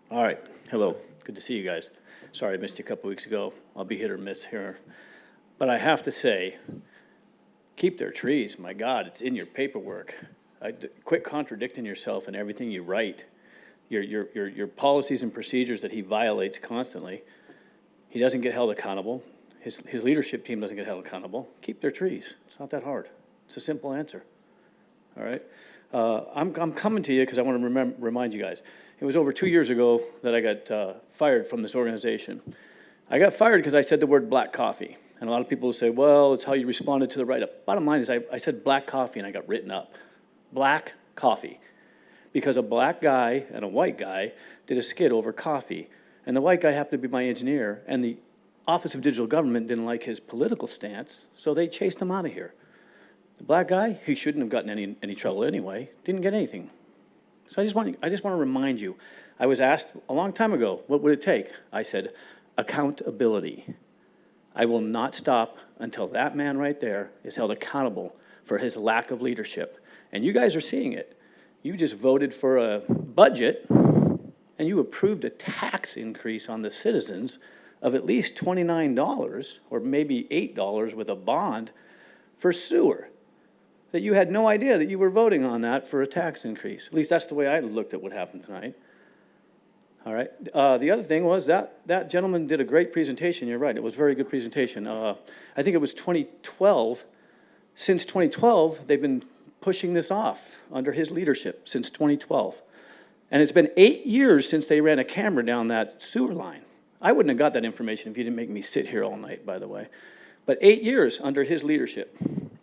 All right, hello, good to see you guys. Sorry I missed you a couple weeks ago. I'll be hit or miss here. But I have to say, keep their trees, my God, it's in your paperwork. Quit contradicting yourself in everything you write. Your policies and procedures that he violates constantly. He doesn't get held accountable. His leadership team doesn't get held accountable. Keep their trees. It's not that hard. It's a simple answer. All right? I'm coming to you because I want to remind you guys. It was over 2 years ago that I got fired from this organization. I got fired because I said the word black coffee. And a lot of people will say, well, it's how you responded to the write-up. Bottom line is I said black coffee and I got written up. Black coffee. Because a black guy and a white guy did a skit over coffee. And the white guy happened to be my engineer. And the Office of Digital Government didn't like his political stance, so they chased him out of here. The black guy, he shouldn't have gotten any trouble anyway, didn't get anything. So I just want to remind you, I was asked a long time ago, what would it take? I said, accountability. I will not stop until that man right there is held accountable for his lack of leadership. And you guys are seeing it. You just voted for a budget, and you approved a tax increase on the citizens of at least $29, or maybe $8 with a bond for sewer, that you had no idea that you were voting on that for a tax increase. At least that's the way I looked at what happened tonight. All right. The other thing was that gentleman did a great presentation. You're right. It was a very good presentation. I think it was 2012. Since 2012, they've been pushing this off under his leadership since 2012. And it's been 8 years since they ran a camera down that sewer line. I wouldn't have got that information if you didn't make me sit here all night, by the way. But 8 years under his leadership.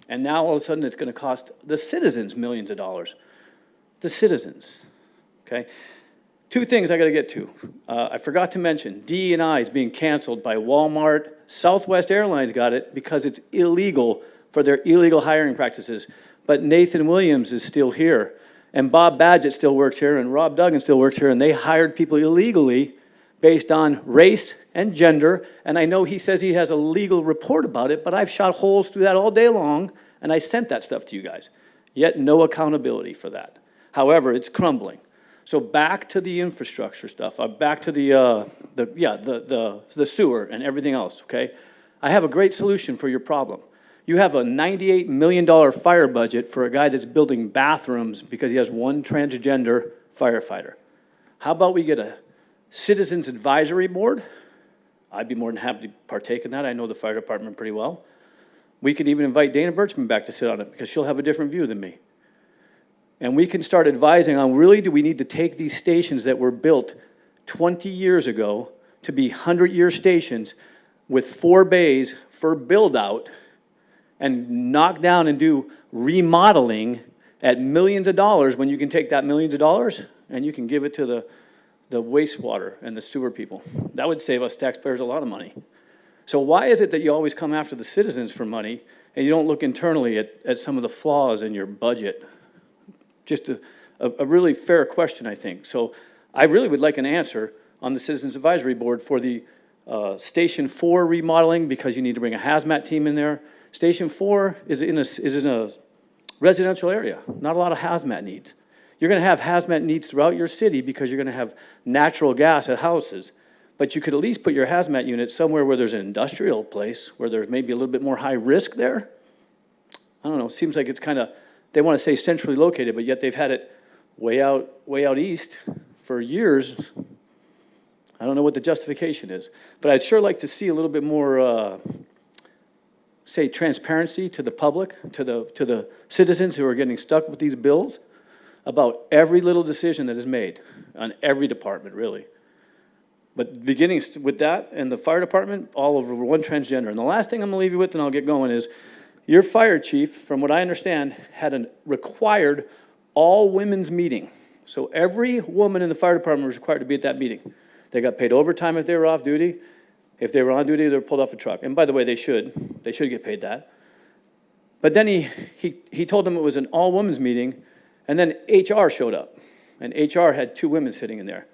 And now all of a sudden it's going to cost the citizens millions of dollars. The citizens, okay? Two things I got to get to. I forgot to mention, DE&I is being canceled by Walmart. Southwest Airlines got it because it's illegal for their illegal hiring practices. But Nathan Williams is still here. And Bob Badgett still works here, and Rob Duggan still works here, and they hired people illegally based on race and gender, and I know he says he has a legal report about it, but I've shot holes through that all day long, and I sent that stuff to you guys. Yet no accountability for that. However, it's crumbling. So back to the infrastructure stuff, back to the sewer and everything else, okay? I have a great solution for your problem. You have a $98 million fire budget for a guy that's building bathrooms because he has one transgender firefighter. How about we get a Citizens Advisory Board? I'd be more than happy to partake in that. I know the fire department pretty well. We could even invite Dana Birchman back to sit on it because she'll have a different view than me. And we can start advising on, really, do we need to take these stations that were built 20 years ago to be 100-year stations with 4 bays for build-out and knock down and do remodeling at millions of dollars when you can take that millions of dollars and you can give it to the wastewater and the sewer people? That would save us taxpayers a lot of money. So why is it that you always come after the citizens for money and you don't look internally at some of the flaws in your budget? Just a really fair question, I think. So I really would like an answer on the Citizens Advisory Board for the Station 4 remodeling, because you need to bring a hazmat team in there. Station 4 is in a residential area, not a lot of hazmat needs. You're going to have hazmat needs throughout your city because you're going to have natural gas at houses. But you could at least put your hazmat unit somewhere where there's an industrial place, where there's maybe a little bit more high risk there. I don't know, it seems like it's kind of, they want to say centrally located, but yet they've had it way out east for years. I don't know what the justification is. But I'd sure like to see a little bit more, say, transparency to the public, to the citizens who are getting stuck with these bills, about every little decision that is made on every department, really. But beginning with that and the fire department, all over one transgender. And the last thing I'm gonna leave you with, and I'll get going, is your fire chief, from what I understand, had a required all-women's meeting. So every woman in the fire department was required to be at that meeting. They got paid overtime if they were off duty. If they were on duty, they were pulled off a truck. And by the way, they should get paid that. But then he told them it was an all-women's meeting, and then HR showed up. And HR had 2 women sitting in there.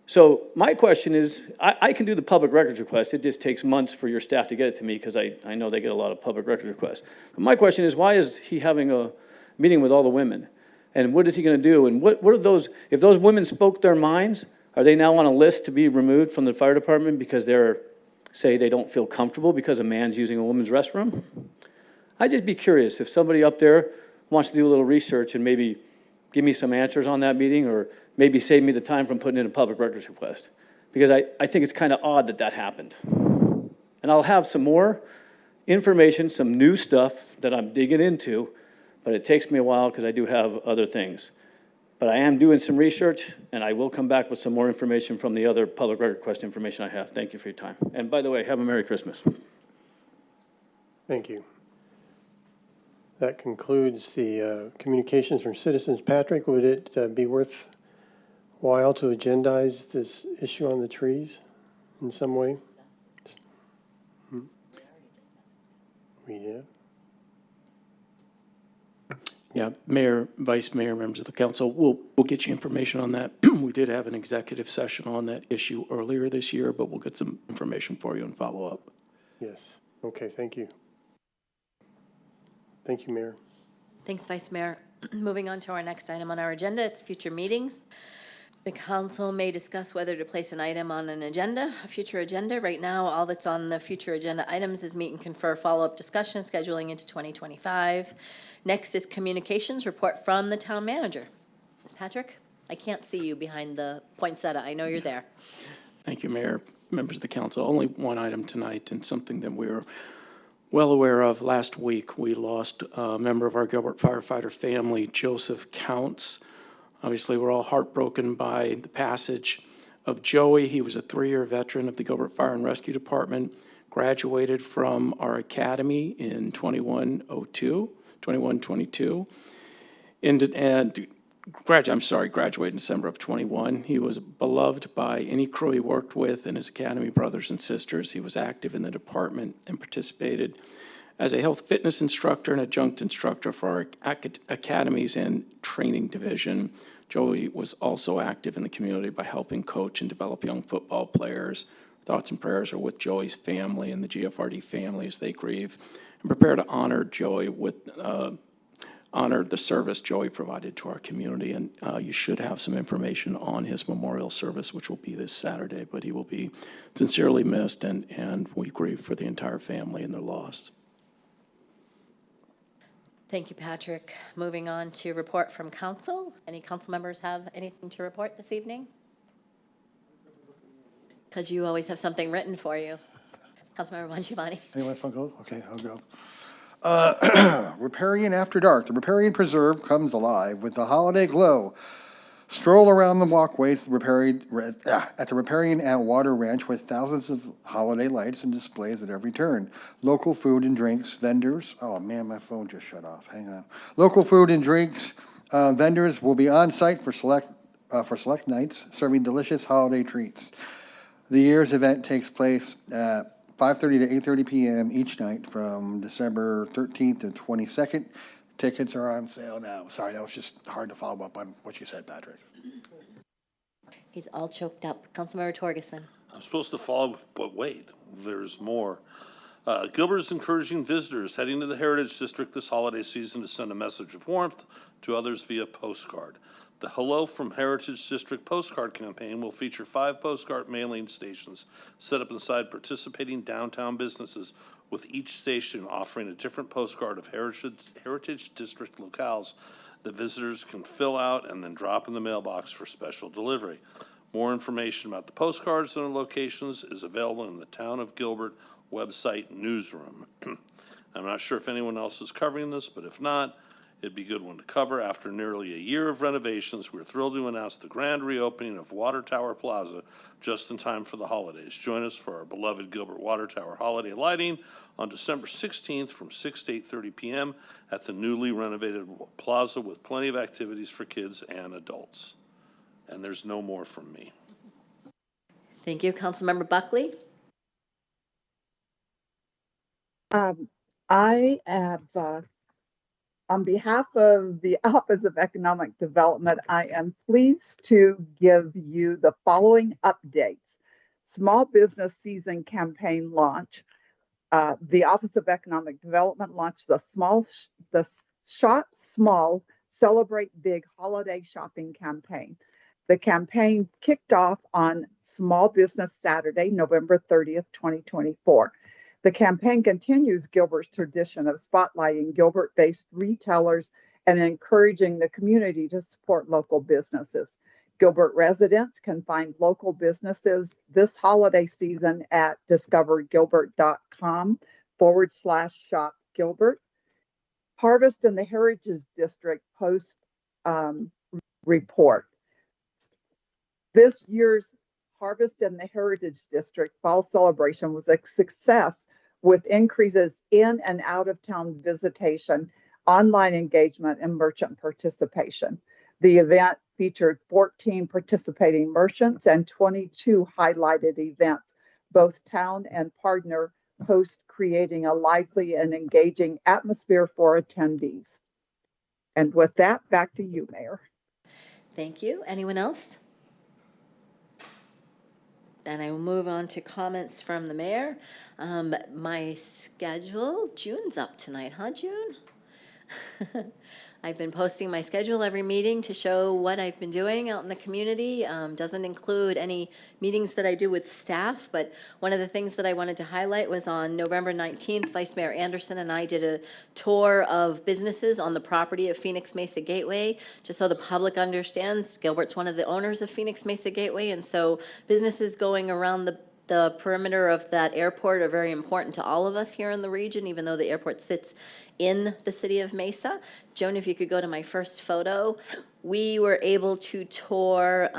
So my question is, I can do the public records request. It just takes months for your staff to get it to me because I know they get a lot of public records requests. But my question is, why is he having a meeting with all the women? And what is he going to do? And what are those, if those women spoke their minds, are they now on a list to be removed from the fire department because say they don't feel comfortable because a man's using a woman's restroom? I'd just be curious if somebody up there wants to do a little research and maybe give me some answers on that meeting, or maybe save me the time from putting in a public records request. Because I think it's kind of odd that that happened. And I'll have some more information, some new stuff that I'm digging into, but it takes me a while because I do have other things. But I am doing some research, and I will come back with some more information from the other public record request information I have. Thank you for your time. And by the way, have a Merry Christmas.
Thank you. That concludes the communications from citizens. Patrick, would it be worthwhile to agendize this issue on the trees in some way? We have.
Yeah, Mayor, Vice Mayor, members of the council, we'll get you information on that. We did have an executive session on that issue earlier this year, but we'll get some information for you and follow up.
Yes. Okay, thank you. Thank you, Mayor.
Thanks, Vice Mayor. Moving on to our next item on our agenda, it's future meetings. The council may discuss whether to place an item on an agenda, a future agenda. Right now, all that's on the future agenda items is meet and confer follow-up discussion, scheduling into 2025. Next is communications report from the town manager. Patrick, I can't see you behind the poinsettia. I know you're there.
Thank you, Mayor, members of the council. Only one item tonight, and something that we're well aware of. Last week, we lost a member of our Gilbert firefighter family, Joseph Counts. Obviously, we're all heartbroken by the passage of Joey. He was a 3-year veteran of the Gilbert Fire and Rescue Department, graduated from our academy in 2122, graduated in December of 21. He was beloved by any crew he worked with and his academy brothers and sisters. He was active in the department and participated as a health fitness instructor and adjunct instructor for our academies and training division. Joey was also active in the community by helping coach and develop young football players. Thoughts and prayers are with Joey's family and the GFRD family as they grieve and prepare to honor Joey with honor the service Joey provided to our community. And you should have some information on his memorial service, which will be this Saturday, but he will be sincerely missed, and we grieve for the entire family and their loss.
Thank you, Patrick. Moving on to report from council. Any council members have anything to report this evening? Because you always have something written for you. Councilmember Bongiovanni.
Anyone else want to go? Okay, I'll go. Riparian After Dark. The Riparian Preserve comes alive with the holiday glow. Stroll around the walkways at the Riparian Atwater Ranch with thousands of holiday lights and displays at every turn. Local food and drinks vendors. Oh man, my phone just shut off. Hang on. Local food and drinks vendors will be on site for select nights, serving delicious holiday treats. The year's event takes place at 5:30 to 8:30 p.m. each night from December 13th to 22nd. Tickets are on sale now. Sorry, that was just hard to follow up on what you said, Patrick.
He's all choked up. Councilmember Torgerson.
I'm supposed to follow, but wait, there's more. Gilbert is encouraging visitors heading to the Heritage District this holiday season to send a message of warmth to others via postcard. The Hello from Heritage District postcard campaign will feature 5 postcard mailing stations set up inside participating downtown businesses, with each station offering a different postcard of Heritage District locales that visitors can fill out and then drop in the mailbox for special delivery. More information about the postcards and their locations is available in the Town of Gilbert website newsroom. I'm not sure if anyone else is covering this, but if not, it'd be a good one to cover. After nearly a year of renovations, we're thrilled to announce the grand reopening of Water Tower Plaza just in time for the holidays. Join us for our beloved Gilbert Water Tower holiday lighting on December 16th from 6 to 8:30 p.m. at the newly renovated plaza, with plenty of activities for kids and adults. And there's no more from me.
Thank you. Councilmember Buckley.
I have, on behalf of the Office of Economic Development, I am pleased to give you the following updates. Small Business Season Campaign launch. The Office of Economic Development launched the Shop Small, Celebrate Big holiday shopping campaign. The campaign kicked off on Small Business Saturday, November 30th, 2024. The campaign continues Gilbert's tradition of spotlighting Gilbert-based retailers and encouraging the community to support local businesses. Gilbert residents can find local businesses this holiday season at discovergilbert.com/shop Gilbert. Harvest in the Heritage District post report. This year's Harvest in the Heritage District fall celebration was a success, with increases in and out of town visitation, online engagement, and merchant participation. The event featured 14 participating merchants and 22 highlighted events, both town and partner hosts, creating a lively and engaging atmosphere for attendees. And with that, back to you, Mayor.
Thank you. Anyone else? Then I will move on to comments from the mayor. My schedule, June's up tonight, huh, June? I've been posting my schedule every meeting to show what I've been doing out in the community. Doesn't include any meetings that I do with staff, but one of the things that I wanted to highlight was on November 19th, Vice Mayor Anderson and I did a tour of businesses on the property of Phoenix Mesa Gateway, just so the public understands. Gilbert's one of the owners of Phoenix Mesa Gateway, and so businesses going around the perimeter of that airport are very important to all of us here in the region, even though the airport sits in the city of Mesa. Joan, if you could go to my first photo, we were able to tour,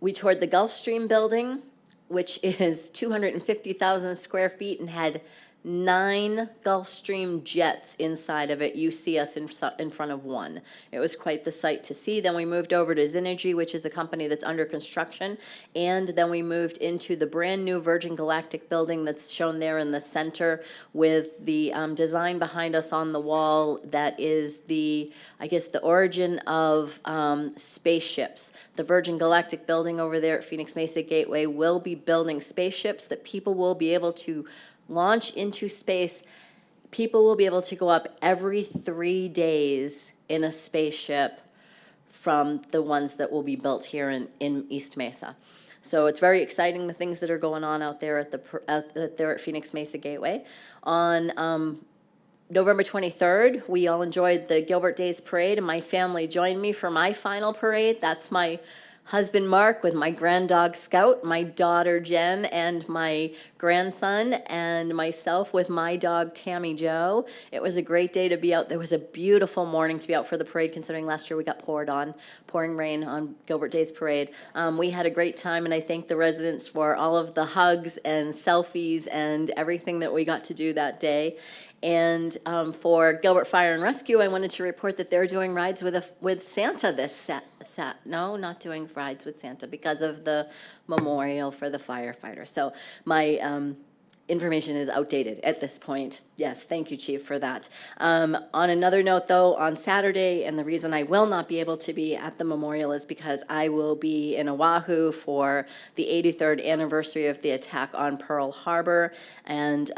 we toured the Gulfstream building, which is 250,000 square feet and had 9 Gulfstream jets inside of it. You see us in front of one. It was quite the sight to see. Then we moved over to Zinergy, which is a company that's under construction. And then we moved into the brand new Virgin Galactic building that's shown there in the center with the design behind us on the wall that is the, I guess, the origin of spaceships. The Virgin Galactic building over there at Phoenix Mesa Gateway will be building spaceships that people will be able to launch into space. People will be able to go up every 3 days in a spaceship from the ones that will be built here in East Mesa. So it's very exciting, the things that are going on out there at Phoenix Mesa Gateway. On November 23rd, we all enjoyed the Gilbert Days Parade, and my family joined me for my final parade. That's my husband Mark with my granddog Scout, my daughter Jen, and my grandson, and myself with my dog Tammy Jo. It was a great day to be out. There was a beautiful morning to be out for the parade, considering last year we got pouring rain on Gilbert Days Parade. We had a great time, and I thank the residents for all of the hugs and selfies and everything that we got to do that day. And for Gilbert Fire and Rescue, I wanted to report that they're doing rides with Santa this no, not doing rides with Santa because of the memorial for the firefighter. So my information is outdated at this point. Yes, thank you, Chief, for that. On another note, though, on Saturday, and the reason I will not be able to be at the memorial is because I will be in Oahu for the 83rd anniversary of the attack on Pearl Harbor and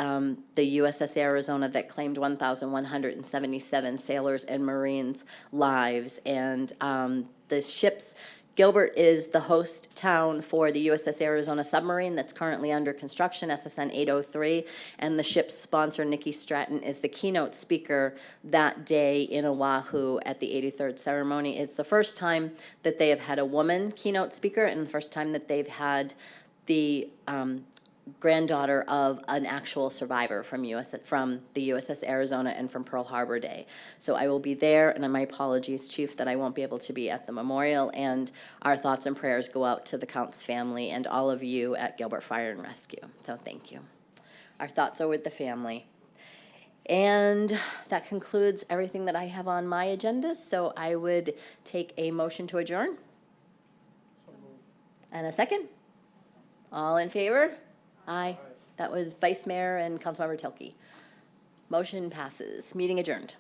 the USS Arizona that claimed 1,177 sailors and Marines' lives. And the ship's Gilbert is the host town for the USS Arizona submarine that's currently under construction, SSN 803, and the ship's sponsor, Nikki Stratton, is the keynote speaker that day in Oahu at the 83rd ceremony. It's the first time that they have had a woman keynote speaker and the first time that they've had the granddaughter of an actual survivor from the USS Arizona and from Pearl Harbor Day. So I will be there, and my apologies, Chief, that I won't be able to be at the memorial, and our thoughts and prayers go out to the Counts family and all of you at Gilbert Fire and Rescue. So thank you. Our thoughts are with the family. And that concludes everything that I have on my agenda, so I would take a motion to adjourn. And a second? All in favor? Aye. That was Vice Mayor and Councilmember Tilke. Motion passes. Meeting adjourned.